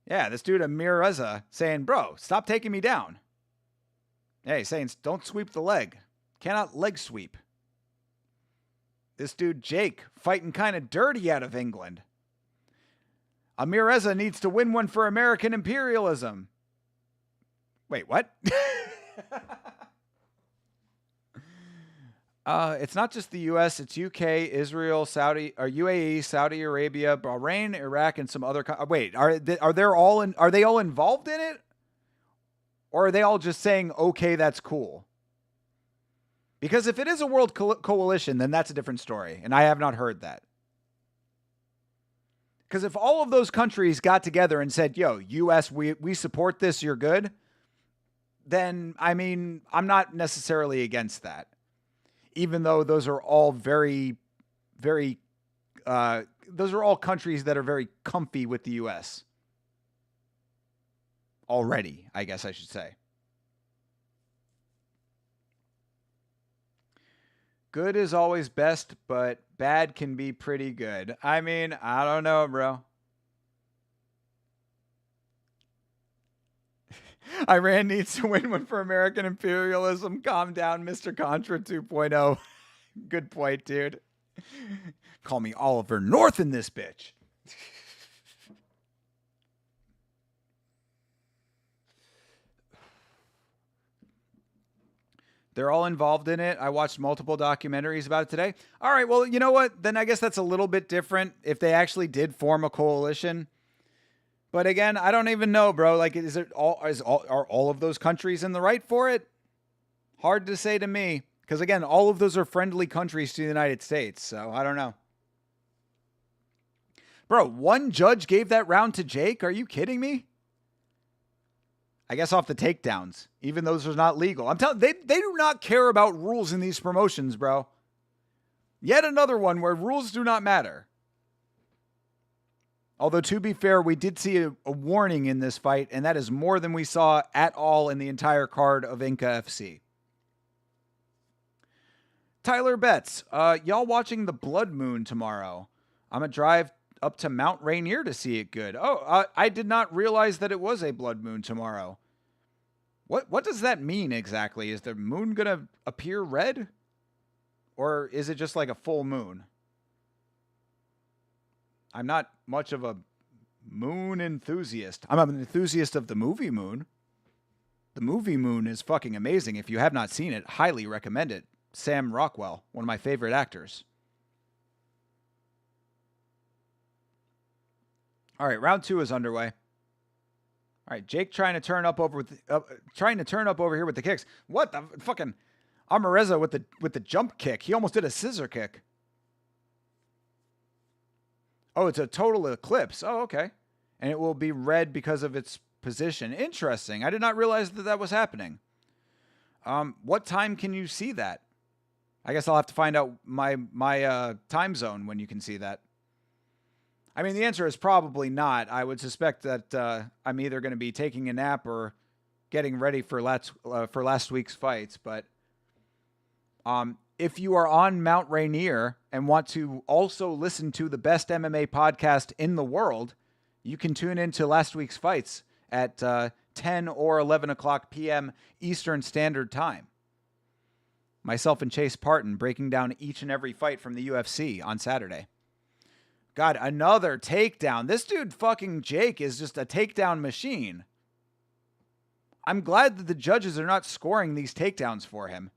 Yeah, this dude Amir Reza saying, bro, stop taking me down. Hey, saying, don't sweep the leg. Cannot leg sweep. This dude Jake fighting kind of dirty out of England. Amir Reza needs to win one for American imperialism. Wait, what? It's not just the U.S. It's UK, Israel, Saudi, or UAE, Saudi Arabia, Bahrain, Iraq, and some other. Wait, are they all involved in it, or are they all just saying, "Okay, that's cool"? Because if it is a world coalition, then that's a different story, and I have not heard that. Because if all of those countries got together and said, "Yo, U.S., we support this, you're good," then I mean, I'm not necessarily against that. Even though those are all those are all countries that are very comfy with the U.S. already, I guess I should say. Good is always best, but bad can be pretty good. I mean, I don't know, bro. Iran needs to win one for American imperialism. Calm down, Mr. Contra 2.0. Good point, dude. Call me Oliver North in this bitch. They're all involved in it. I watched multiple documentaries about it today. All right, well, you know what? Then I guess that's a little bit different if they actually did form a coalition. But again, I don't even know, bro. Like, are all of those countries in the right for it? Hard to say to me. Because again, all of those are friendly countries to the United States. So I don't know. Bro, one judge gave that round to Jake? Are you kidding me? I guess off the takedowns. Even those are not legal. I'm telling they do not care about rules in these promotions, bro. Yet another one where rules do not matter. Although, to be fair, we did see a warning in this fight, and that is more than we saw at all in the entire card of Inca FC. Tyler Betts, y'all watching the Blood Moon tomorrow? I'm going to drive up to Mount Rainier to see it good. Oh, I did not realize that it was a Blood Moon tomorrow. What does that mean exactly? Is the moon going to appear red? Or is it just like a full moon? I'm not much of a moon enthusiast. I'm an enthusiast of the movie Moon. The movie Moon is fucking amazing. If you have not seen it, highly recommend it. Sam Rockwell, one of my favorite actors. All right, round 2 is underway. All right, Jake trying to turn up over here with the kicks. What the fucking Amareza with the jump kick? He almost did a scissor kick. Oh, it's a total eclipse. Oh, okay. And it will be red because of its position. Interesting. I did not realize that was happening. What time can you see that? I guess I'll have to find out my time zone when you can see that. I mean, the answer is probably not. I would suspect that I'm either going to be taking a nap or getting ready for last week's fights. But if you are on Mount Rainier and want to also listen to the best MMA podcast in the world, you can tune into last week's fights at 10 or 11 o'clock p.m. Eastern Standard Time. Myself and Chase Parton breaking down each and every fight from the UFC on Saturday. God, another takedown. This dude fucking Jake is just a takedown machine. I'm glad that the judges are not scoring these takedowns for him.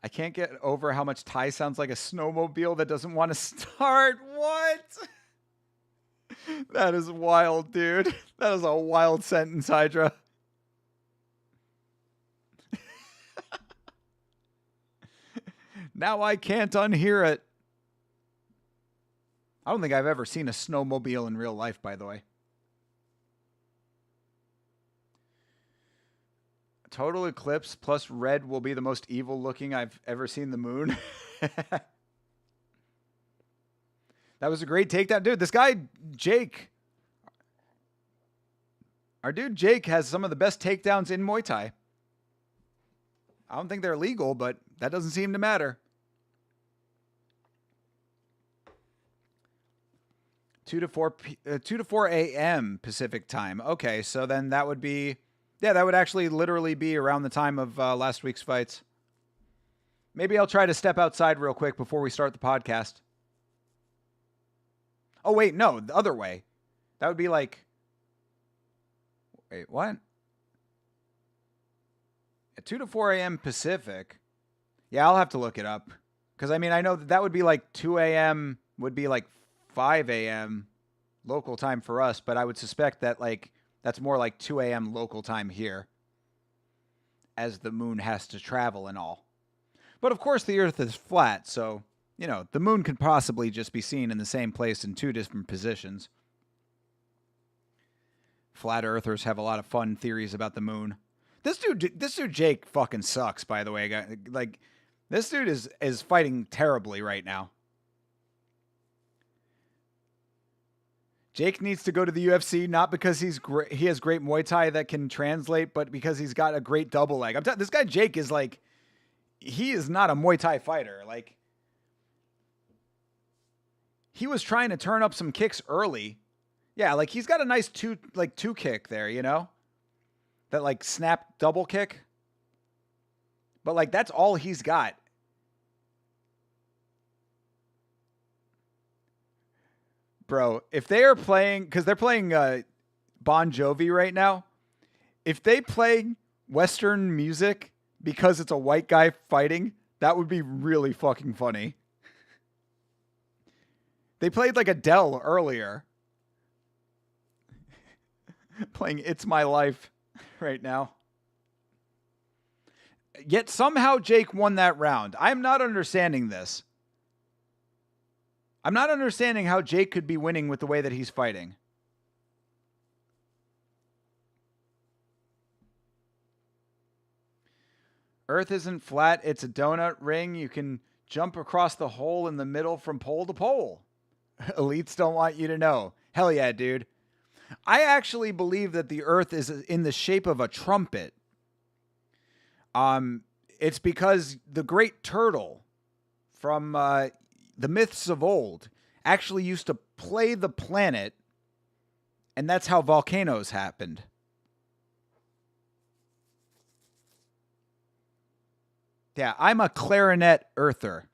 I can't get over how much Thai sounds like a snowmobile that doesn't want to start. What? That is wild, dude. That is a wild sentence, Hydra. Now I can't unhear it. I don't think I've ever seen a snowmobile in real life, by the way. Total eclipse plus red will be the most evil looking I've ever seen the moon. That was a great takedown. Dude, this guy, Jake. Our dude, Jake, has some of the best takedowns in Muay Thai. I don't think they're legal, but that doesn't seem to matter. 2 to 4 a.m. Pacific time. Okay, so then that would be... Yeah, that would actually literally be around the time of last week's fights. Maybe I'll try to step outside real quick before we start the podcast. Oh, wait, no, the other way. That would be like, wait, what? At 2 to 4 a.m. Pacific. Yeah, I'll have to look it up. Because, I mean, I know that would be like 2 a.m. would be like 5 a.m. local time for us, but I would suspect that like that's more like 2 a.m. local time here as the moon has to travel and all. But, of course, the Earth is flat, so, you know, the moon could possibly just be seen in the same place in two different positions. Flat Earthers have a lot of fun theories about the moon. This dude Jake fucking sucks, by the way. Like, this dude is fighting terribly right now. Jake needs to go to the UFC, not because he has great Muay Thai that can translate, but because he's got a great double leg. This guy Jake is like, he is not a Muay Thai fighter. Like, he was trying to turn up some kicks early. Yeah, like he's got a nice two kick there, you know? That like snap double kick. But like that's all he's got. Bro, if they are playing, because they're playing Bon Jovi right now, if they play Western music because it's a white guy fighting, that would be really fucking funny. They played like Adele earlier. Playing It's My Life right now. Yet somehow Jake won that round. I'm not understanding this. I'm not understanding how Jake could be winning with the way that he's fighting. Earth isn't flat. It's a donut ring. You can jump across the hole in the middle from pole to pole. Elites don't want you to know. Hell yeah, dude. I actually believe that the Earth is in the shape of a trumpet. It's because the great turtle from the myths of old actually used to play the planet, and that's how volcanoes happened. Yeah, I'm a clarinet earther.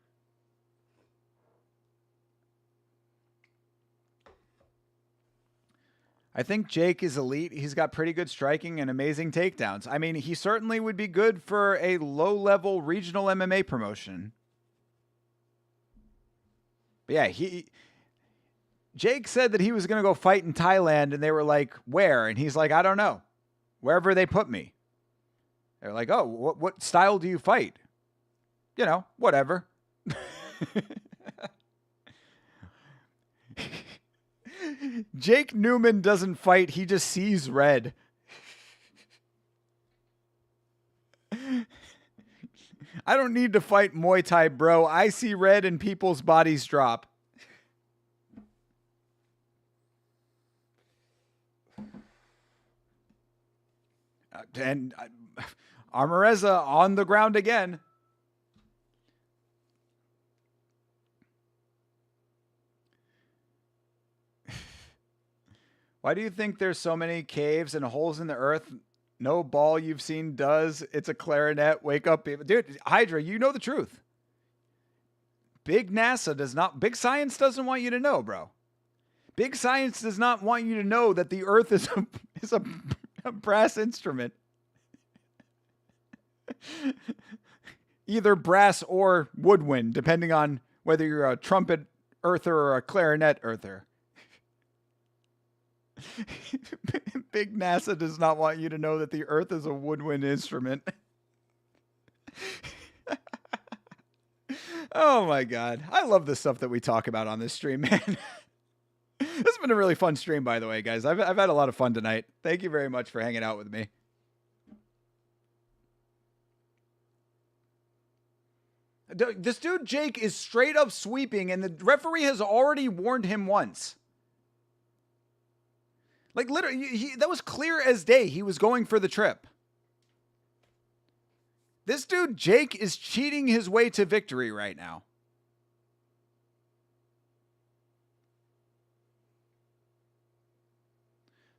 I think Jake is elite. He's got pretty good striking and amazing takedowns. I mean, he certainly would be good for a low-level regional MMA promotion. But yeah, Jake said that he was going to go fight in Thailand, and they were like, where? And he's like, I don't know. Wherever they put me. They're like, oh, what style do you fight? You know, whatever. Jake Newman doesn't fight. He just sees red. I don't need to fight Muay Thai, bro. I see red and people's bodies drop. And Armoreza on the ground again. Why do you think there's so many caves and holes in the earth? No ball you've seen does. It's a clarinet. Wake up, people. Dude, Hydra, you know the truth. Big science doesn't want you to know, bro. Big science does not want you to know that the earth is a brass instrument. Either brass or woodwind, depending on whether you're a trumpet earther or a clarinet earther. Big NASA does not want you to know that the earth is a woodwind instrument. Oh my God. I love the stuff that we talk about on this stream, man. This has been a really fun stream, by the way, guys. I've had a lot of fun tonight. Thank you very much for hanging out with me. This dude, Jake, is straight up sweeping, and the referee has already warned him once. Like, literally, that was clear as day. He was going for the trip. This dude, Jake, is cheating his way to victory right now.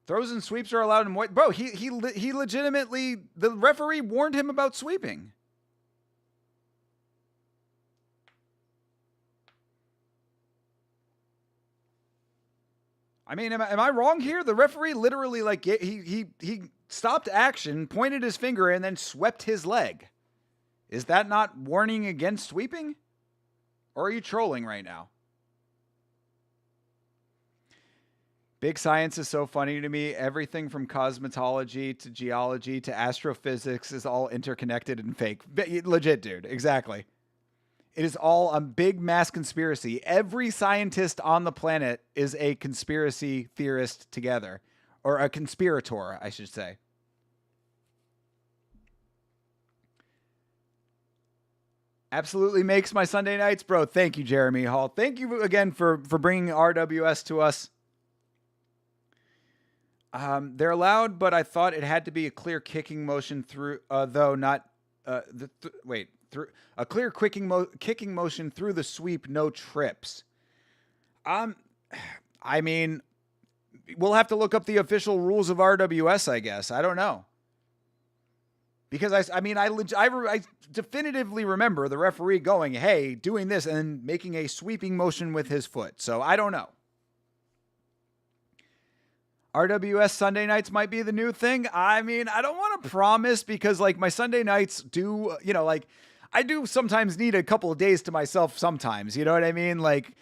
Throws and sweeps are allowed in Muay. Bro, he legitimately, the referee warned him about sweeping. I mean, am I wrong here? The referee literally like he stopped action, pointed his finger, and then swept his leg. Is that not warning against sweeping? Or are you trolling right now? Big science is so funny to me. Everything from cosmetology to geology to astrophysics is all interconnected and fake. Legit, dude. Exactly. It is all a big mass conspiracy. Every scientist on the planet is a conspiracy theorist together. Or a conspirator, I should say. Absolutely makes my Sunday nights, bro. Thank you, Jeremy Hall. Thank you again for bringing RWS to us. They're allowed, but I thought it had to be a clear kicking motion through, though not, through a clear kicking motion through the sweep, no trips. I mean, we'll have to look up the official rules of RWS, I guess. I don't know. Because I definitively remember the referee going, hey, doing this and making a sweeping motion with his foot. So I don't know. RWS Sunday nights might be the new thing. I mean, I don't want to promise because like my Sunday nights do, like I do sometimes need a couple of days to myself sometimes. You know what I mean? Like,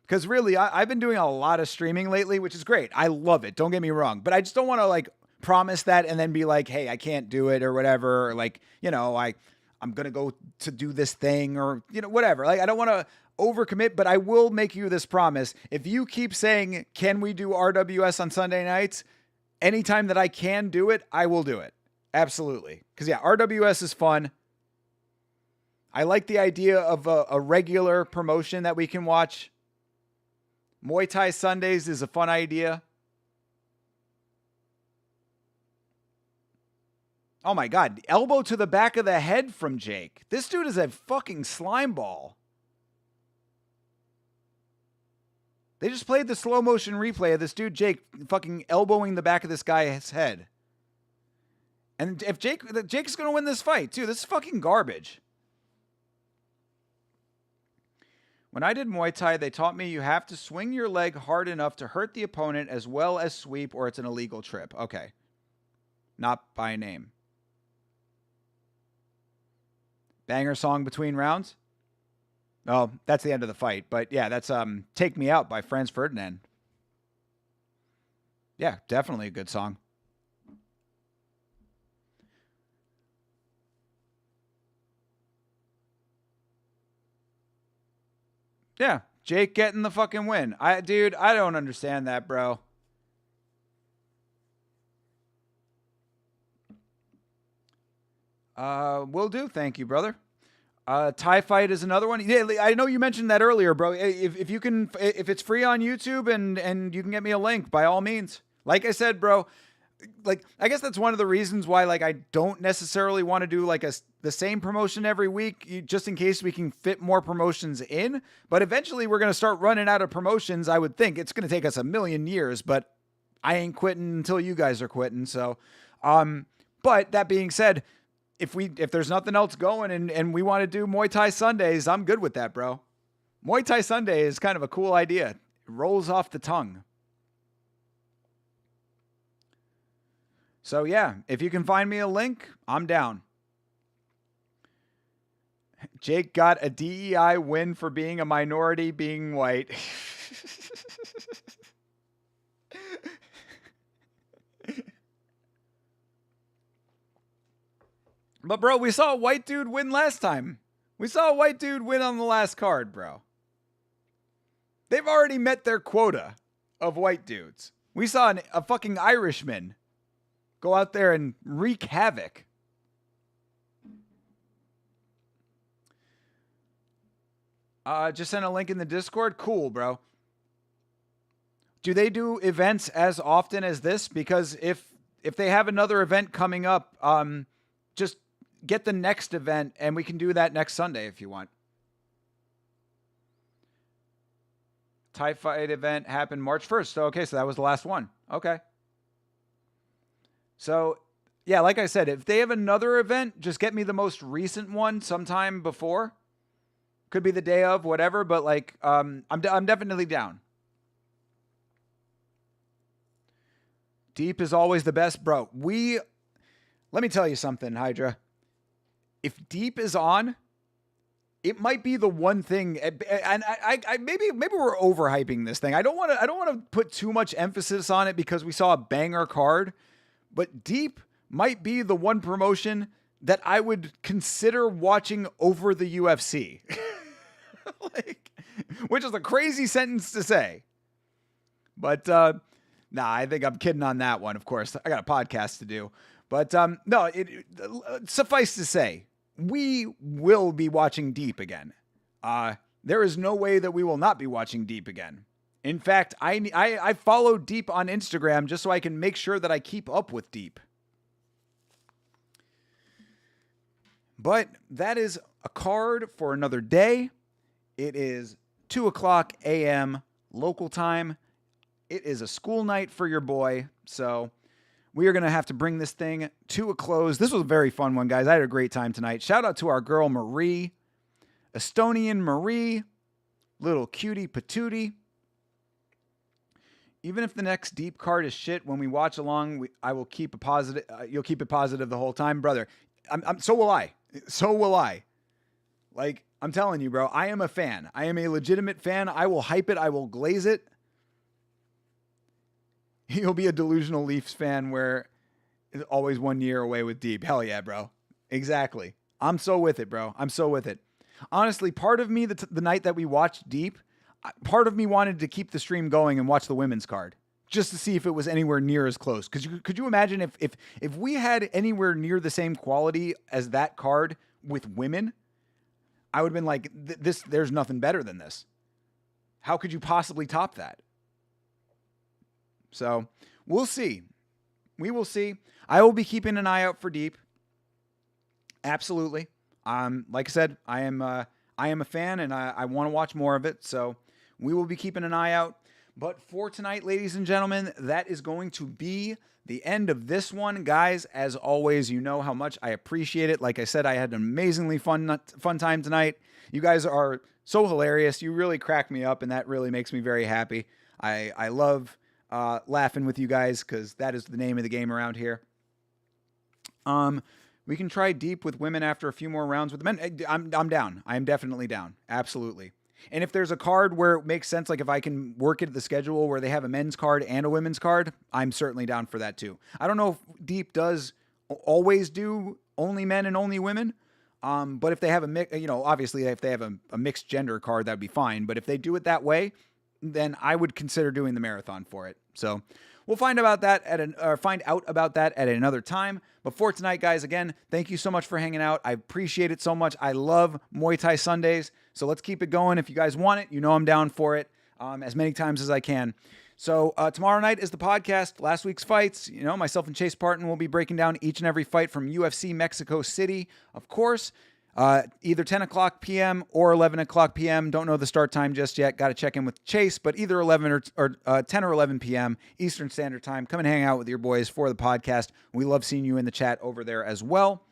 because really I've been doing a lot of streaming lately, which is great. I love it. Don't get me wrong. But I just don't want to like promise that and then be like, hey, I can't do it or whatever. Or like, I'm going to go to do this thing or, whatever. Like, I don't want to overcommit, but I will make you this promise. If you keep saying, can we do RWS on Sunday nights? Anytime that I can do it, I will do it. Absolutely. Because yeah, RWS is fun. I like the idea of a regular promotion that we can watch. Muay Thai Sundays is a fun idea. Oh my God, elbow to the back of the head from Jake. This dude is a fucking slime ball. They just played the slow motion replay of this dude, Jake, fucking elbowing the back of this guy's head. And if Jake's going to win this fight, too. This is fucking garbage. When I did Muay Thai, they taught me you have to swing your leg hard enough to hurt the opponent as well as sweep or it's an illegal trip. Okay. Not by name. Banger song between rounds? Oh, that's the end of the fight. But yeah, that's Take Me Out by Franz Ferdinand. Yeah, definitely a good song. Yeah, Jake getting the fucking win. Dude, I don't understand that, bro. Will do. Thank you, brother. Thai fight is another one. Yeah, I know you mentioned that earlier, bro. If you can, if it's free on YouTube and you can get me a link, by all means. Like I said, bro, like I guess that's one of the reasons why like I don't necessarily want to do like the same promotion every week, just in case we can fit more promotions in. But eventually we're gonna start running out of promotions. I would think it's gonna take us a million years, but I ain't quitting until you guys are quitting. So, but that being said, if there's nothing else going and we want to do Muay Thai Sundays, I'm good with that, bro. Muay Thai Sunday is kind of a cool idea. It rolls off the tongue. So yeah, if you can find me a link, I'm down. Jake got a DEI win for being a minority, being white. But bro, we saw a white dude win last time. We saw a white dude win on the last card, bro. They've already met their quota of white dudes. We saw a fucking Irishman go out there and wreak havoc. Just sent a link in the Discord. Cool, bro. Do they do events as often as this? Because if they have another event coming up, just get the next event and we can do that next Sunday if you want. Thai fight event happened March 1st. So, okay, so that was the last one. Okay. So, yeah, like I said, if they have another event, just get me the most recent one sometime before. Could be the day of, whatever, but like, I'm definitely down. Deep is always the best, bro. Let me tell you something, Hydra. If Deep is on, it might be the one thing, and I maybe we're overhyping this thing. I don't want to put too much emphasis on it because we saw a banger card, but Deep might be the one promotion that I would consider watching over the UFC. Which is a crazy sentence to say. But I think I'm kidding on that one. Of course, I got a podcast to do. But no, suffice to say, we will be watching Deep again. There is no way that we will not be watching Deep again. In fact, I follow Deep on Instagram just so I can make sure that I keep up with Deep. But that is a card for another day. It is 2:00 a.m. local time. It is a school night for your boy, so we are going to have to bring this thing to a close. This was a very fun one, guys. I had a great time tonight. Shout out to our girl, Marie. Estonian Marie. Little cutie patootie. Even if the next Deep card is shit, when we watch along, I will keep a positive. You'll keep it positive the whole time, brother. So will I. So will I. Like, I'm telling you, bro, I am a fan. I am a legitimate fan. I will hype it. I will glaze it. You'll be a delusional Leafs fan where it's always 1 year away with Deep. Hell yeah, bro. Exactly. I'm so with it, bro. I'm so with it. Honestly, part of me, the night that we watched Deep, part of me wanted to keep the stream going and watch the women's card just to see if it was anywhere near as close. Could you imagine if we had anywhere near the same quality as that card with women? I would have been like, there's nothing better than this. How could you possibly top that? So we'll see. We will see. I will be keeping an eye out for Deep. Absolutely. Like I said, I am a fan and I want to watch more of it. So we will be keeping an eye out. But for tonight, ladies and gentlemen, that is going to be the end of this one. Guys, as always, you know how much I appreciate it. Like I said, I had an amazingly fun time tonight. You guys are so hilarious. You really crack me up, and that really makes me very happy. I love laughing with you guys because that is the name of the game around here. We can try Deep with women after a few more rounds with the men. I'm down. I am definitely down. Absolutely. And if there's a card where it makes sense, like if I can work it at the schedule where they have a men's card and a women's card, I'm certainly down for that too. I don't know if Deep does always do only men and only women. But if they have obviously if they have a mixed gender card, that'd be fine. But if they do it that way, then I would consider doing the marathon for it. So we'll find out about that at another time. But for tonight, guys, again, thank you so much for hanging out. I appreciate it so much. I love Muay Thai Sundays. So let's keep it going. If you guys want it, I'm down for it as many times as I can. So tomorrow night is the podcast, last week's fights. Myself and Chase Parton will be breaking down each and every fight from UFC Mexico City, of course. Either 10 o'clock p.m. or 11 o'clock p.m. Don't know the start time just yet. Got to check in with Chase, but either 11 or 10 or 11 p.m. Eastern Standard Time. Come and hang out with your boys for the podcast. We love seeing you in the chat over there as well.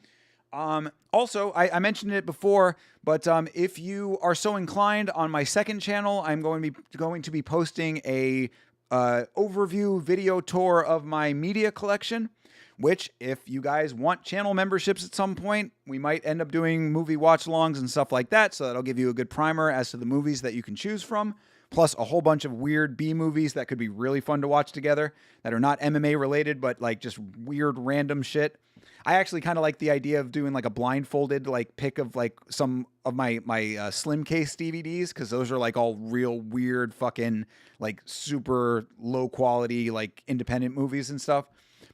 Also, I mentioned it before, but if you are so inclined, on my second channel, I'm going to be posting a overview video tour of my media collection. Which, if you guys want channel memberships at some point, we might end up doing movie watch-alongs and stuff like that, so that'll give you a good primer as to the movies that you can choose from, plus a whole bunch of weird B-movies that could be really fun to watch together, that are not MMA related, but like just weird random shit. I actually kind of like the idea of doing like a blindfolded pick of like some of my slim case DVDs, because those are like all real weird fucking like super low quality like independent movies and stuff.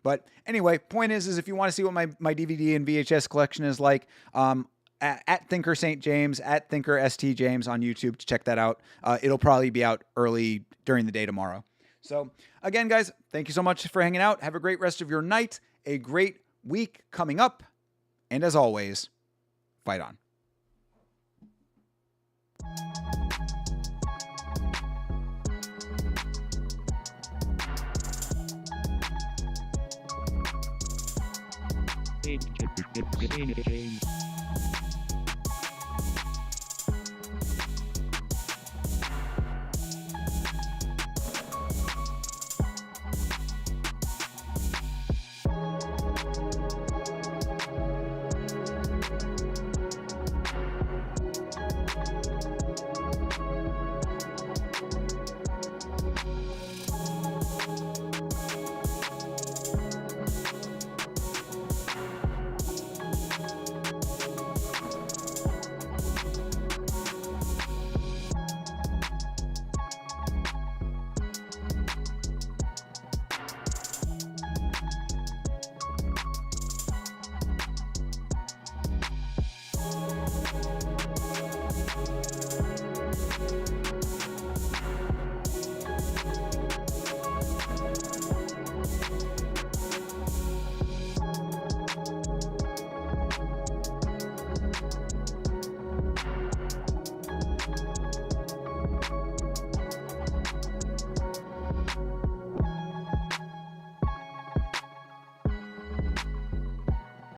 But anyway, point is if you want to see what my DVD and VHS collection is like, at Thinker St. James, at Thinker ST James on YouTube to check that out. It'll probably be out early during the day tomorrow. So again, guys, thank you so much for hanging out. Have a great rest of your night, a great week coming up. And as always, fight on.
St. James.